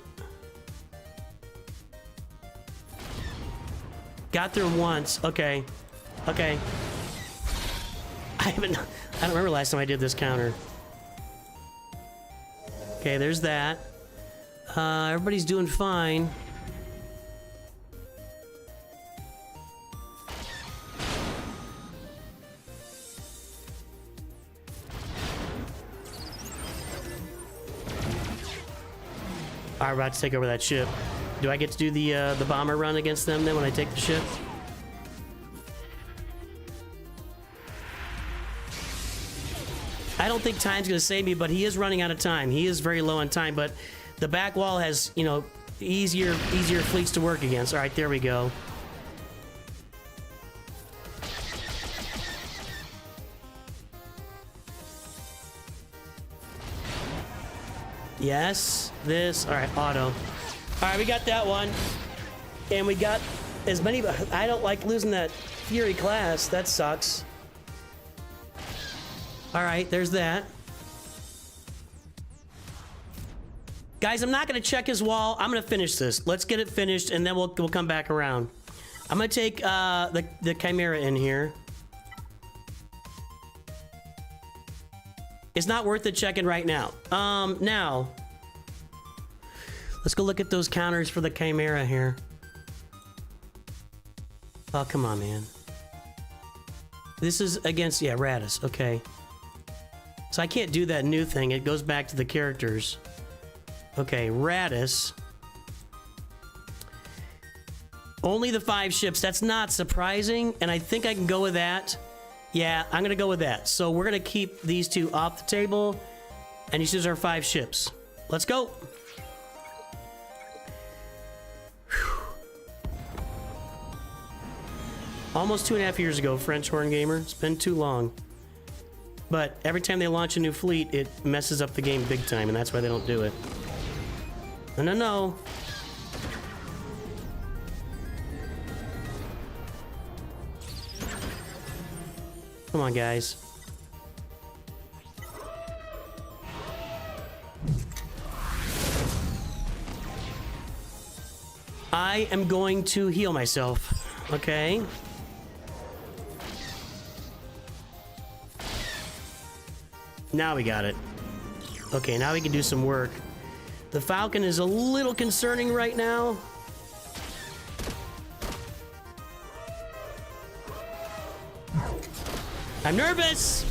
Got through them once. Okay. Okay. I don't remember last time I did this counter. Okay, there's that. Everybody's doing fine. Alright, we're about to take over that ship. Do I get to do the bomber run against them then when I take the ship? I don't think time's gonna save me, but he is running out of time. He is very low on time, but the back wall has, you know, easier fleets to work against. All right, there we go. Yes, this. All right, auto. All right, we got that one. And we got as many. I don't like losing that Fury class. That sucks. All right, there's that. Guys, I'm not going to check his wall. I'm going to finish this. Let's get it finished, and then we'll come back around. I'm going to take the Chimera in here. It's not worth it checking right now. Now, let's go look at those counters for the Chimera here. Oh, come on, man. This is against, yeah, Radis. Okay. So I can't do that new thing. It goes back to the characters. Okay, Radis. Only the 5 ships. That's not surprising, and I think I can go with that. Yeah, I'm gonna go with that. So we're gonna keep these 2 off the table, and these are our 5 ships. Let's go. Whew. Almost 2.5 years ago, French Horn Gamer. It's been too long. But every time they launch a new fleet, it messes up the game big time, and that's why they don't do it. No, no, no. Come on, guys. I am going to heal myself. Okay. Now we got it. Okay, now we can do some work. The Falcon is a little concerning right now. I'm nervous!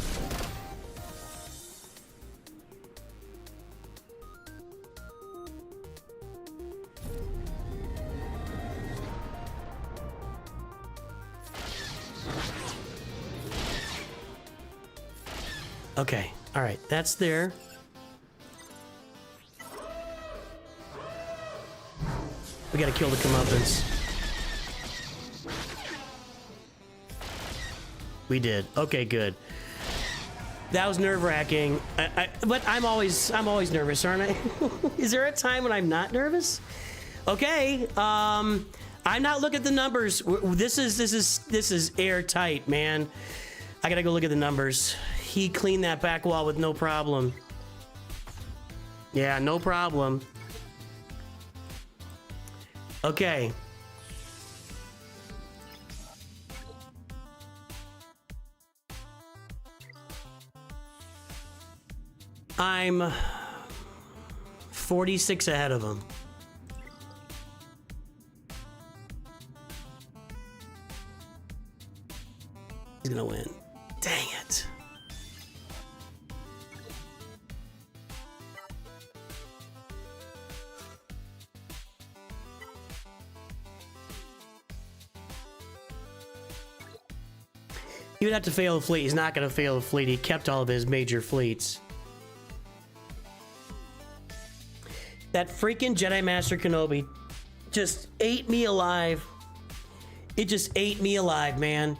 Okay, all right, that's there. We gotta kill the comeuppance. We did. Okay, good. That was nerve-wracking. But I'm always nervous, aren't I? Is there a time when I'm not nervous? Okay. I'm not looking at the numbers. This is airtight, man. I gotta go look at the numbers. He cleaned that back wall with no problem. Yeah, no problem. Okay. I'm 46 ahead of him. He's gonna win. Dang it. He would have to fail a fleet. He's not going to fail a fleet. He kept all of his major fleets. That freaking Jedi Master Kenobi just ate me alive. It just ate me alive, man.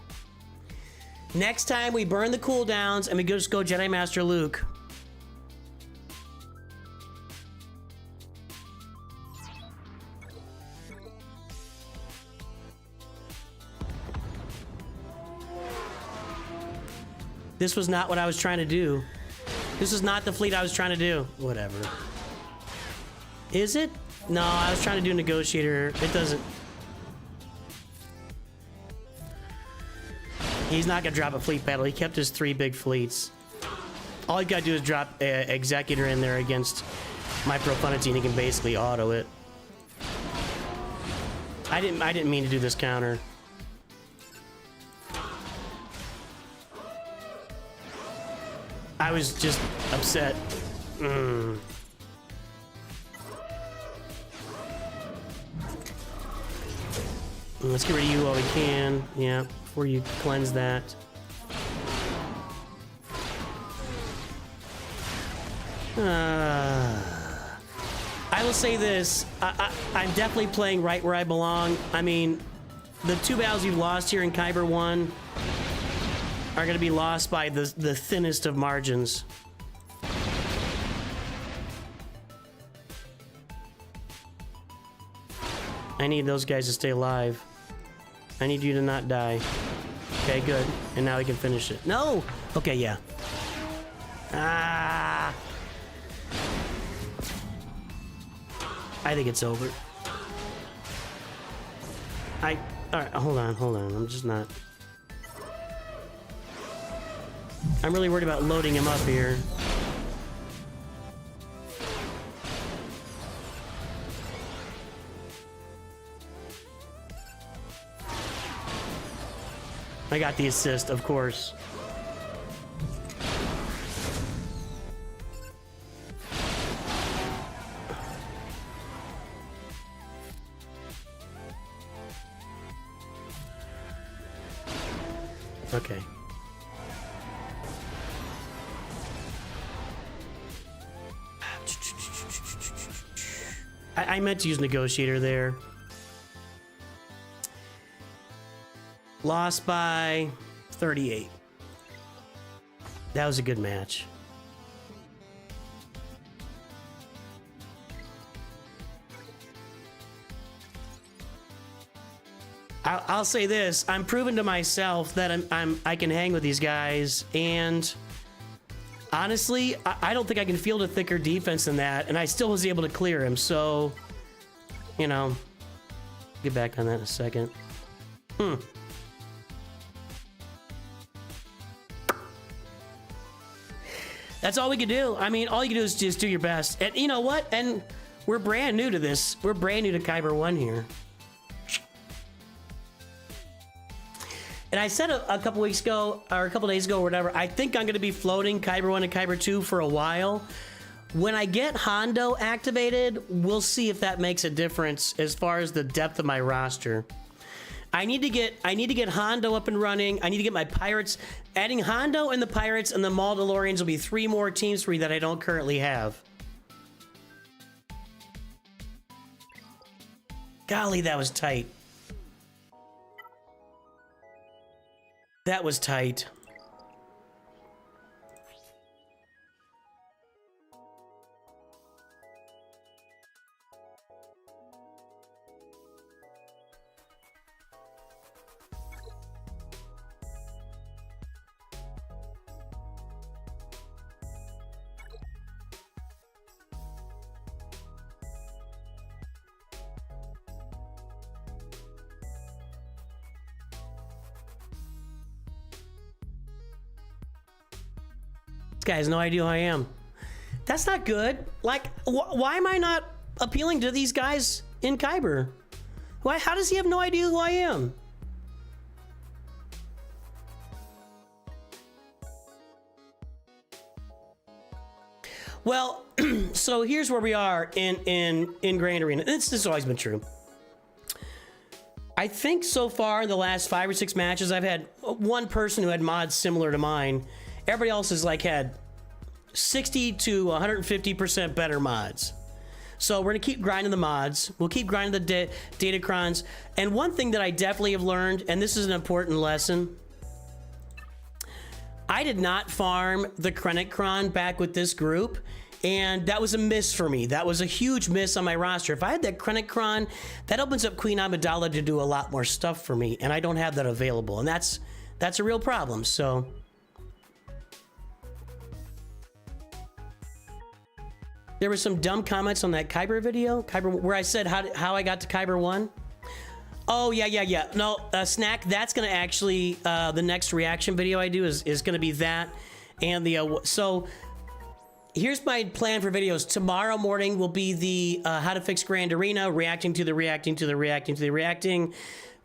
Next time we burn the cooldowns and we just go Jedi Master Luke. This was not what I was trying to do. This is not the fleet I was trying to do. Whatever. Is it? No, I was trying to do Negotiator. It doesn't. He's not gonna drop a fleet battle. He kept his 3 big fleets. All he gotta do is drop Executor in there against my Profundity, and he can basically auto it. I didn't mean to do this counter. I was just upset. Let's get rid of you while we can. Yeah, before you cleanse that. I will say this, I'm definitely playing right where I belong. I mean, the 2 battles you've lost here in Kyber 1 are going to be lost by the thinnest of margins. I need those guys to stay alive. I need you to not die. Okay, good. And now we can finish it. No! Okay, yeah. Ah! I think it's over. Alright, hold on. I'm just not... I'm really worried about loading him up here. I got the assist, of course. Okay. I meant to use Negotiator there. Lost by 38. That was a good match. I'll say this: I'm proving to myself that I can hang with these guys, and honestly, I don't think I can field a thicker defense than that, and I still was able to clear him. So, you know, get back on that in a second. That's all we can do. I mean, all you can do is just do your best. And you know what? And we're brand new to this. We're brand new to Kyber 1 here. And I said a couple weeks ago, or a couple days ago, or whatever, I think I'm going to be floating Kyber 1 and Kyber 2 for a while. When I get Hondo activated, we'll see if that makes a difference as far as the depth of my roster. I need to get Hondo up and running. I need to get my Pirates. Adding Hondo and the Pirates and the Mandalorians will be 3 more teams for me that I don't currently have. Golly, that was tight. That was tight. This guy has no idea who I am. That's not good. Like, why am I not appealing to these guys in Kyber? Why? How does he have no idea who I am? Well, so here's where we are in Grand Arena. This has always been true. I think so far in the last 5 or 6 matches, I've had one person who had mods similar to mine. Everybody else has like had 60 to 150% better mods. So we're gonna keep grinding the mods. We'll keep grinding the datacrons. And one thing that I definitely have learned, and this is an important lesson, I did not farm the Krennicron back with this group, and that was a miss for me. That was a huge miss on my roster. If I had that Krennicron, that opens up Queen Amidala to do a lot more stuff for me, and I don't have that available, and that's a real problem. So there were some dumb comments on that Kyber video, where I said how I got to Kyber 1. Oh, yeah. No, Snack, that's going to actually, the next reaction video I do is going to be that. And so here's my plan for videos. Tomorrow morning will be the how to fix Grand Arena, reacting to the reacting.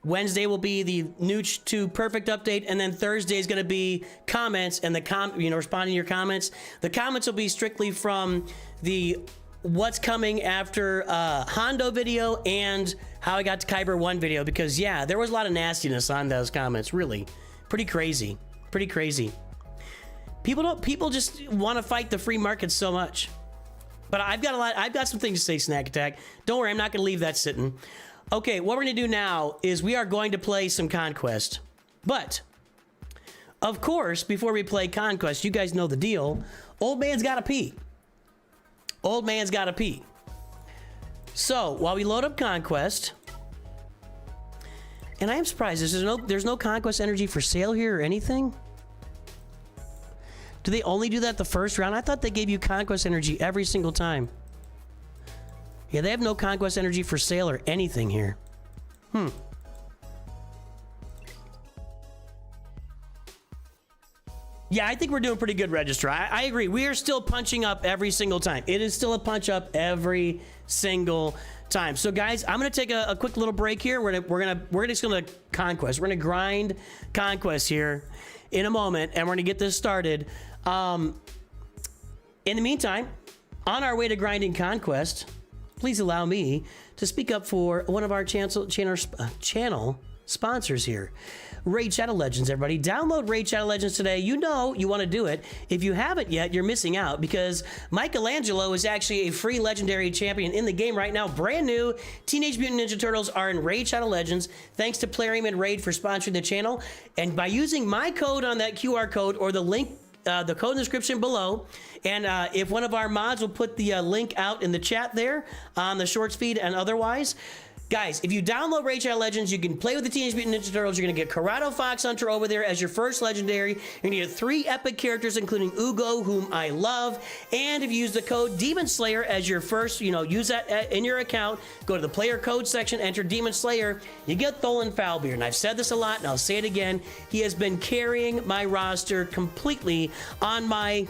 Wednesday will be the Nooch2 Perfect update, and then Thursday is going to be comments and responding to your comments. The comments will be strictly from the what's coming after Hondo video and how I got to Kyber 1 video, because yeah, there was a lot of nastiness on those comments. Really, pretty crazy. People just want to fight the free market so much. But I've got some things to say, Snack Attack. Don't worry, I'm not going to leave that sitting. Okay, what we're going to do now is we are going to play some Conquest. But, of course, before we play Conquest, you guys know the deal. Old man's got to pee. Old man's got to pee. So, while we load up Conquest, and I am surprised, there's no Conquest energy for sale here or anything? Do they only do that the first round? I thought they gave you Conquest energy every single time. Yeah, they have no Conquest energy for sale or anything here. Yeah, I think we're doing pretty good, Register. I agree. We are still punching up every single time. It is still a punch up every single time. So, guys, I'm gonna take a quick little break here. We're just gonna Conquest. We're gonna grind Conquest here in a moment, and we're gonna get this started. In the meantime, on our way to grinding Conquest, please allow me to speak up for one of our channel sponsors here. Raid Shadow Legends, everybody. Download Raid Shadow Legends today. You know you want to do it. If you haven't yet, you're missing out because Michelangelo is actually a free legendary champion in the game right now. Brand new. Teenage Mutant Ninja Turtles are in Raid Shadow Legends. Thanks to Plarium and Raid for sponsoring the channel. And by using my code on that QR code or the link, the code in the description below, and if one of our mods will put the link out in the chat there on the shorts feed and otherwise. Guys, if you download Raid Shadow Legends, you can play with the Teenage Mutant Ninja Turtles. You're going to get Corrado Fox Hunter over there as your first legendary. You're going to get 3 epic characters, including swgoh, whom I love. And if you use the code Demon Slayer as your first, use that in your account, go to the player code section, enter Demon Slayer, you get Tholin Foulbeard. And I've said this a lot, and I'll say it again. He has been carrying my roster completely on my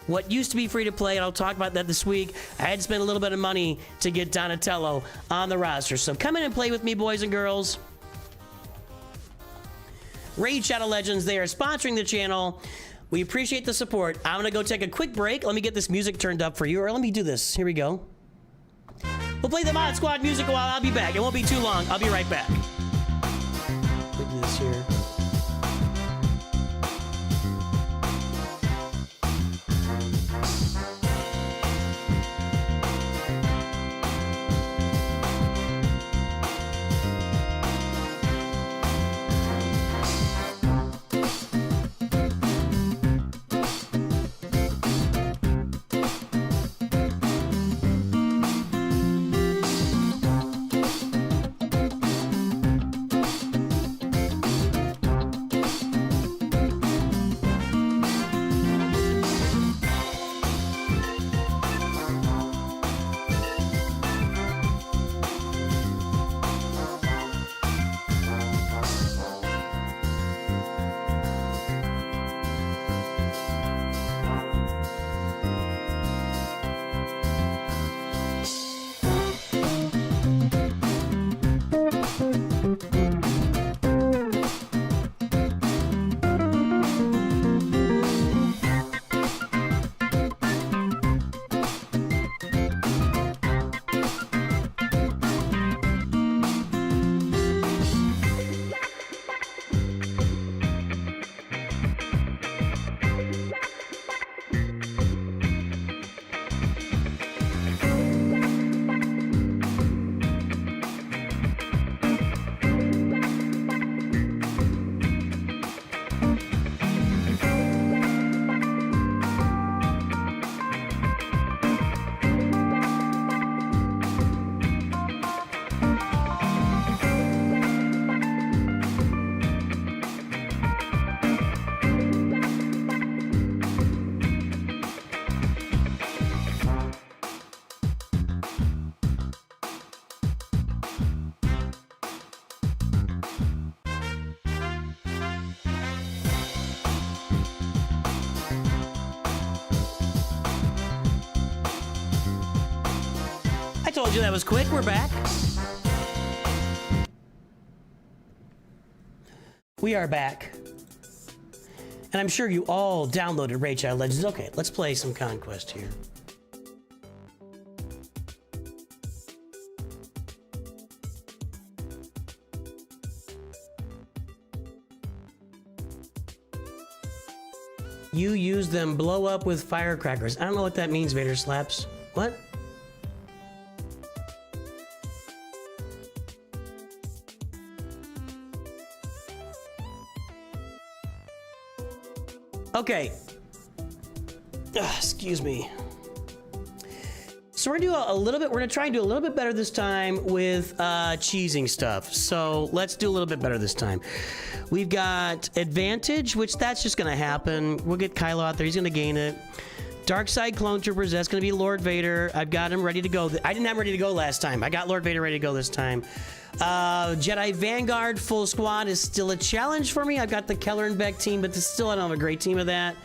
what used to be free to play, and I'll talk about that this week. I had to spend a little bit of money to get Donatello on the roster. So come in and play with me, boys and girls. Raid Shadow Legends, they are sponsoring the channel. We appreciate the support. I'm going to go take a quick break. Let me get this music turned up for you, or let me do this. Here we go. We'll play the Mod Squad music a while. I'll be back. It won't be too long. I'll be right back. Look at this here. I told you that was quick. We're back. We are back. And I'm sure you all downloaded Raid Shadow Legends. Okay, let's play some Conquest here. You use them blow up with firecrackers. I don't know what that means, Vader Slaps. What? Okay. Excuse me. So we're gonna do a little bit. We're gonna try and do a little bit better this time with cheesing stuff. So let's do a little bit better this time. We've got advantage, which that's just gonna happen. We'll get Kylo out there. He's gonna gain it. Dark Side Clone Troopers. That's gonna be Lord Vader. I've got him ready to go. I didn't have him ready to go last time. I got Lord Vader ready to go this time. Jedi Vanguard full squad is still a challenge for me. I've got the Keller and Beck team, but still I don't have a great team of that.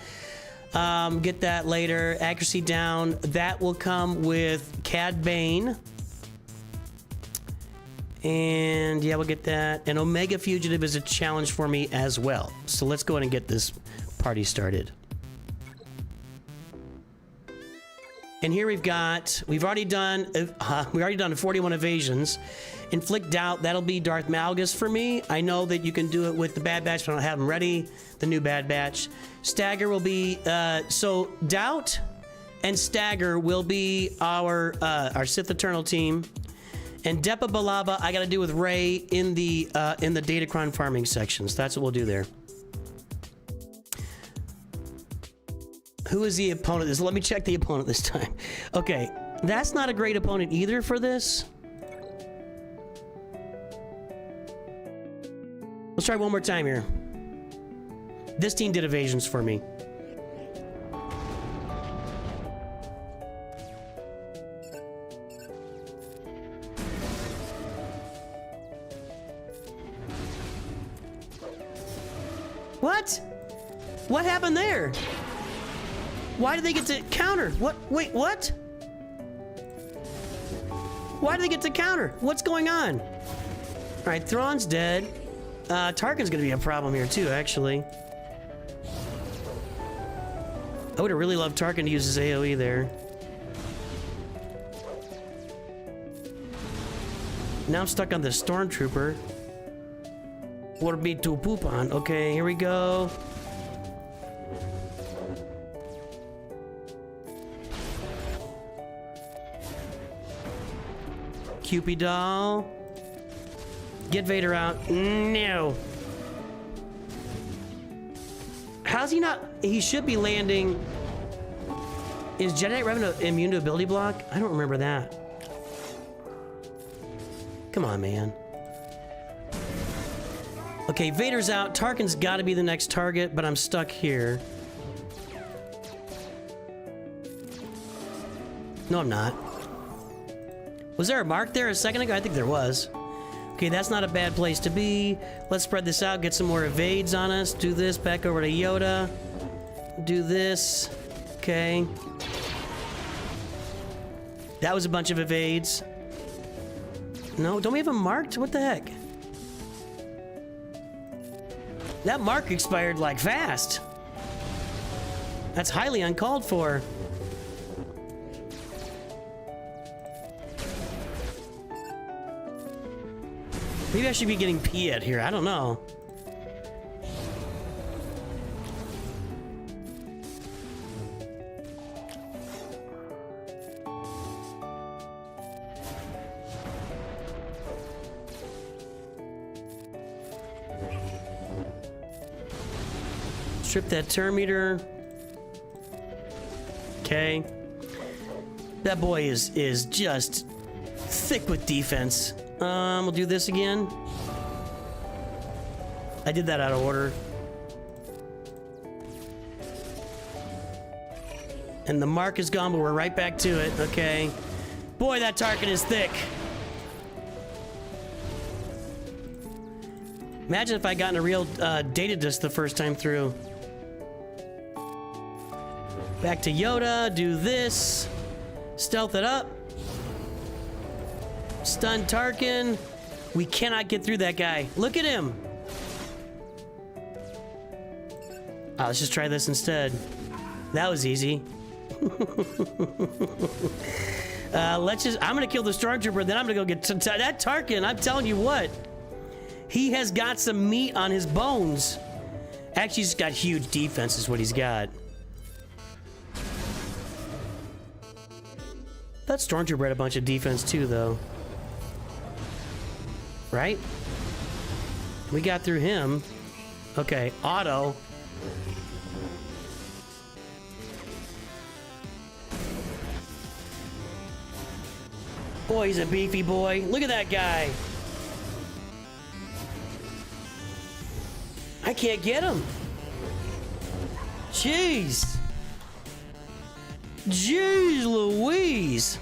Get that later. Accuracy down. That will come with Cad Bane. And yeah, we'll get that. And Omega Fugitive is a challenge for me as well. So let's go ahead and get this party started. And here we've already done 41 evasions. Inflict Doubt, that'll be Darth Malgus for me. I know that you can do it with the Bad Batch, but I don't have them ready. The new Bad Batch. Stagger will be, so Doubt and Stagger will be our Sith Eternal team. And Depa Balaba, I gotta do with Rey in the Datacron farming sections. That's what we'll do there. Who is the opponent? Let me check the opponent this time. Okay, that's not a great opponent either for this. Let's try one more time here. This team did evasions for me. What? What happened there? Why did they get to counter? What? Wait, what? Why did they get to counter? What's going on? All right, Thrawn's dead. Tarkin's gonna be a problem here too, actually. I would have really loved Tarkin to use his AoE there. Now I'm stuck on the Stormtrooper. What be to poop on? Okay, here we go. Cupid doll. Get Vader out. No. How's he not? He should be landing. Is Jedi Knight Revan immune to ability block? I don't remember that. Come on, man. Okay, Vader's out. Tarkin's got to be the next target, but I'm stuck here. No, I'm not. Was there a mark there a second ago? I think there was. Okay, that's not a bad place to be. Let's spread this out, get some more evades on us. Do this, back over to Yoda. Do this. Okay. That was a bunch of evades. No, don't we have them marked? What the heck? That mark expired like fast. That's highly uncalled for. Maybe I should be getting Piet here. I don't know. Strip that turn meter. Okay. That boy is just thick with defense. We'll do this again. I did that out of order. And the mark is gone, but we're right back to it. Okay. Boy, that Tarkin is thick. Imagine if I gotten a real data disc the first time through. Back to Yoda, do this. Stealth it up. Stun Tarkin. We cannot get through that guy. Look at him. Let's just try this instead. That was easy. I'm gonna kill the Stormtrooper, then I'm gonna go get that Tarkin. I'm telling you what. He has got some meat on his bones. Actually, he's got huge defense is what he's got. thought Stormtrooper had a bunch of defense too, though. Right? We got through him. Okay, auto. Boy, he's a beefy boy. Look at that guy. I can't get him. Jeez. Jeez Louise.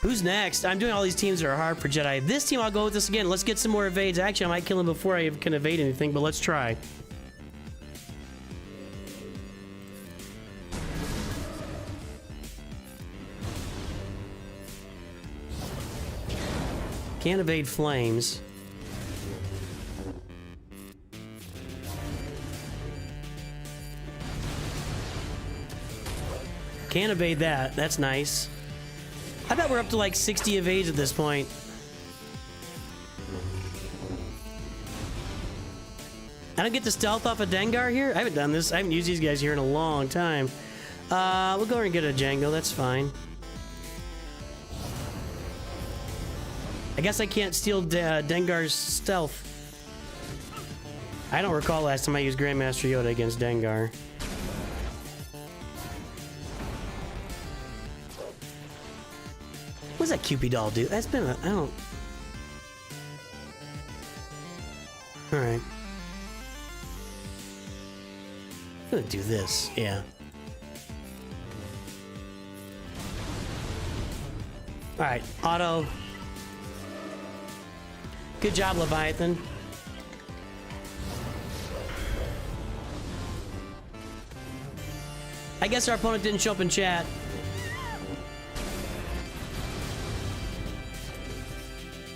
Who's next? I'm doing all these teams that are hard for Jedi. This team, I'll go with this again. Let's get some more evades. Actually, I might kill him before I can evade anything, but let's try. Can't evade flames. Can't evade that. That's nice. I bet we're up to like 60 evades at this point. I don't get the stealth off of Dengar here? I haven't done this. I haven't used these guys here in a long time. We'll go over and get a Django. That's fine. I guess I can't steal Dengar's stealth. I don't recall last time I used Grandmaster Yoda against Dengar. What's that Cupid doll do? That's been a... I don't... Alright. I'm gonna do this, yeah. Alright, auto. Good job, Leviathan. I guess our opponent didn't show up in chat.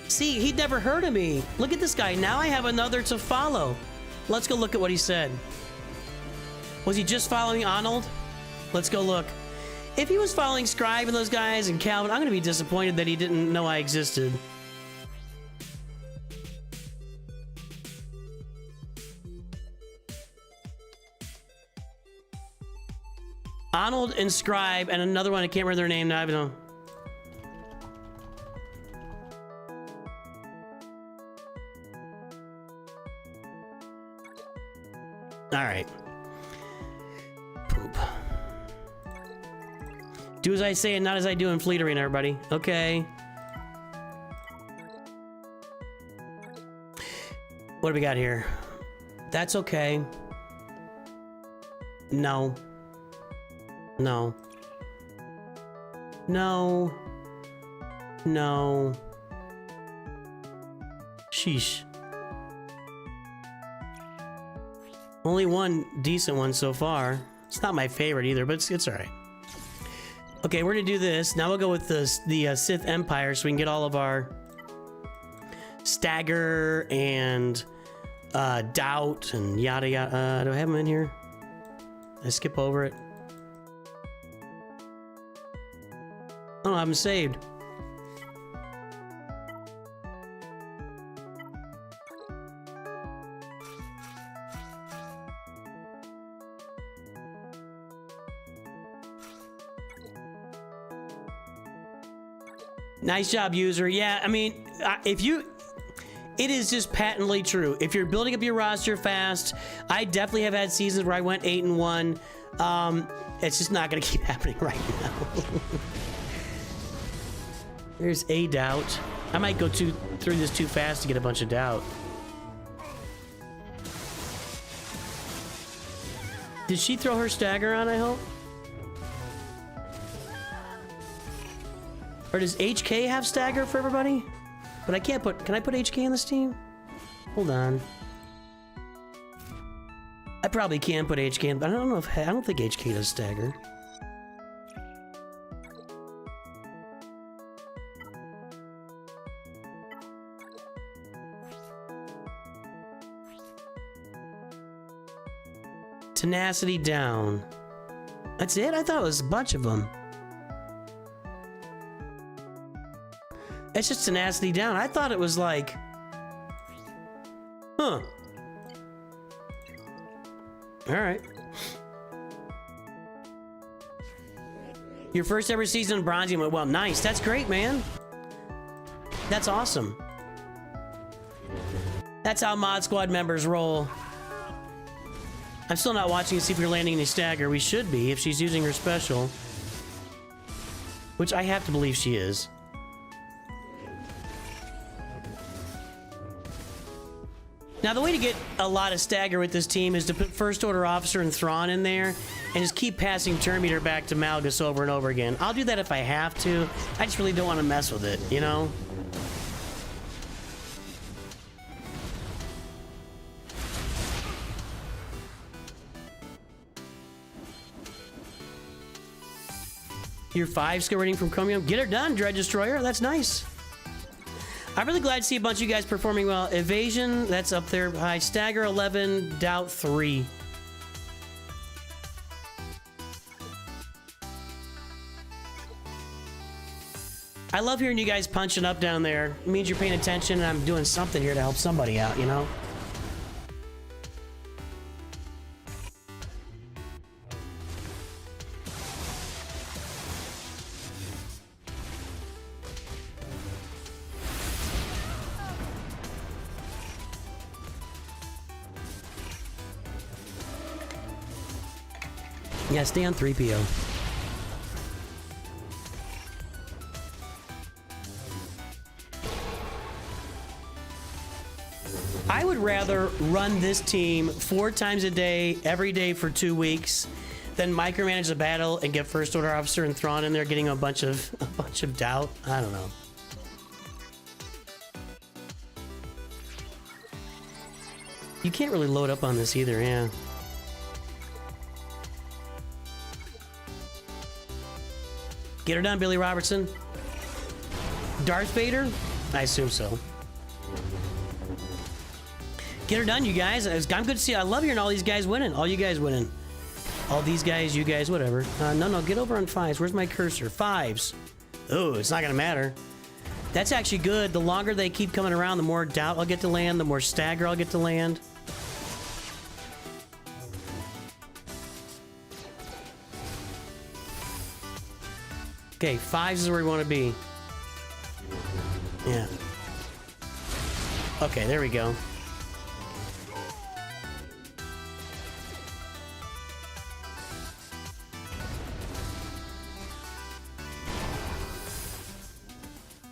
See, he'd never heard of me. Look at this guy. Now I have another to follow. Let's go look at what he said. Was he just following Arnold? Let's go look. If he was following Scribe and those guys and Calvin, I'm going to be disappointed that he didn't know I existed. Arnold and Scribe and another one, I can't remember their name now. I don't know. All right. Poop. Do as I say and not as I do in Fleet Arena, everybody. Okay. What do we got here? That's okay. No. No. No. No. Sheesh. Only one decent one so far. It's not my favorite either, but it's all right. Okay, we're gonna do this. Now we'll go with the Sith Empire so we can get all of our stagger and doubt and yada yada. Do I have them in here? I skip over it. Oh, I haven't saved. Nice job, user. Yeah, I mean, if you... It is just patently true. If you're building up your roster fast, I definitely have had seasons where I went 8-1. It's just not going to keep happening right now. There's a doubt. I might go through this too fast to get a bunch of doubt. Did she throw her stagger on, I hope? Or does HK have stagger for everybody? But I can't put... Can I put HK on this team? Hold on. I probably can put HK in, but I don't know if... I don't think HK does stagger. Tenacity down. That's it? I thought it was a bunch of them. It's just tenacity down. I thought it was like... Huh. Alright. Your first ever season in bronze went well. Nice. That's great, man. That's awesome. That's how Mod Squad members roll. I'm still not watching to see if we're landing any stagger. We should be if she's using her special. Which I have to believe she is. Now, the way to get a lot of stagger with this team is to put First Order Officer and Thrawn in there and just keep passing turn meter back to Malgus over and over again. I'll do that if I have to. I just really don't want to mess with it, you know? Your 5 skill rating from Chromium. Get her done, Dread Destroyer. That's nice. I'm really glad to see a bunch of you guys performing well. Evasion, that's up there high. Stagger 11, Doubt 3. I love hearing you guys punching up down there. It means you're paying attention and I'm doing something here to help somebody out, you know? Yeah, stay on 3PO. I would rather run this team 4 times a day, every day for 2 weeks, than micromanage the battle and get First Order Officer and Thrawn in there getting a bunch of doubt. I don't know. You can't really load up on this either, yeah. Get her done, Billy Robertson. Darth Vader? I assume so. Get her done, you guys. I'm good to see. I love hearing all these guys winning. All you guys winning. All these guys, you guys, whatever. No, get over on 5s. Where's my cursor? 5s. Oh, it's not going to matter. That's actually good. The longer they keep coming around, the more doubt I'll get to land, the more stagger I'll get to land. Okay, 5s is where we want to be. Yeah. Okay, there we go.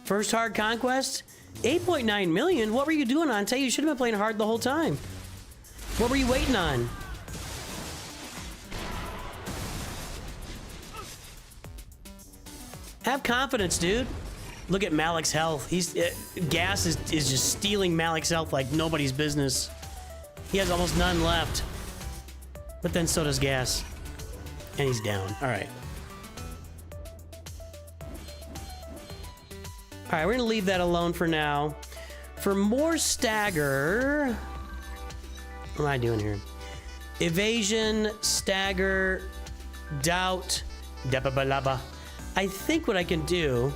First hard conquest? 8.9 million? What were you doing, Ante? You should have been playing hard the whole time. What were you waiting on? Have confidence, dude. Look at Malik's health. Gas is just stealing Malik's health like nobody's business. He has almost none left. But then so does Gas. And he's down. All right. All right, we're gonna leave that alone for now. For more stagger, what am I doing here? Evasion, stagger, doubt, debabalaba. I think what I can do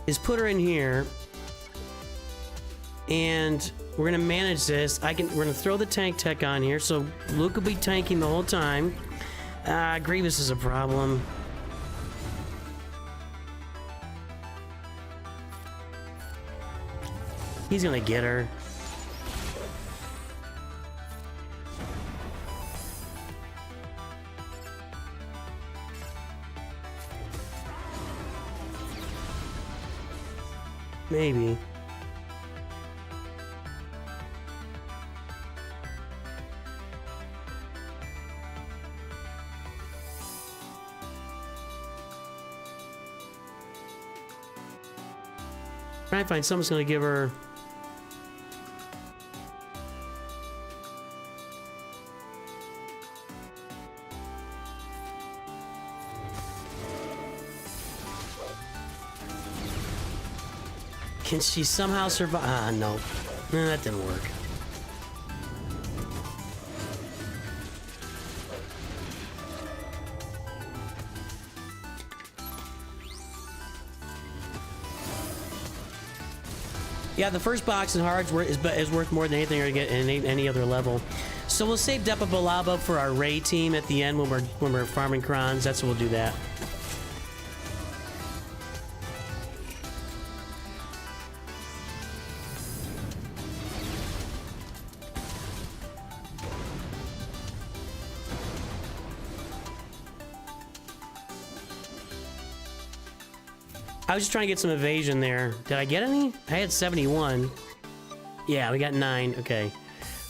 is put her in here, and we're gonna manage this. We're gonna throw the tank tech on here, so Luke will be tanking the whole time. Grievous is a problem. He's gonna get her. Maybe. Try to find someone's gonna give her. Can she somehow survive? No. No, that didn't work. Yeah, the first box in Hards is worth more than anything you're gonna get in any other level. So we'll save Depa Balaba for our Ray team at the end when we're farming crons. That's when we'll do that. I was just trying to get some evasion there. Did I get any? I had 71. Yeah, we got 9. Okay.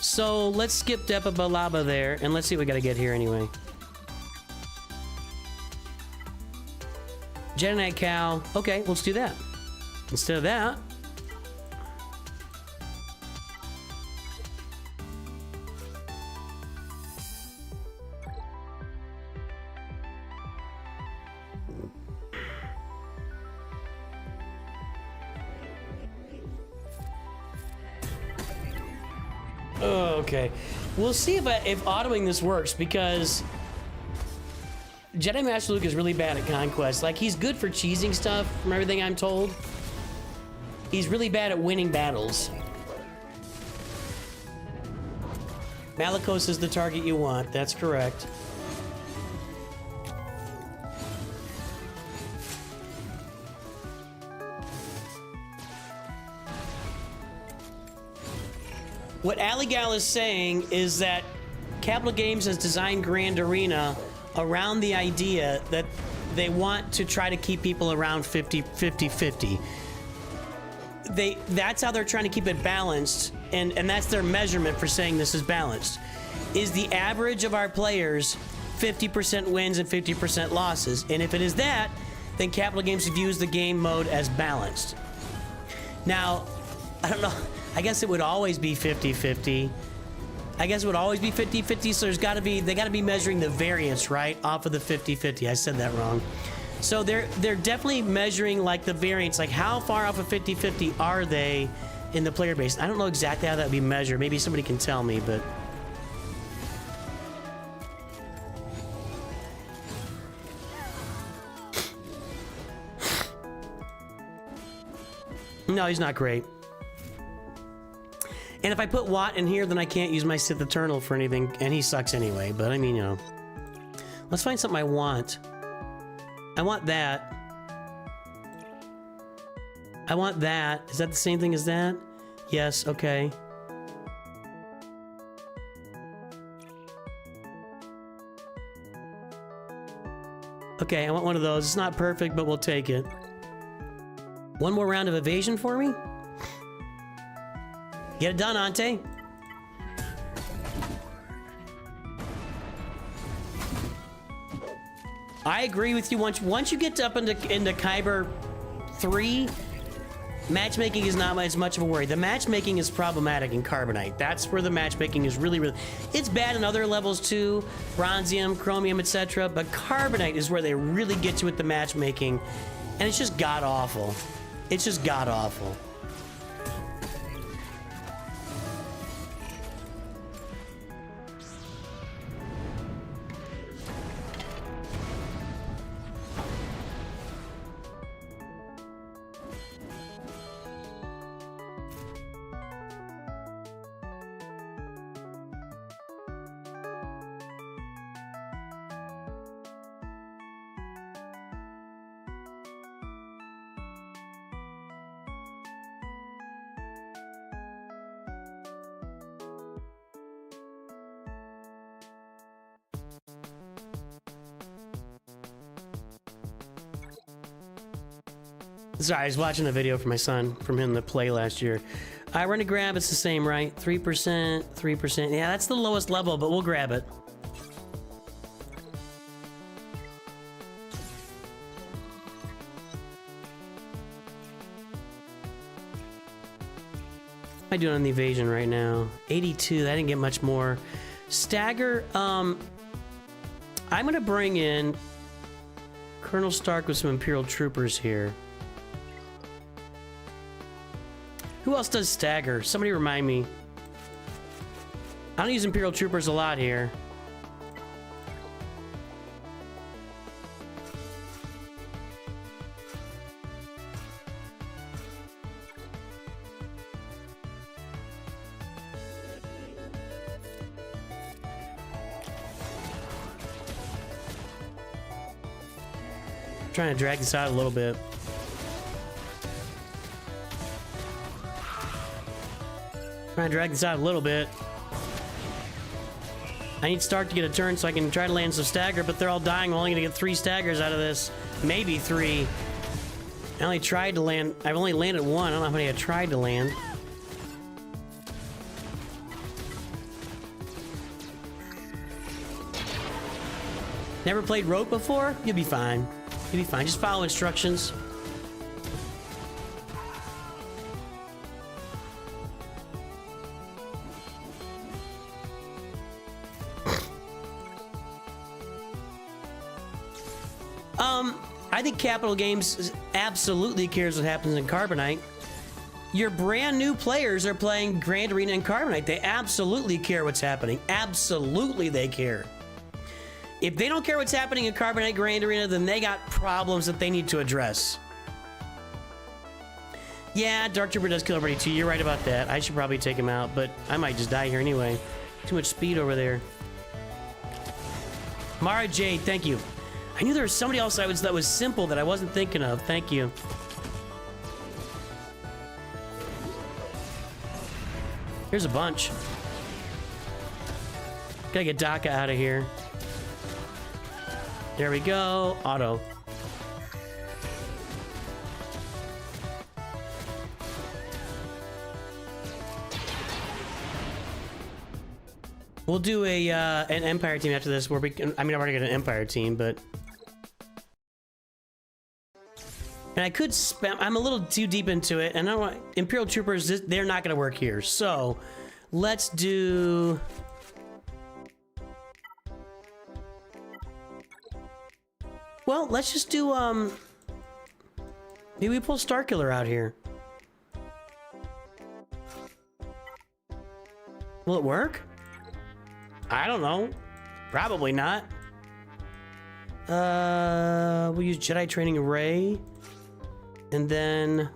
So let's skip Depa Balaba there, and let's see what we gotta get here anyway. Jedi Knight Cow. Okay, let's do that. Instead of that, okay, we'll see if autoing this works, because Jedi Master Luke is really bad at Conquest. Like, he's good for cheesing stuff, from everything I'm told. He's really bad at winning battles. Malicos is the target you want. That's correct. What Aligal is saying is that Capital Games has designed Grand Arena around the idea that they want to try to keep people around 50-50. That's how they're trying to keep it balanced, and that's their measurement for saying this is balanced. Is the average of our players 50% wins and 50% losses? And if it is that, then Capital Games views the game mode as balanced. Now, I don't know. I guess it would always be 50-50. I guess it would always be 50-50, so they gotta be measuring the variance, right? Off of the 50-50. I said that wrong. So they're definitely measuring like the variance, like how far off of 50-50 are they in the player base? I don't know exactly how that would be measured. Maybe somebody can tell me, but no, he's not great. And if I put Watt in here, then I can't use my Sith Eternal for anything, and he sucks anyway. But I mean, you know. Let's find something I want. I want that. I want that. Is that the same thing as that? Yes, okay. Okay, I want one of those. It's not perfect, but we'll take it. One more round of evasion for me? Get it done, Ante. I agree with you. Once you get up into Kyber 3, matchmaking is not as much of a worry. The matchmaking is problematic in Carbonite. That's where the matchmaking is really... It's bad in other levels too, Bronzium, Chromium, etc. But Carbonite is where they really get you with the matchmaking, and it's just god-awful. It's just god-awful. Sorry, I was watching a video for my son, from him to play last year. I run to grab, it's the same, right? 3%, 3%. Yeah, that's the lowest level, but we'll grab it. What am I doing on the evasion right now? 82, I didn't get much more. Stagger, I'm gonna bring in Colonel Stark with some Imperial Troopers here. Who else does stagger? Somebody remind me. I don't use Imperial Troopers a lot here. Trying to drag this out a little bit. Trying to drag this out a little bit. I need Stark to get a turn so I can try to land some stagger, but they're all dying. I'm only gonna get 3 staggers out of this. Maybe 3. I only tried to land. I've only landed 1. I don't know how many I tried to land. Never played Rope before? You'll be fine. You'll be fine. Just follow instructions. I think Capital Games absolutely cares what happens in Carbonite. Your brand new players are playing Grand Arena and Carbonite. They absolutely care what's happening. Absolutely they care. If they don't care what's happening in Carbonite Grand Arena, then they got problems that they need to address. Yeah, Dark Trooper does kill everybody too. You're right about that. I should probably take him out, but I might just die here anyway. Too much speed over there. Mara Jade, thank you. I knew there was somebody else that was simple that I wasn't thinking of. Thank you. Here's a bunch. Gotta get Daka out of here. There we go. Auto. We'll do an Empire team after this where we can, I mean, I've already got an Empire team, but... And I could spam, I'm a little too deep into it, and I don't want, Imperial Troopers, they're not gonna work here. So, let's do... Well, let's just do, maybe we pull Starkiller out here. Will it work? I don't know. Probably not. We'll use Jedi Training Array. And then...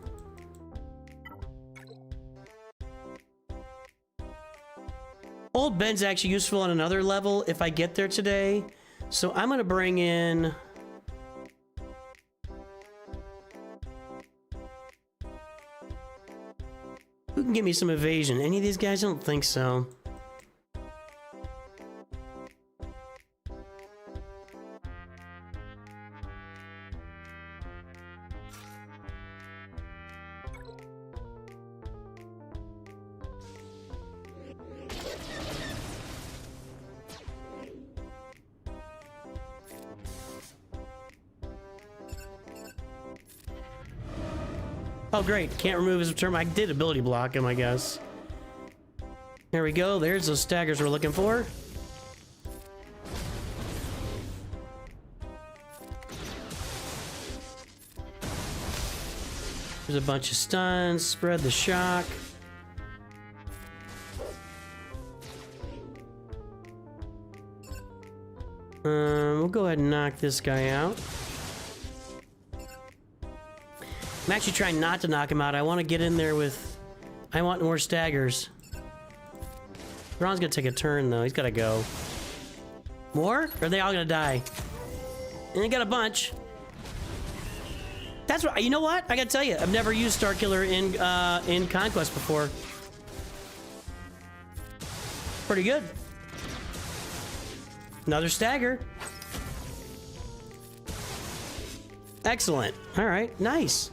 Old Ben's actually useful on another level if I get there today. So I'm gonna bring in... Who can give me some evasion? Any of these guys? I don't think so. Oh, great. Can't remove his term. I did ability block him, I guess. There we go. There's those staggers we're looking for. There's a bunch of stuns. Spread the shock. We'll go ahead and knock this guy out. I'm actually trying not to knock him out. I want to get in there with... I want more staggers. Ron's gonna take a turn, though. He's gotta go. More? Or are they all gonna die? And they got a bunch. That's right. You know what? I gotta tell you, I've never used Starkiller in Conquest before. Pretty good. Another stagger. Excellent. All right. Nice.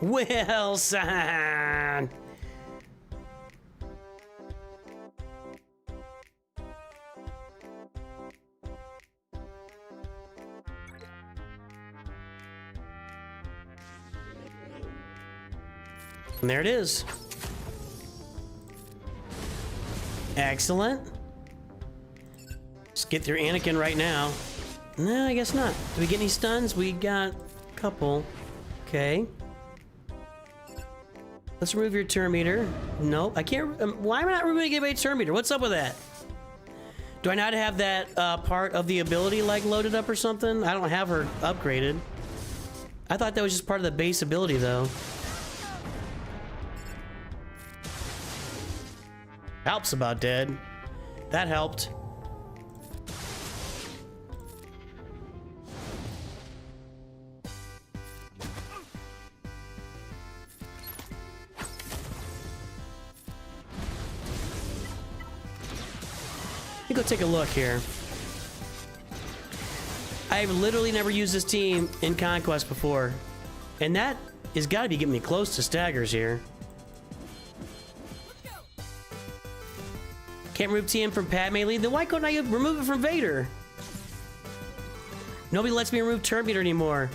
Wilson! And there it is. Excellent. Let's get through Anakin right now. No, I guess not. Do we get any stuns? We got a couple. Okay. Let's remove your turn meter. Nope, I can't. Why am I not removing anybody's turn meter? What's up with that? Do I not have that part of the ability like loaded up or something? I don't have her upgraded. I thought that was just part of the base ability, though. Alp's about dead. That helped. Let me go take a look here. I've literally never used this team in Conquest before. And that has got to be getting me close to staggers here. Can't remove TM from Padme Lee. Then why couldn't I remove it from Vader? Nobody lets me remove Turn Meter anymore.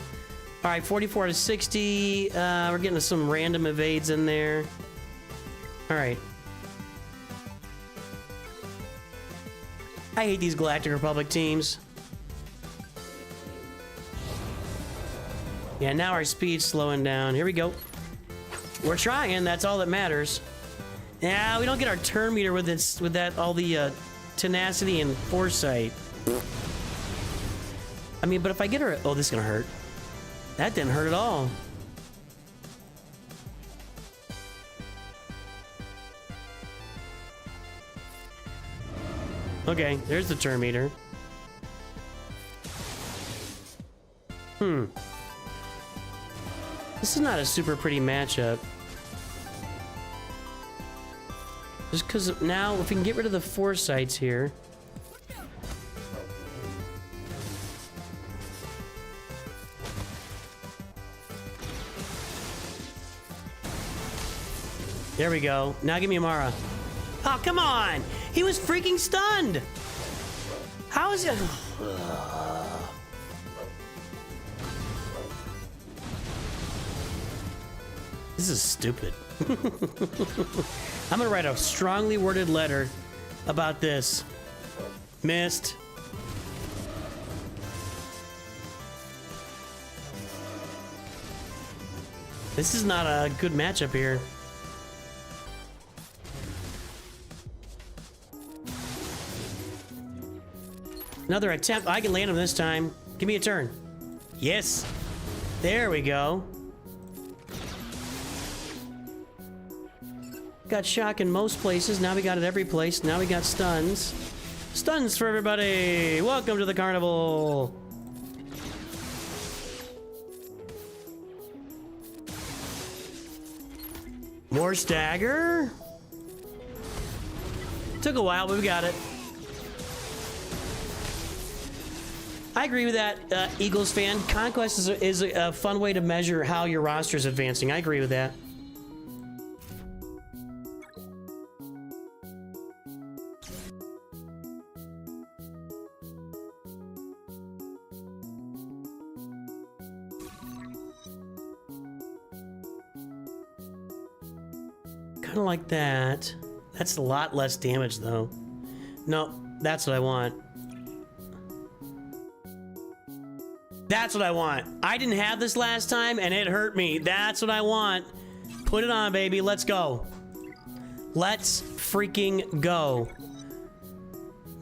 All right, 44 out of 60. We're getting some random evades in there. All right. I hate these Galactic Republic teams. Yeah, now our speed's slowing down. Here we go. We're trying, that's all that matters. Yeah, we don't get our turn meter with this, with that, all the tenacity and foresight. I mean, but if I get her, oh, this is gonna hurt. That didn't hurt at all. Okay, there's the turn meter. This is not a super pretty matchup. Just because now, if we can get rid of the foresights here. There we go. Now give me Amara. Oh, come on! He was freaking stunned! How is it? This is stupid. I'm gonna write a strongly worded letter about this. Missed. This is not a good matchup here. Another attempt. I can land him this time. Give me a turn. Yes. There we go. Got shock in most places. Now we got it every place. Now we got stuns. Stuns for everybody. Welcome to the carnival. More stagger. Took a while, but we got it. I agree with that, Eagles fan. Conquest is a fun way to measure how your roster is advancing. I agree with that. Kind of like that. That's a lot less damage, though. No, that's what I want. That's what I want. I didn't have this last time, and it hurt me. That's what I want. Put it on, baby. Let's go. Let's freaking go.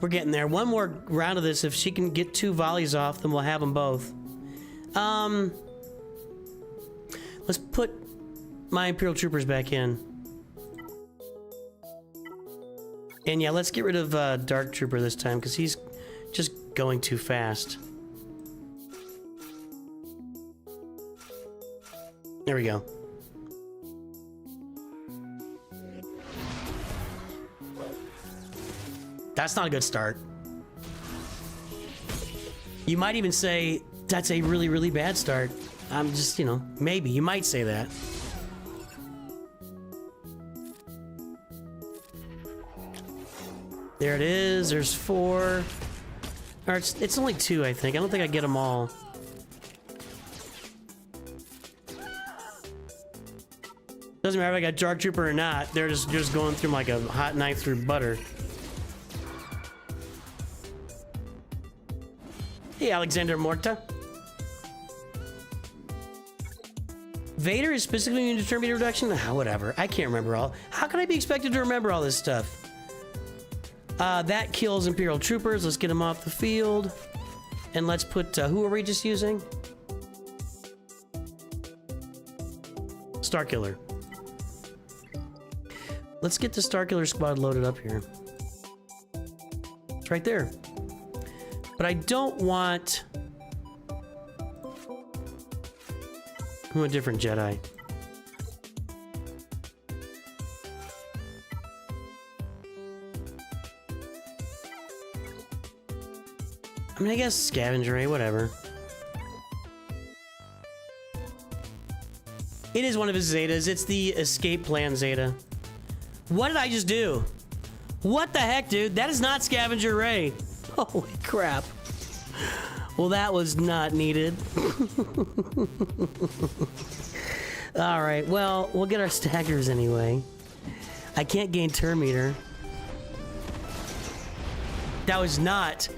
We're getting there. One more round of this. If she can get 2 volleys off, then we'll have them both. Let's put my Imperial Troopers back in. And yeah, let's get rid of Dark Trooper this time, because he's just going too fast. There we go. That's not a good start. You might even say that's a really, really bad start. I'm just, you know, maybe. You might say that. There it is. There's 4. Or it's only 2, I think. I don't think I get them all. Doesn't matter if I got Dark Trooper or not. They're just going through like a hot knife through butter. Hey, Alexander Morta. Vader is specifically immune to turn meter reduction? Oh, whatever. I can't remember all. How can I be expected to remember all this stuff? That kills Imperial Troopers. Let's get them off the field. And let's put, who are we just using? Starkiller. Let's get the Starkiller squad loaded up here. It's right there. But I don't want... a different Jedi. I mean, I guess Scavenger, eh? Whatever. It is one of his Zetas. It's the escape plan Zeta. What did I just do? What the heck, dude? That is not Scavenger Ray. Holy crap. Well, that was not needed. Alright, well, we'll get our staggers anyway. I can't gain turn meter. That was not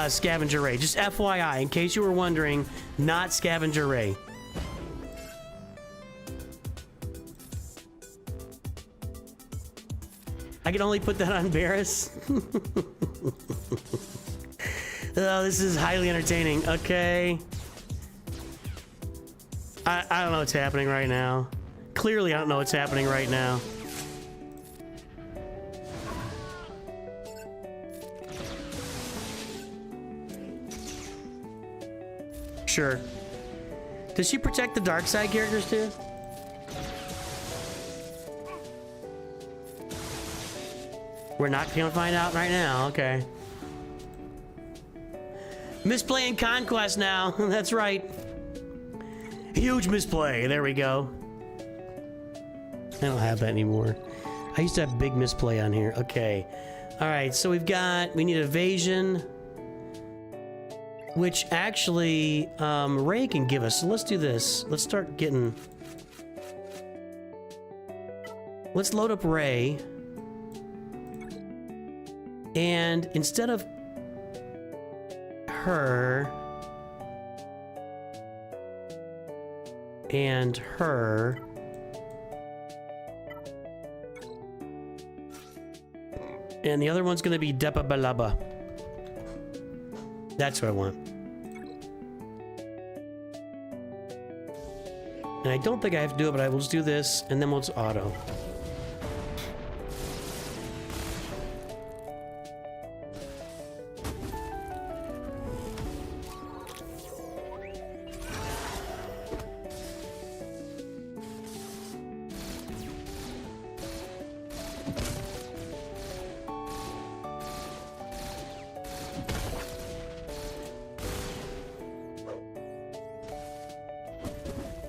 Scavenger Ray. Just FYI, in case you were wondering, not Scavenger Ray. I can only put that on Barris. Oh, this is highly entertaining. Okay. I don't know what's happening right now. Clearly, I don't know what's happening right now. Sure. Does she protect the dark side characters too? We're not gonna find out right now. Okay. Misplaying Conquest now. That's right. Huge misplay. There we go. I don't have that anymore. I used to have big misplay on here. Okay. All right. So we need evasion, which actually Ray can give us. So let's do this. Let's start getting. Let's load up Ray. And instead of her and her, and the other one's gonna be Depa Balaba. That's what I want. And I don't think I have to do it, but I will just do this, and then we'll just auto.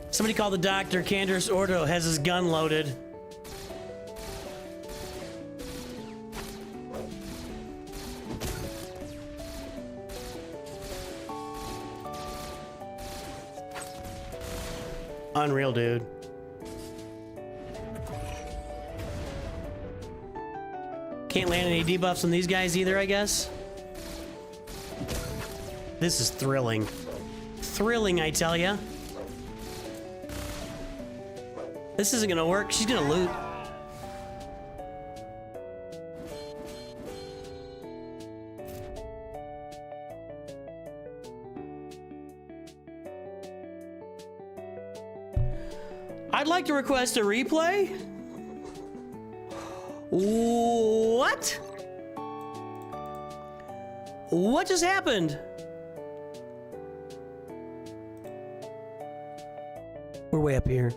Somebody call the doctor. Candace Ordo has his gun loaded. Unreal, dude. Can't land any debuffs on these guys either, I guess. This is thrilling. Thrilling, I tell ya. This isn't gonna work. She's gonna loot. I'd like to request a replay. What? What just happened? We're way up here.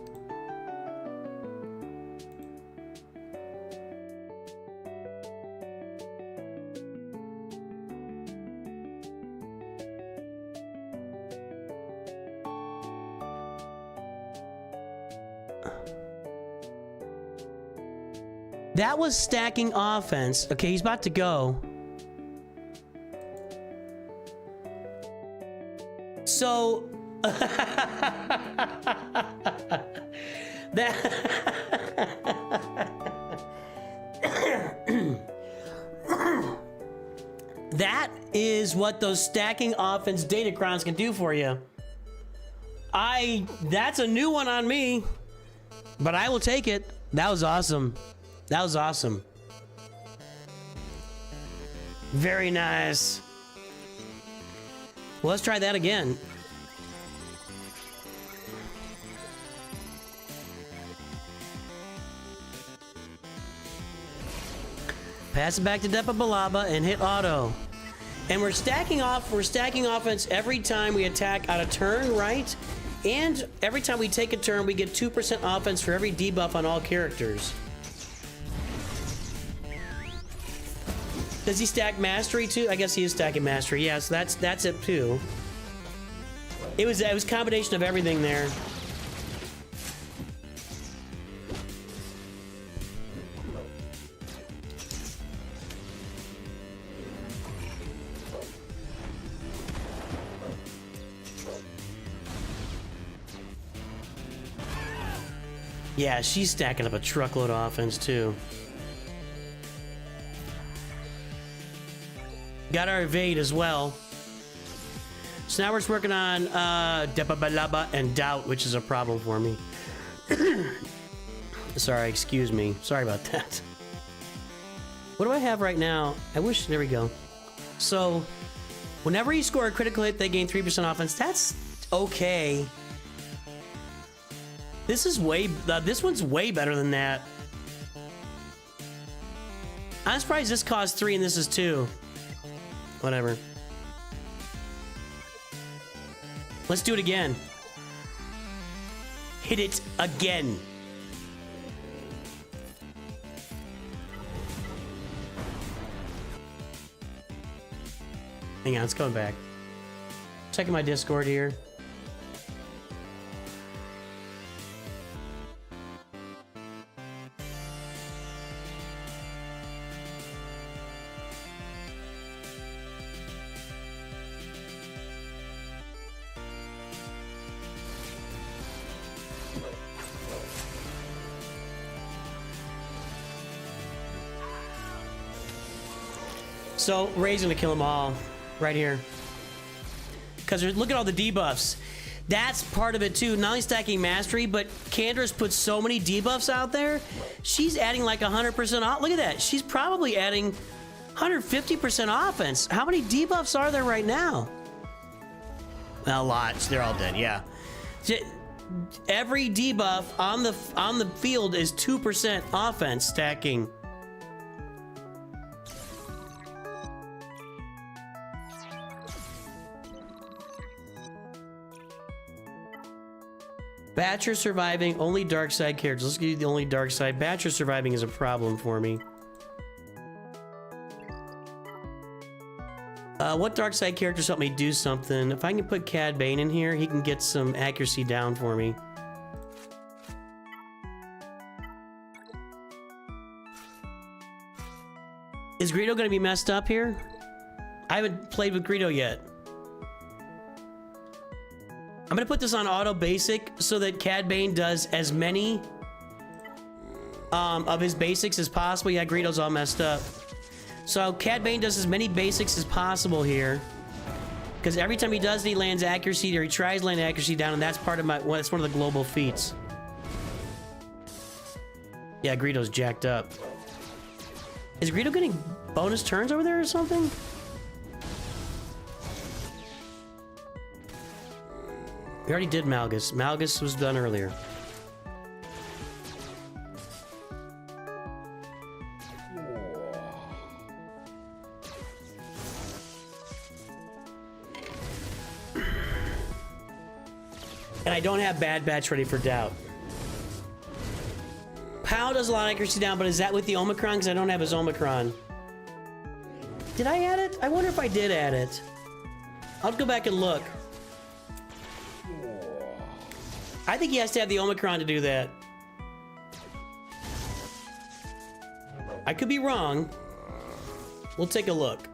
That was stacking offense. Okay, he's about to go. So that that is what those stacking offense datacrons can do for you. That's a new one on me, but I will take it. That was awesome. That was awesome. Very nice. Well, let's try that again. Pass it back to Depa Balaba and hit auto. And we're stacking offense every time we attack on a turn, right? And every time we take a turn, we get 2% offense for every debuff on all characters. Does he stack mastery too? I guess he is stacking mastery. Yeah, so that's it too. It was a combination of everything there. Yeah, she's stacking up a truckload of offense too. Got our evade as well. So now we're just working on Depa Balaba and Doubt, which is a problem for me. Sorry, excuse me. Sorry about that. What do I have right now? I wish, there we go. So, whenever you score a critical hit, they gain 3% offense. That's okay. This is this one's way better than that. I'm surprised this costs 3 and this is 2. Whatever. Let's do it again. Hit it again. Hang on, it's coming back. Checking my Discord here. So, Ray's gonna kill them all, right here. Because look at all the debuffs. That's part of it too, not only stacking mastery, but Candra's put so many debuffs out there, she's adding like 100% off. Look at that, she's probably adding 150% offense. How many debuffs are there right now? A lot, they're all dead, yeah. Every debuff on the field is 2% offense stacking. Batcher surviving, only dark side characters. Let's give you the only dark side. Batcher surviving is a problem for me. What dark side characters help me do something? If I can put Cad Bane in here, he can get some accuracy down for me. Is Greedo going to be messed up here? I haven't played with Greedo yet. I'm gonna put this on auto basic so that Cad Bane does as many of his basics as possible. Yeah, Greedo's all messed up. So Cad Bane does as many basics as possible here, because every time he does it, he lands accuracy, or he tries to land accuracy down, and that's part of that's one of the global feats. Yeah, Greedo's jacked up. Is Greedo getting bonus turns over there or something? We already did Malgus. Malgus was done earlier. And I don't have Bad Batch ready for Doubt. Pow does a lot of accuracy down, but is that with the Omicron? Because I don't have his Omicron. Did I add it? I wonder if I did add it. I'll go back and look. I think he has to have the Omicron to do that. I could be wrong. We'll take a look.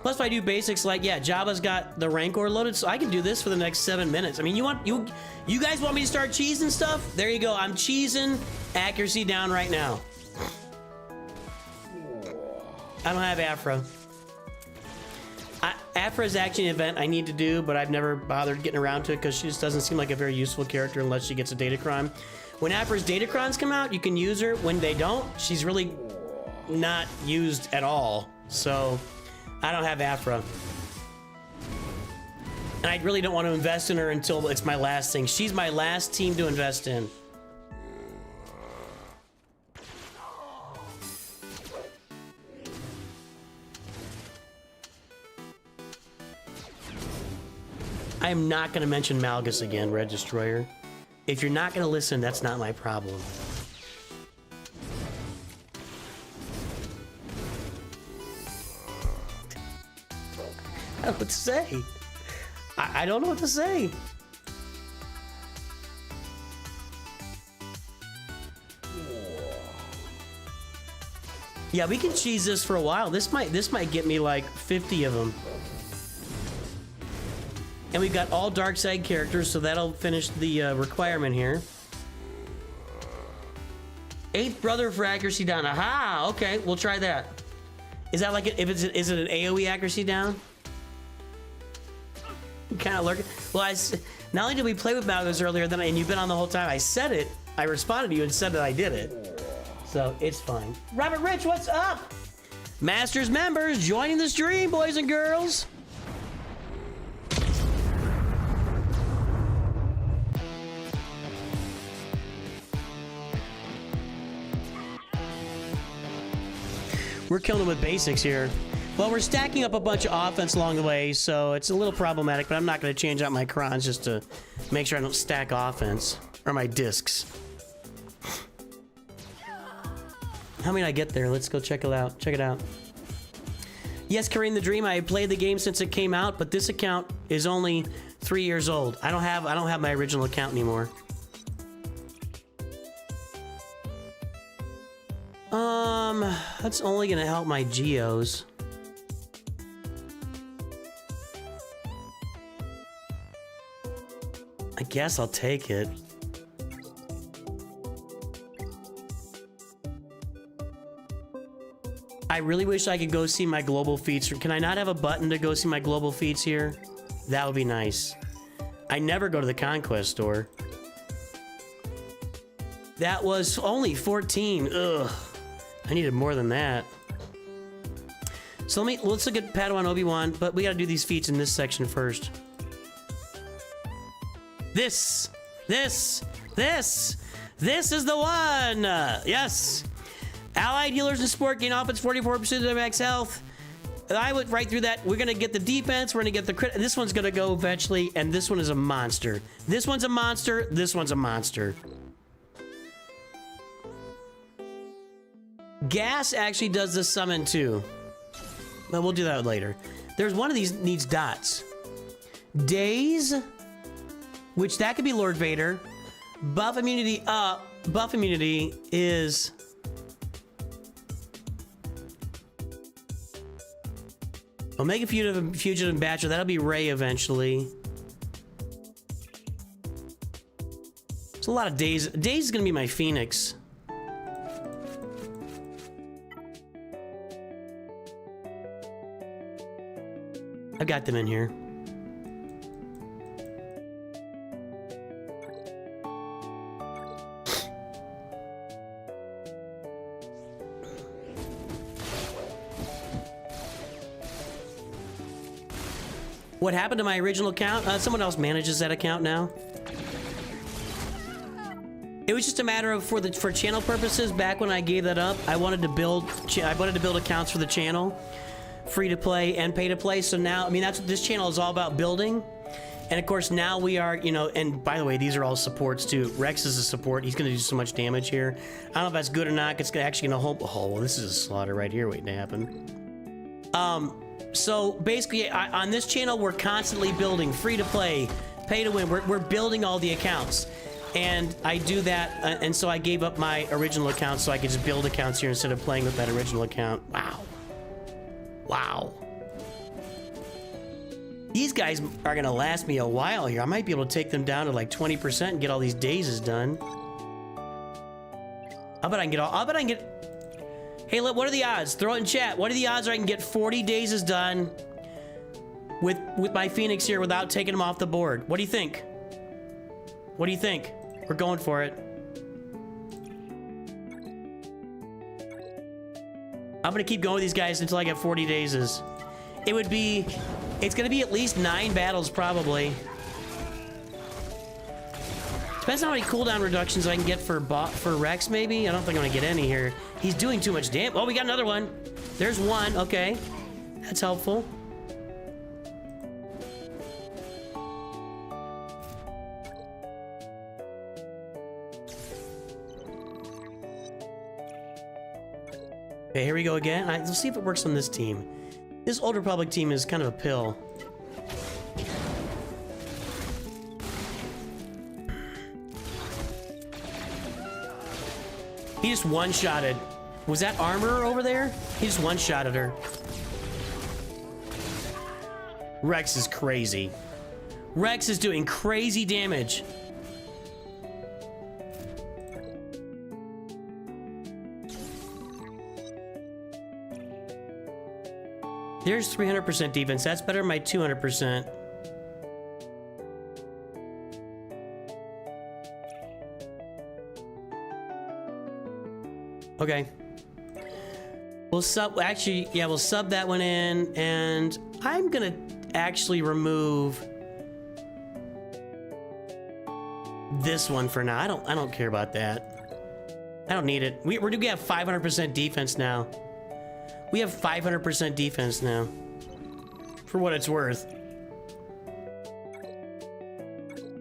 Plus, if I do basics like, yeah, Jabba's got the Rancor loaded, so I can do this for the next 7 minutes. I mean, you guys want me to start cheesing stuff? There you go. I'm cheesing accuracy down right now. I don't have Afra. Afra is actually an event I need to do, but I've never bothered getting around to it because she just doesn't seem like a very useful character unless she gets a Datacron. When Afra's Datacrons come out, you can use her. When they don't, she's really not used at all. So I don't have Afra. And I really don't want to invest in her until it's my last thing. She's my last team to invest in. I am not going to mention Malgus again, Red Destroyer. If you're not going to listen, that's not my problem. I don't know what to say. I don't know what to say. Yeah, we can cheese this for a while. This might get me like 50 of them. And we've got all dark side characters, so that'll finish the requirement here. 8th brother for accuracy down. Aha! Okay, we'll try that. Is that like is it an AOE accuracy down? Kind of lurking. Well, not only did we play with Malgus earlier, and you've been on the whole time. I said it. I responded to you and said that I did it. So it's fine. Robert Rich, what's up? Masters members joining the stream, boys and girls. We're killing them with basics here. Well, we're stacking up a bunch of offense along the way, so it's a little problematic, but I'm not going to change out my crons just to make sure I don't stack offense. Or my discs. How many did I get there? Let's go check it out. Check it out. Yes, Kareem the Dream, I played the game since it came out, but this account is only 3 years old. I don't have my original account anymore. That's only gonna help my geos. I guess I'll take it. I really wish I could go see my global feats. Can I not have a button to go see my global feats here? That would be nice. I never go to the Conquest store. That was only 14. Ugh. I needed more than that. So let's look at Padawan Obi-Wan, but we gotta do these feats in this section first. This is the one! Yes! Allied healers in sport gain offense 44% of their max health. I went right through that. We're gonna get the defense, we're gonna get the crit. This one's gonna go eventually, and this one is a monster. This one's a monster, this one's a monster. Gas actually does the summon too. But we'll do that later. There's one of these needs dots. Daze, which that could be Lord Vader. Buff immunity up. Buff immunity is... Omega Fugitive and Bachelor. That'll be Rey eventually. It's a lot of Daze. Daze is gonna be my Phoenix. I've got them in here. What happened to my original account? Someone else manages that account now. It was just a matter of for channel purposes. Back when I gave that up, I wanted to build accounts for the channel. Free to play and pay to play. So now, I mean, that's what this channel is all about, building. And of course, now we are, you know, and by the way, these are all supports too. Rex is a support. He's going to do so much damage here. I don't know if that's good or not. It's actually going to hold. Oh, well, this is a slaughter right here waiting to happen. So basically, on this channel, we're constantly building free to play, pay to win. We're building all the accounts. And I do that. And so I gave up my original account so I could just build accounts here instead of playing with that original account. Wow. Wow. These guys are gonna last me a while here. I might be able to take them down to like 20% and get all these dazes done. I bet I can get... Hey, look, what are the odds? Throw it in chat. What are the odds I can get 40 dazes done with my Phoenix here without taking them off the board? What do you think? What do you think? We're going for it. I'm gonna keep going with these guys until I get 40 dazes. it would be... It's gonna be at least 9 battles, probably. Depends on how many cooldown reductions I can get for Rex, maybe? I don't think I'm gonna get any here. He's doing too much damage. Oh, we got another one. There's one, okay. That's helpful. Okay, here we go again. Let's see if it works on this team. This Old Republic team is kind of a pill. He just one-shotted. Was that armor over there? He just one-shotted her. Rex is crazy. Rex is doing crazy damage. There's 300% defense. That's better than my 200%. Okay. We'll sub, actually, yeah, we'll sub that one in, and I'm gonna actually remove this one for now. I don't care about that. I don't need it. We do have 500% defense now. We have 500% defense now. For what it's worth.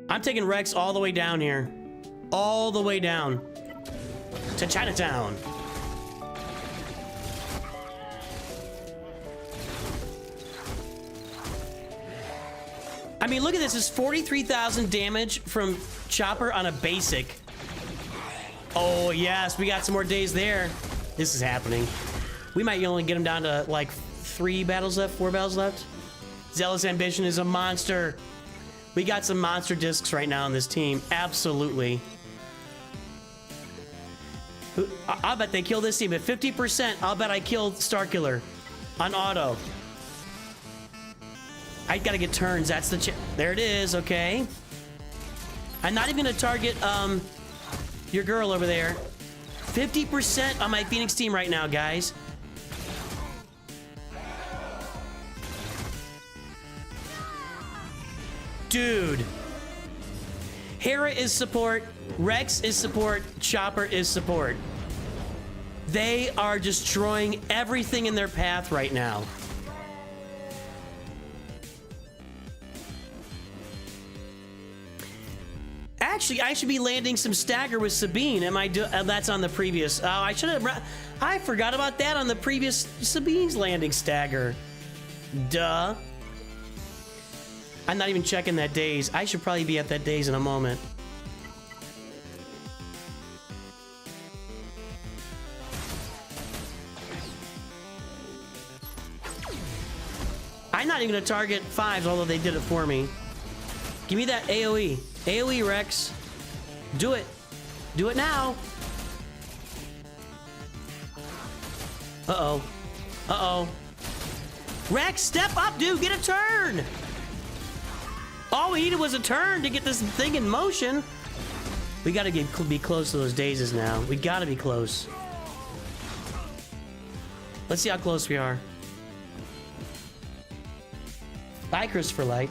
I'm taking Rex all the way down here. All the way down. To Chinatown. I mean, look at this. It's 43,000 damage from Chopper on a basic. Oh, yes. We got some more days there. This is happening. We might only get him down to like 4 battles left. Zealous Ambition is a monster. We got some monster discs right now on this team. Absolutely. I'll bet they kill this team at 50%. I'll bet I killed Starkiller on auto. I gotta get turns. That's the there it is. Okay. I'm not even gonna target your girl over there. 50% on my Phoenix team right now, guys. Dude. Hera is support. Rex is support. Chopper is support. They are destroying everything in their path right now. Actually, I should be landing some stagger with Sabine. Am I that's on the previous. Oh, I should have. I forgot about that on the previous Sabine's landing stagger. Duh. I'm not even checking that days. I should probably be at that days in a moment. I'm not even gonna target 5s, although they did it for me. Give me that AoE. AoE, Rex. Do it. Do it now. Uh-oh. Uh-oh. Rex, step up, dude. Get a turn. All we needed was a turn to get this thing in motion. We gotta be close to those dazes now. We gotta be close. Let's see how close we are. Bye, Christopher Light.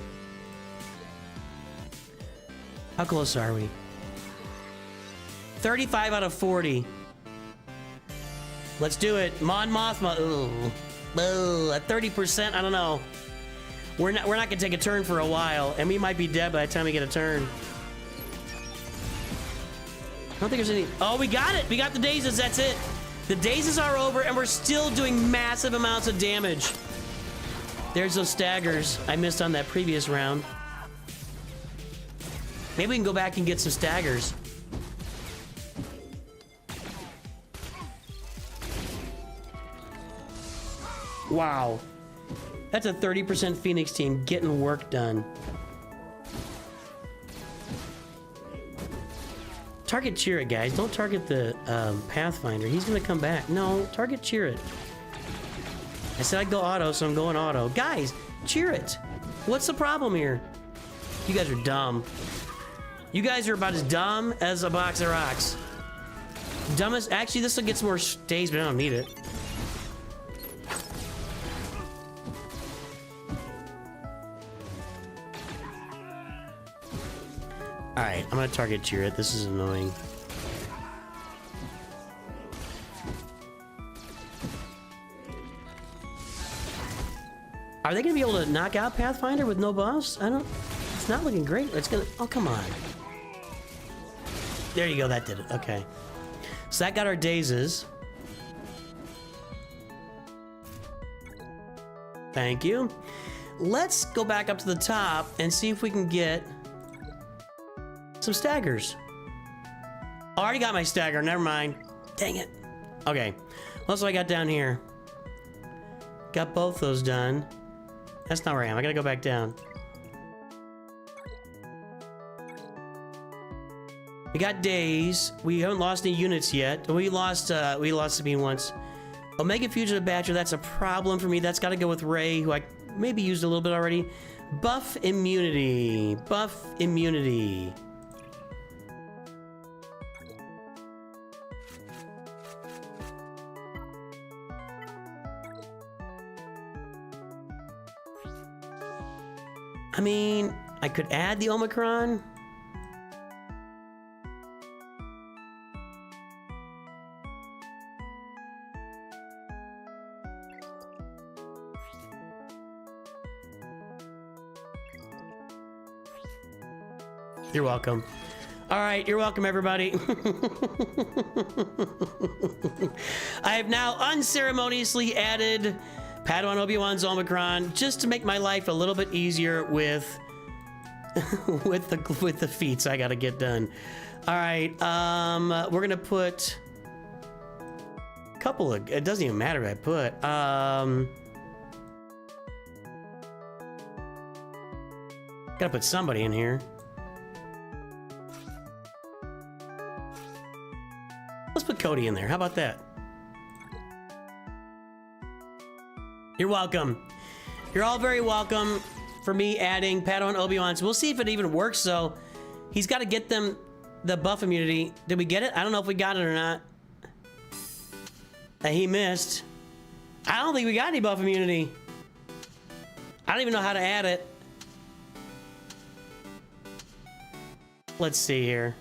How close are we? 35 out of 40. Let's do it. Mon Mothma. Ooh. Ooh, at 30%, I don't know. We're not gonna take a turn for a while, and we might be dead by the time we get a turn. I don't think there's any. Oh, we got it. We got the dazes. That's it. The dazes are over, and we're still doing massive amounts of damage. There's those staggers I missed on that previous round. Maybe we can go back and get some staggers. Wow. That's a 30% Phoenix team getting work done. Target Chirrut, guys. Don't target the Pathfinder. He's gonna come back. No, target Chirrut. I said I'd go auto, so I'm going auto. Guys, Chirrut. What's the problem here? You guys are dumb. You guys are about as dumb as a box of rocks. Dumbest. Actually, this will get some more days, but I don't need it. Alright, I'm gonna target Chirrut. This is annoying. Are they gonna be able to knock out Pathfinder with no buffs? I don't... It's not looking great. It's gonna... Oh, come on. There you go. That did it. Okay. So that got our dazes. Thank you. Let's go back up to the top and see if we can get some staggers. I already got my stagger. Never mind. Dang it. Okay. What's I got down here? Got both those done. That's not where I am. I gotta go back down. We got days. We haven't lost any units yet. We lost Sabine once. Omega Fugitive Badger, that's a problem for me. That's got to go with Ray, who I maybe used a little bit already. Buff immunity. Buff immunity. I mean, I could add the Omicron. You're welcome. All right, you're welcome, everybody. I have now unceremoniously added Padawan Obi-Wan's Omicron just to make my life a little bit easier with with the feats I gotta get done. All right, we're gonna put a couple of. It doesn't even matter what I put. Gotta put somebody in here. Let's put Cody in there. How about that? You're welcome. You're all very welcome for me adding Padawan Obi-Wan's. We'll see if it even works, though. He's got to get them the buff immunity. Did we get it? I don't know if we got it or not. He missed. I don't think we got any buff immunity. I don't even know how to add it. Let's see here.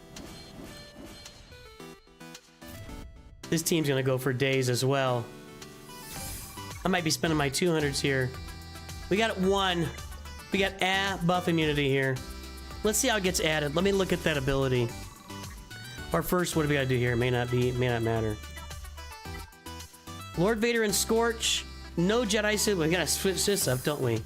This team's gonna go for days as well. I might be spending my 200s here. We got one. We got buff immunity here. Let's see how it gets added. Let me look at that ability. Or first, what do we gotta do here? May not matter. Lord Vader and Scorch. No Jedi suit. We gotta switch this up, don't we?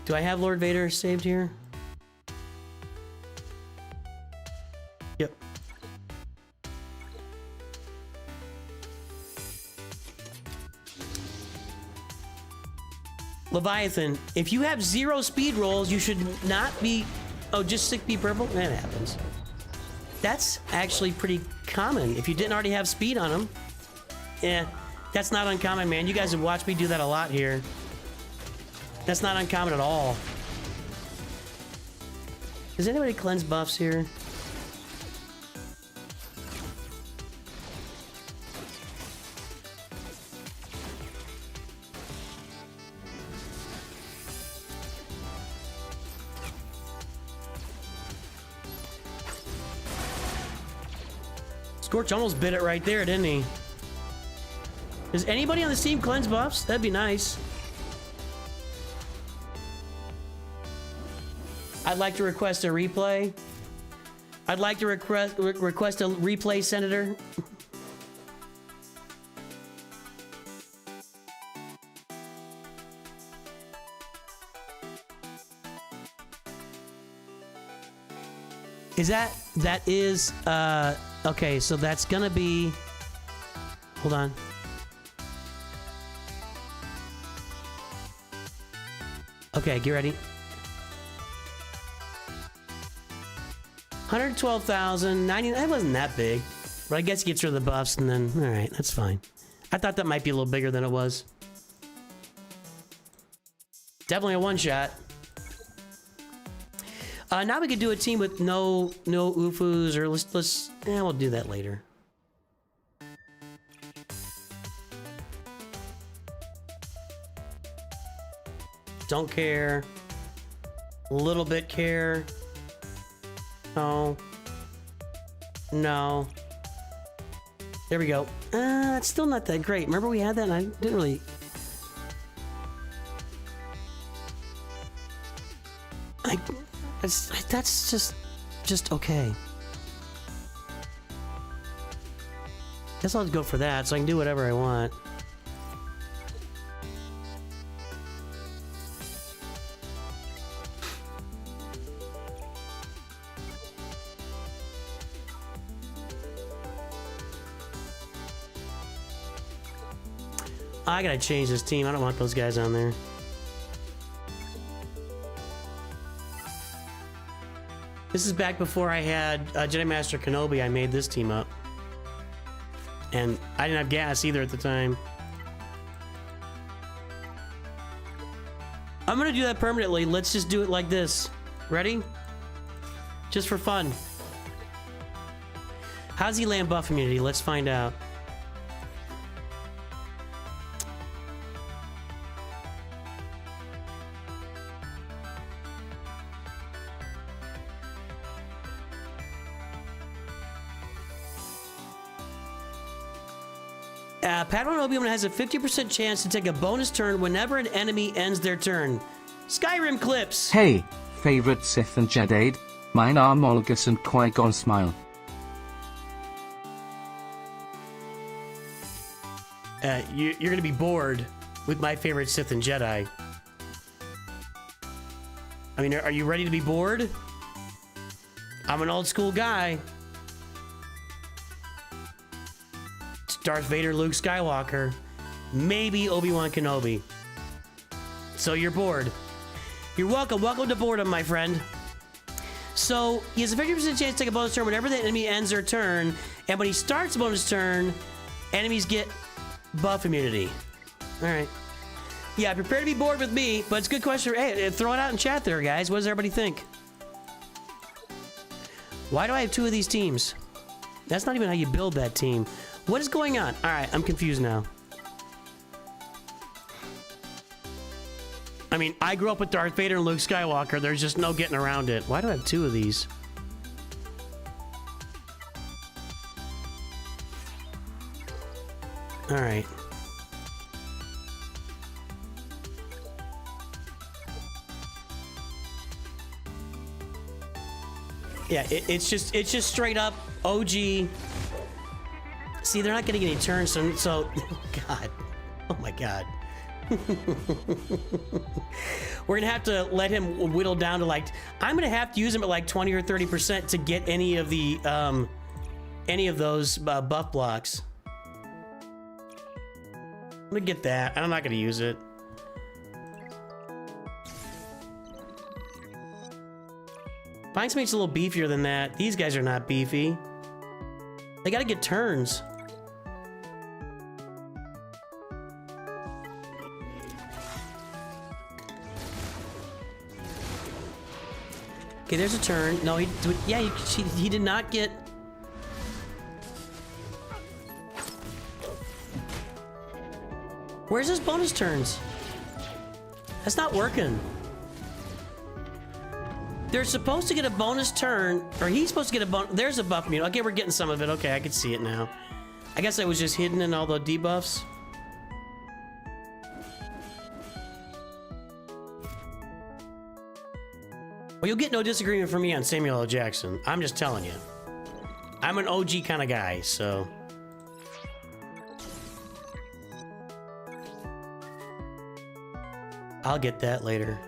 Do I have Lord Vader saved here? Yep. Leviathan, if you have 0 speed rolls, you should not be... Oh, just 6 be purple? That happens. That's actually pretty common. If you didn't already have speed on them. Yeah, that's not uncommon, man. You guys have watched me do that a lot here. That's not uncommon at all. Does anybody cleanse buffs here? Scorch almost bit it right there, didn't he? Does anybody on this team cleanse buffs? That'd be nice. I'd like to request a replay. I'd like to request a replay, Senator. That is okay, so that's gonna be, hold on. Okay, get ready. 112,000, 99, that wasn't that big. But I guess he gets rid of the buffs and then, all right, that's fine. I thought that might be a little bigger than it was. Definitely a one-shot. Now we could do a team with no UFUs, or we'll do that later. Don't care. A little bit care. No. No. There we go. It's still not that great. Remember we had that and I didn't really... That's just okay. Guess I'll go for that so I can do whatever I want. I gotta change this team. I don't want those guys on there. This is back before I had Jedi Master Kenobi. I made this team up. And I didn't have gas either at the time. I'm gonna do that permanently. Let's just do it like this. Ready? Just for fun. How's he land buff immunity? Let's find out. Padawan Obi-Wan has a 50% chance to take a bonus turn whenever an enemy ends their turn. Skyrim clips! Hey, favorite Sith and Jedi? Mine are Molgus and Qui-Gon Smile. You're gonna be bored with my favorite Sith and Jedi. I mean, are you ready to be bored? I'm an old school guy. Darth Vader, Luke Skywalker, maybe Obi-Wan Kenobi. So you're bored. You're welcome. Welcome to boredom, my friend. So he has a 50% chance to take a bonus turn whenever the enemy ends their turn, and when he starts a bonus turn, enemies get buff immunity. All right. Yeah, prepare to be bored with me, but it's a good question. Hey, throw it out in chat there, guys. What does everybody think? Why do I have two of these teams? That's not even how you build that team. What is going on? All right, I'm confused now. I mean, I grew up with Darth Vader and Luke Skywalker. There's just no getting around it. Why do I have two of these? All right. Yeah, it's just straight up OG. See, they're not getting any turns, so God. Oh my God. We're gonna have to let him whittle down to like, I'm gonna have to use him at like 20 or 30% to get any of those buff blocks. I'm gonna get that. I'm not gonna use it. Find something that's a little beefier than that. These guys are not beefy. They gotta get turns. Okay, there's a turn. No, he did not get... Where's his bonus turns? That's not working. They're supposed to get a bonus turn, or he's supposed to get a bonus... There's a buff immunity. Okay, we're getting some of it. Okay, I can see it now. I guess I was just hidden in all the debuffs. Well, you'll get no disagreement from me on Samuel L. Jackson. I'm just telling you. I'm an OG kind of guy, so... I'll get that later.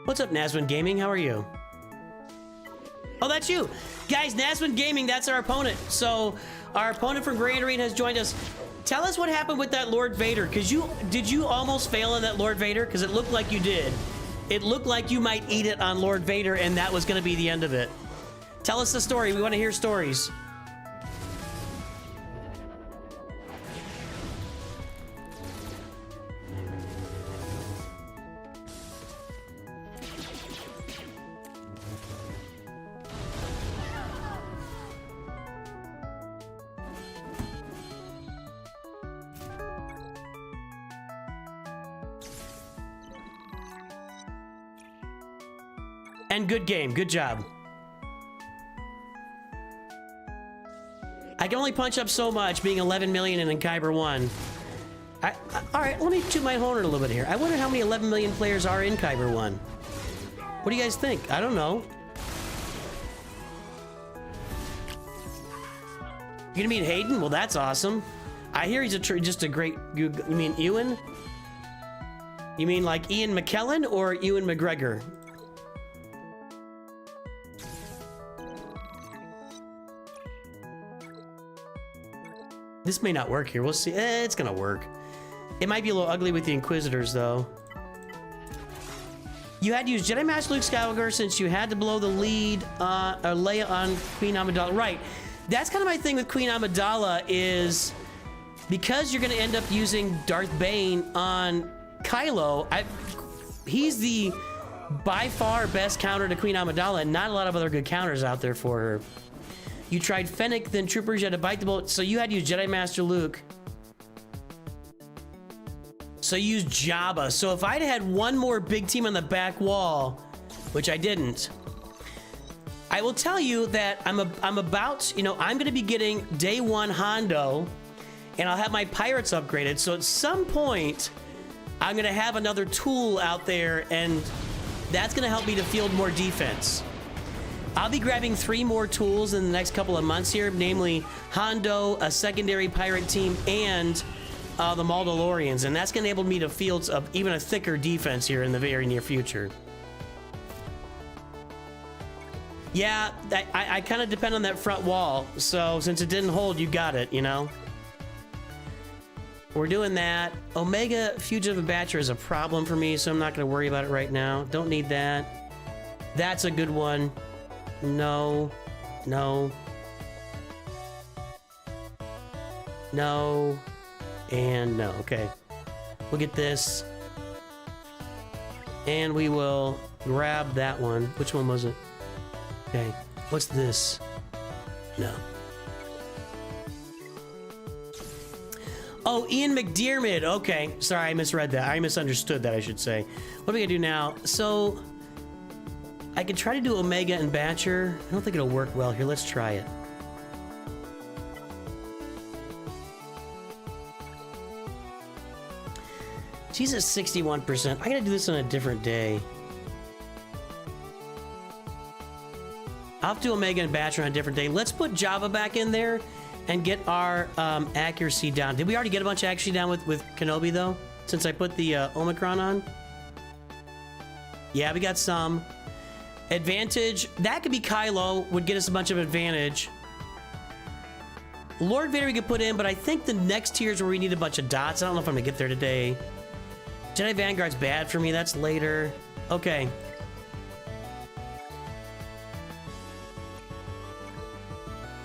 What's up, Nazwin Gaming? How are you? Oh, that's you! Guys, Nazwin Gaming, that's our opponent. So, our opponent from Grand Arena has joined us. Tell us what happened with that Lord Vader, because did you almost fail in that Lord Vader? Because it looked like you did. It looked like you might eat it on Lord Vader, and that was going to be the end of it. Tell us the story. We want to hear stories. And good game. Good job. I can only punch up so much being 11 million and in Kyber 1. All right, let me toot my horn a little bit here. I wonder how many 11 million players are in Kyber 1. What do you guys think? I don't know. You gonna meet Hayden? Well, that's awesome. I hear he's just a great... You mean Ewan? You mean like Ian McKellen or Ewan McGregor? This may not work here. We'll see. It's gonna work. It might be a little ugly with the Inquisitors, though. You had to use Jedi Master Luke Skywalker since you had to blow the lead or Leia on Queen Amidala. Right. That's kind of my thing with Queen Amidala is because you're going to end up using Darth Bane on Kylo. He's the by far best counter to Queen Amidala, and not a lot of other good counters out there for her. You tried Fennec, then Troopers, you had to bite the bullet, so you had to use Jedi Master Luke. So you used Jabba. So if I'd had one more big team on the back wall, which I didn't, I will tell you that I'm about, you know, I'm going to be getting day one Hondo, and I'll have my pirates upgraded. So at some point, I'm going to have another tool out there, and that's going to help me to field more defense. I'll be grabbing 3 more tools in the next couple of months here, namely Hondo, a secondary pirate team, and the Mandalorians, and that's going to enable me to field even a thicker defense here in the very near future. Yeah, I kind of depend on that front wall, so since it didn't hold, you got it, you know? We're doing that. Omega Fugitive Batcher is a problem for me, so I'm not going to worry about it right now. Don't need that. That's a good one. No. No. No. And no. Okay. We'll get this. And we will grab that one. Which one was it? Okay. What's this? No. Oh, Ian McDiarmid. Okay. Sorry, I misread that. I misunderstood that, I should say. What are we gonna do now? So, I could try to do Omega and Batcher. I don't think it'll work well here. Let's try it. She's at 61%. I gotta do this on a different day. I'll have to do Omega and Batcher on a different day. Let's put Java back in there and get our accuracy down. Did we already get a bunch of accuracy down with Kenobi, though? Since I put the Omicron on? Yeah, we got some. Advantage. That could be Kylo. Would get us a bunch of advantage. Lord Vader we could put in, but I think the next tier is where we need a bunch of dots. I don't know if I'm going to get there today. Jedi Vanguard's bad for me. That's later. Okay.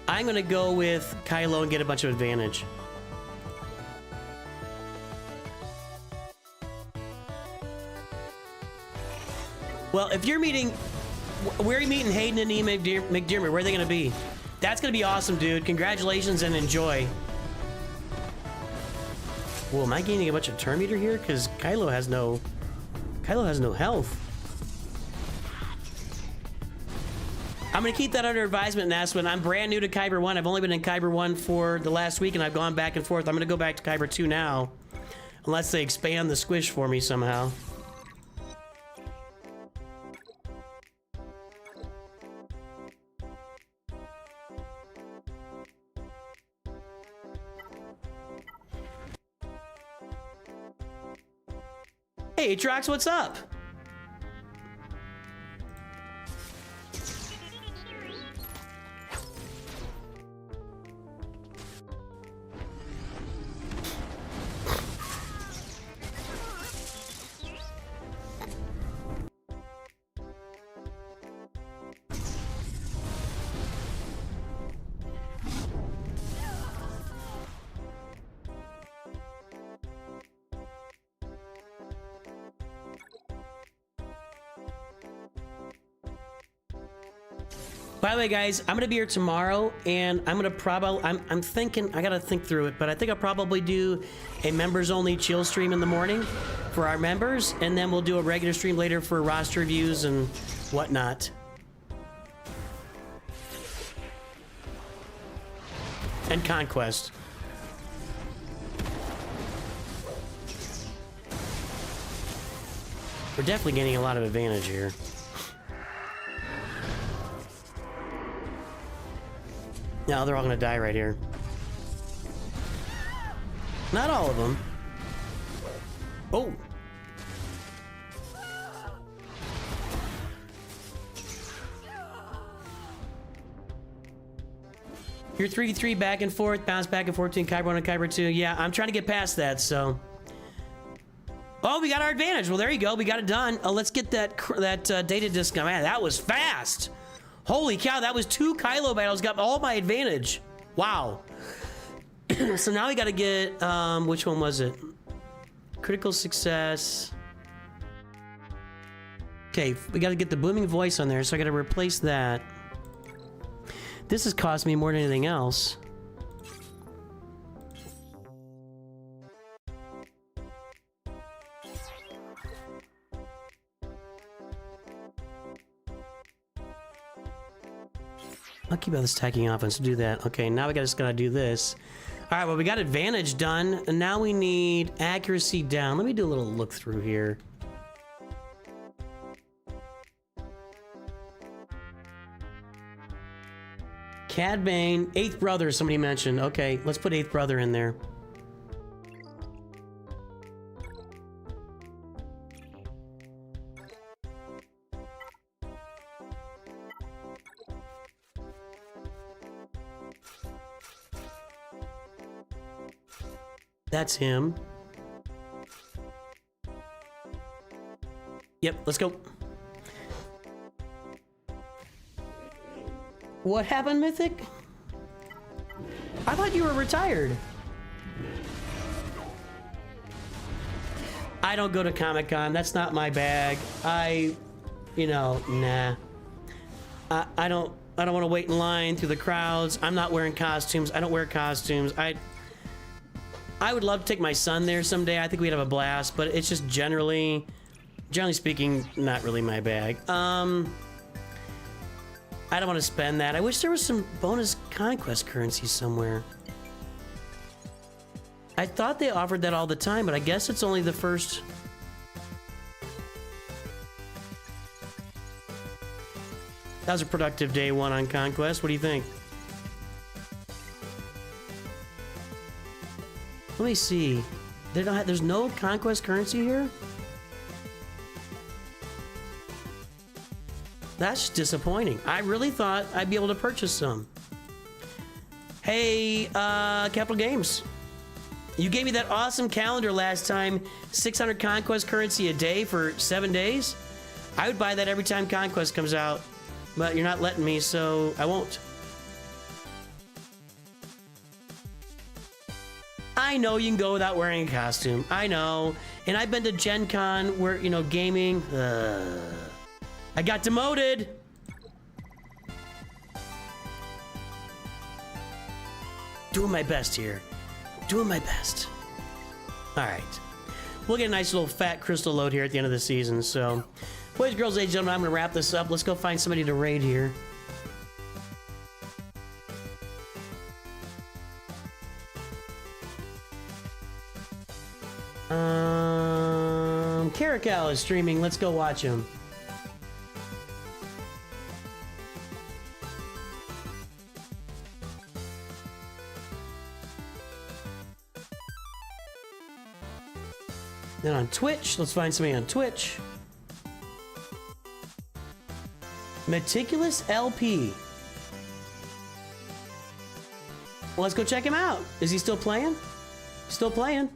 I'm going to go with Kylo and get a bunch of advantage. Well, if you're meeting... Where are you meeting Hayden and Ian McDiarmid? Where are they going to be? That's going to be awesome, dude. Congratulations and enjoy. Whoa, am I gaining a bunch of turn meter here? Because Kylo has no health. I'm going to keep that under advisement, Naswin. I'm brand new to Kyber 1. I've only been in Kyber 1 for the last week, and I've gone back and forth. I'm going to go back to Kyber 2 now. Unless they expand the squish for me somehow. Hey, Atrox, what's up? By the way, guys, I'm gonna be here tomorrow, and I'm gonna probably, I'm thinking, I gotta think through it, but I think I'll probably do a members-only chill stream in the morning for our members, and then we'll do a regular stream later for roster reviews and whatnot. And Conquest. We're definitely getting a lot of advantage here. No, they're all gonna die right here. Not all of them. Oh. You're 3-3 back and forth, bounce back and forth between Kyber 1 and Kyber 2. Yeah, I'm trying to get past that, so. Oh, we got our advantage. Well, there you go. We got it done. Let's get that data disc. Man, that was fast. Holy cow, that was 2 Kylo battles. Got all my advantage. Wow. So now we got to get, which one was it? Critical success. Okay, we got to get the booming voice on there, so I got to replace that. This has cost me more than anything else. I'll keep all this attacking offense to do that. Okay, now we just gotta do this. All right, well, we got advantage done, and now we need accuracy down. Let me do a little look through here. Cad Bane, 8th brother, somebody mentioned. Okay, let's put 8th brother in there. That's him. Yep, let's go. What happened, Mythic? I thought you were retired. I don't go to Comic-Con. That's not my bag. You know, nah. I don't want to wait in line through the crowds. I'm not wearing costumes. I don't wear costumes. I would love to take my son there someday. I think we'd have a blast, but it's just generally speaking, not really my bag. I don't want to spend that. I wish there was some bonus Conquest currency somewhere. I thought they offered that all the time, but I guess it's only the first. That was a productive day 1 on Conquest. What do you think? Let me see. There's no Conquest currency here? That's disappointing. I really thought I'd be able to purchase some. Hey, Capital Games. You gave me that awesome calendar last time. 600 Conquest currency a day for 7 days. I would buy that every time Conquest comes out. But you're not letting me, so I won't. I know you can go without wearing a costume. I know. And I've been to Gen Con where, you know, gaming. I got demoted. Doing my best here. Doing my best. All right. We'll get a nice little fat crystal load here at the end of the season. So, boys, girls, ladies and gentlemen, I'm going to wrap this up. Let's go find somebody to raid here. Caracal is streaming. Let's go watch him. Then on Twitch, let's find somebody on Twitch. Meticulous LP. Well, let's go check him out. Is he still playing? Still playing.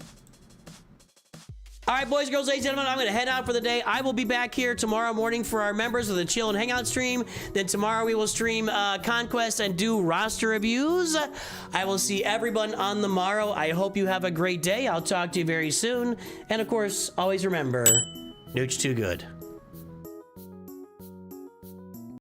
All right, boys, girls, ladies and gentlemen, I'm going to head out for the day. I will be back here tomorrow morning for our members of the Chill and Hangout stream. Then tomorrow we will stream Conquest and do roster reviews. I will see everyone on the morrow. I hope you have a great day. I'll talk to you very soon. And, of course, always remember, Nooch2Gud.